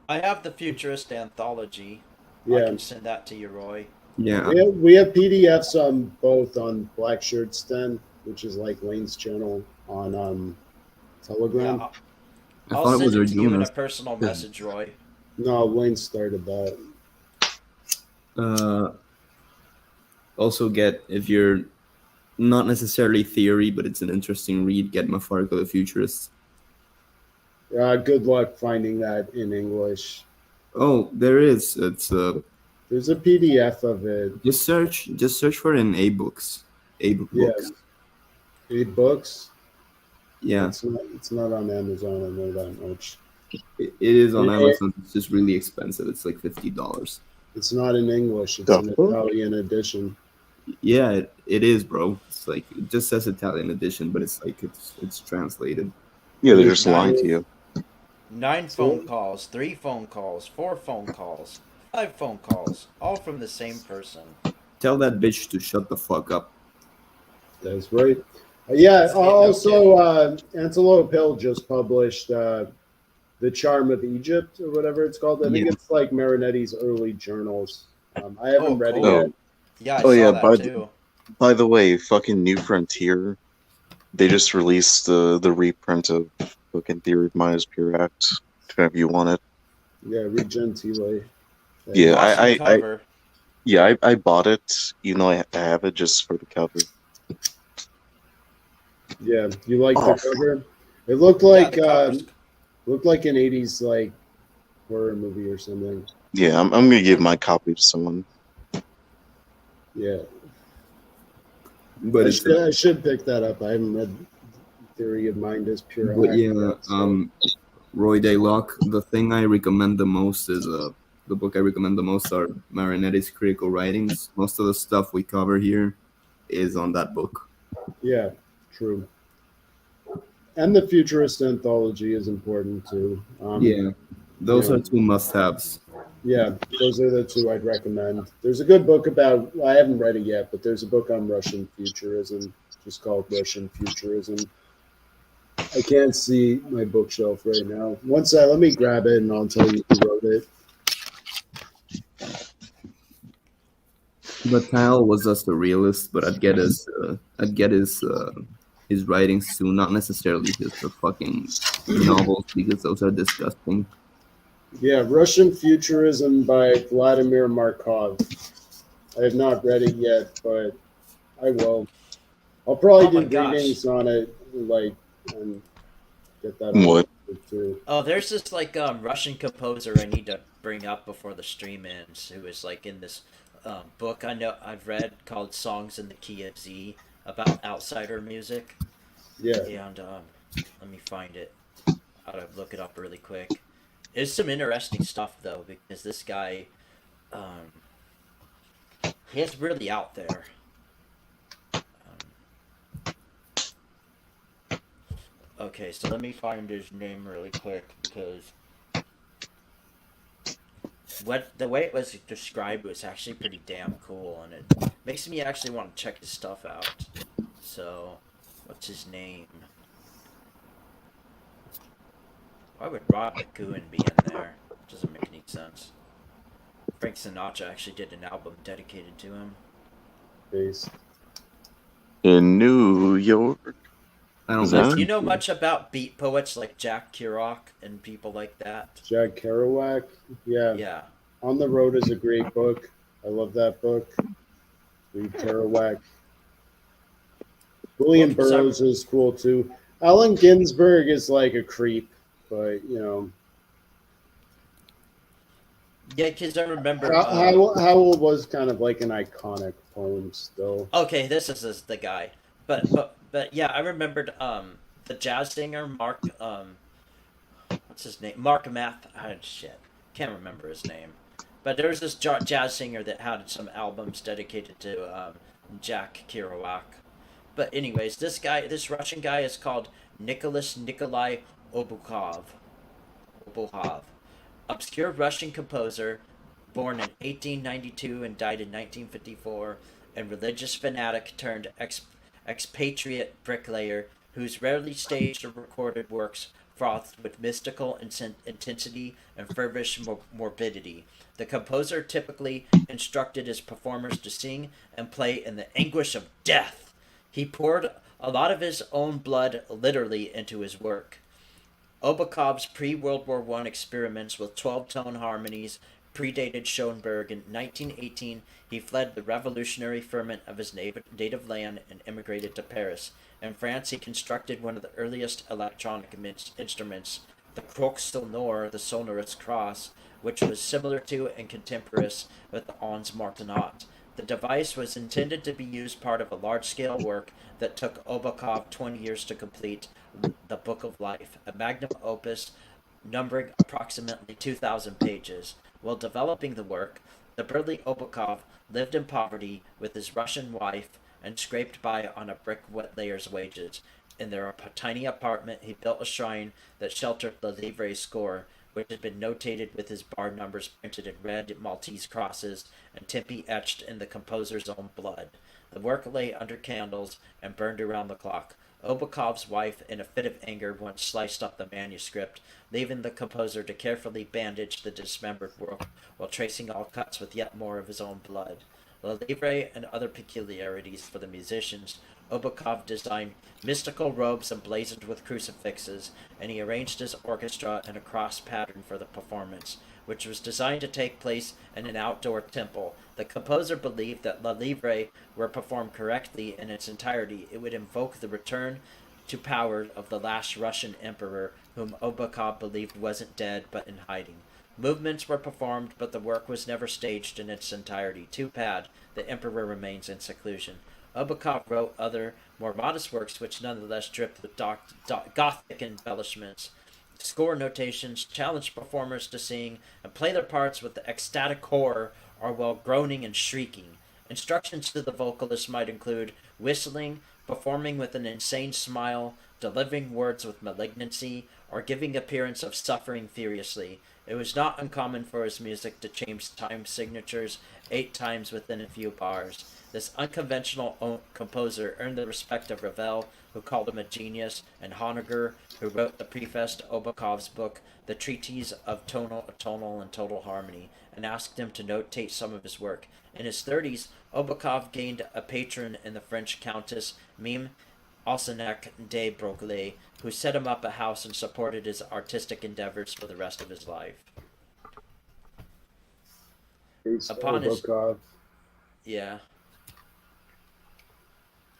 I have the futurist anthology. Yeah. I can send that to you, Roy. Yeah. We have PDFs on both on Black Shirts Den, which is like Lane's channel on Telegram. Yeah, I I'll thought it send was it to you in a Arjuna's. personal message, Roy. No, Lane started that. Also get, if you're not necessarily theory, but it's an interesting read, get Mafarka the Futurist. Good luck finding that in English. Oh, there is. There's a PDF of it. Just search for it in A-books. A-book books. Yeah. A-books? Yeah. It's not on Amazon, I know that much. It is on Amazon. It's just really expensive. It's like $50. It's not in English. It's an Italian edition. Yeah, it is, bro. It's like it just says Italian edition, but it's like it's translated. Yeah, they're just lying to you. 9 phone calls, 3 phone calls, 4 phone calls, 5 phone calls, all from the same person. Tell that bitch to shut the fuck up. That's right. Yeah, also, Antelope Hill just published The Charm of Egypt, or whatever it's called. I think it's like Marinetti's early journals. I haven't read it yet. Yeah, I saw that too. By the way, fucking New Frontier, they just released the reprint of fucking Theory of Mind is Pure Act. If you want it. Yeah, read Gentile. Yeah, I bought it. You know, I have it just for the cover. Yeah, you like the cover? It looked like an '80s like horror movie or something. Yeah, I'm gonna give my copy to someone. Yeah, but I should pick that up. I haven't read Theory of Mind is Pure Act. But yeah, Roy Daylock. The thing I recommend the most is the book I recommend the most are Marinetti's critical writings. Most of the stuff we cover here is on that book. Yeah, true. And the Futurist Anthology is important too. Yeah, those are 2 must-haves. Yeah, those are the 2 I'd recommend. There's a good book about, I haven't read it yet, but there's a book on Russian futurism, just called Russian Futurism. I can't see my bookshelf right now. Let me grab it and I'll tell you who wrote it. Bataille was just a realist, but I'd get his writings too, not necessarily just the fucking novels, because those are disgusting. Yeah, Russian Futurism by Vladimir Markov. I have not read it yet, but I will. I'll probably do readings on it, and get that. What? Too. Oh, there's this Russian composer I need to bring up before the stream ends, who is in this book I've read called "Songs in the Key of Z" about outsider music. Yeah. And let me find it. How to look it up really quick. It's some interesting stuff though, because this guy Um, he's really out there. Okay, so let me find his name really quick because what the way it was described was actually pretty damn cool, and it makes me actually want to check his stuff out. So, what's his name? Why would Rod McGowan be in there? Doesn't make any sense. Frank Sinatra actually did an album dedicated to him. Based. In New York. I don't Is Like, that do you it? know much about beat poets like Jack Kerouac and people like that? Jack Kerouac. Yeah. Yeah. On the Road is a great book. I love that book. Read Kerouac. William Well, 'cause I- Burroughs is cool too. Allen Ginsberg is like a creep, but you know, yeah, because I remember. Howell was kind of like an iconic poem still. Okay, this is the guy. But yeah, I remembered the jazz singer Mark what's his name? Mark Math. Shit, can't remember his name. But there was this jazz singer that had some albums dedicated to Jack Kerouac. But anyways, this Russian guy is called Nicholas Nikolai Obukhov. Obukhov, obscure Russian composer, born in 1892 and died in 1954, and religious fanatic turned expatriate bricklayer whose rarely staged or recorded works frothed with mystical intensity and feverish morbidity. The composer typically instructed his performers to sing and play in the anguish of death. He poured a lot of his own blood literally into his work. Obukhov's pre-World War I experiments with 12-tone harmonies predated Schoenberg. In 1918, he fled the revolutionary ferment of his native land and immigrated to Paris. In France, he constructed one of the earliest electronic instruments, the croix sonore, the sonorous cross, which was similar to and contemporaneous with the Ons Martenot. The device was intended to be used part of a large-scale work that took Obukhov 20 years to complete, the Book of Life, a magnum opus numbering approximately 2,000 pages. While developing the work, the burly Obukhov lived in poverty with his Russian wife and scraped by on a brick layer's wages. In their tiny apartment, he built a shrine that sheltered the Livre score, which had been notated with his bar numbers printed in red Maltese crosses and Tempe etched in the composer's own blood. The work lay under candles and burned around the clock. Obukhov's wife, in a fit of anger, once sliced up the manuscript, leaving the composer to carefully bandage the dismembered work while tracing all cuts with yet more of his own blood. La Livre and other peculiarities for the musicians, Obukhov designed mystical robes emblazoned with crucifixes, and he arranged his orchestra in a cross pattern for the performance, which was designed to take place in an outdoor temple. The composer believed that La Livre were performed correctly in its entirety, it would invoke the return to power of the last Russian emperor, whom Obukhov believed wasn't dead but in hiding. Movements were performed, but the work was never staged in its entirety. Too bad, the emperor remains in seclusion. Obukhov wrote other, more modest works which nonetheless dripped with Gothic embellishments. Score notations challenged performers to sing and play their parts with the ecstatic horror or while groaning and shrieking. Instructions to the vocalist might include whistling, performing with an insane smile, delivering words with malignancy, or giving appearance of suffering furiously. It was not uncommon for his music to change time signatures 8 times within a few bars. This unconventional composer earned the respect of Ravel, who called him a genius, and Honegger, who wrote the preface to Obukhov's book, The Treatise of Tonal and Total Harmony, and asked him to notate some of his work. In his 30s, Obukhov gained a patron in the French Countess Mime Alsenac de Broglie, who set him up a house and supported his artistic endeavors for the rest of his life. Upon his Obukov. yeah.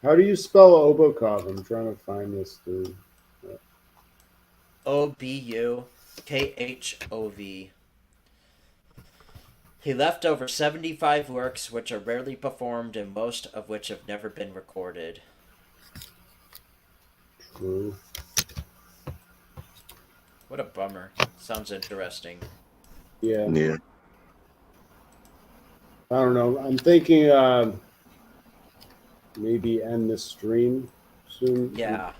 How do you spell Obukov? I'm trying to find this dude. Obukhov. He left over 75 works which are rarely performed and most of which have never been recorded. True. What a bummer. Sounds interesting. Yeah. Yeah. I don't know. I'm thinking maybe end the stream soon. Yeah.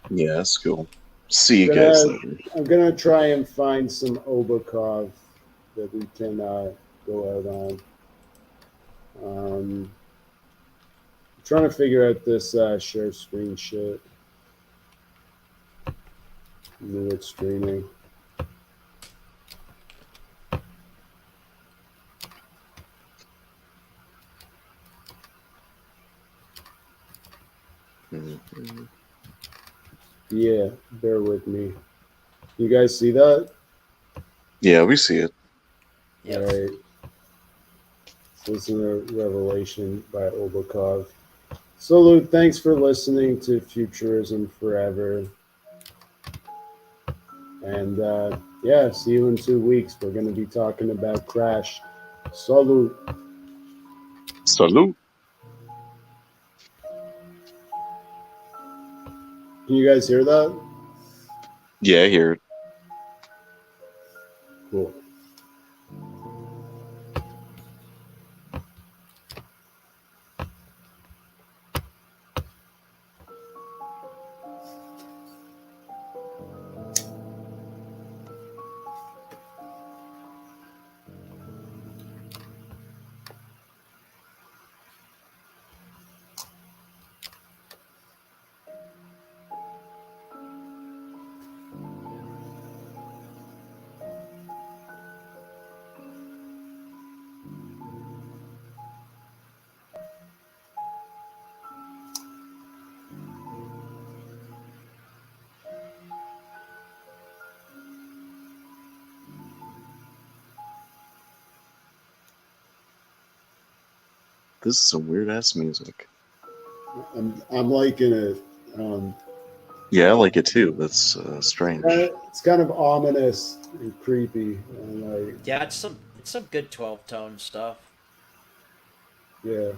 Yeah, that's cool. See you I'm guys gonna, later. I'm gonna try and find some Obakov that we can go out on. I'm trying to figure out this share screen shit. Knew it's streaming. Mhm. Yeah, bear with me. You guys see that? Yeah, we see it. Yep. All right. So listen to Revelation by Obakov. So, Luke, thanks for listening to Futurism Forever. And yeah, see you in 2 weeks. We're going to be talking about Crash. Salute. Salute. Can you guys hear that? Yeah, I hear it. Cool. This is some weird ass music. I'm liking it. Yeah, I like it too. That's strange. It's kind of ominous and creepy. And Yeah, it's some good 12 tone stuff. yeah.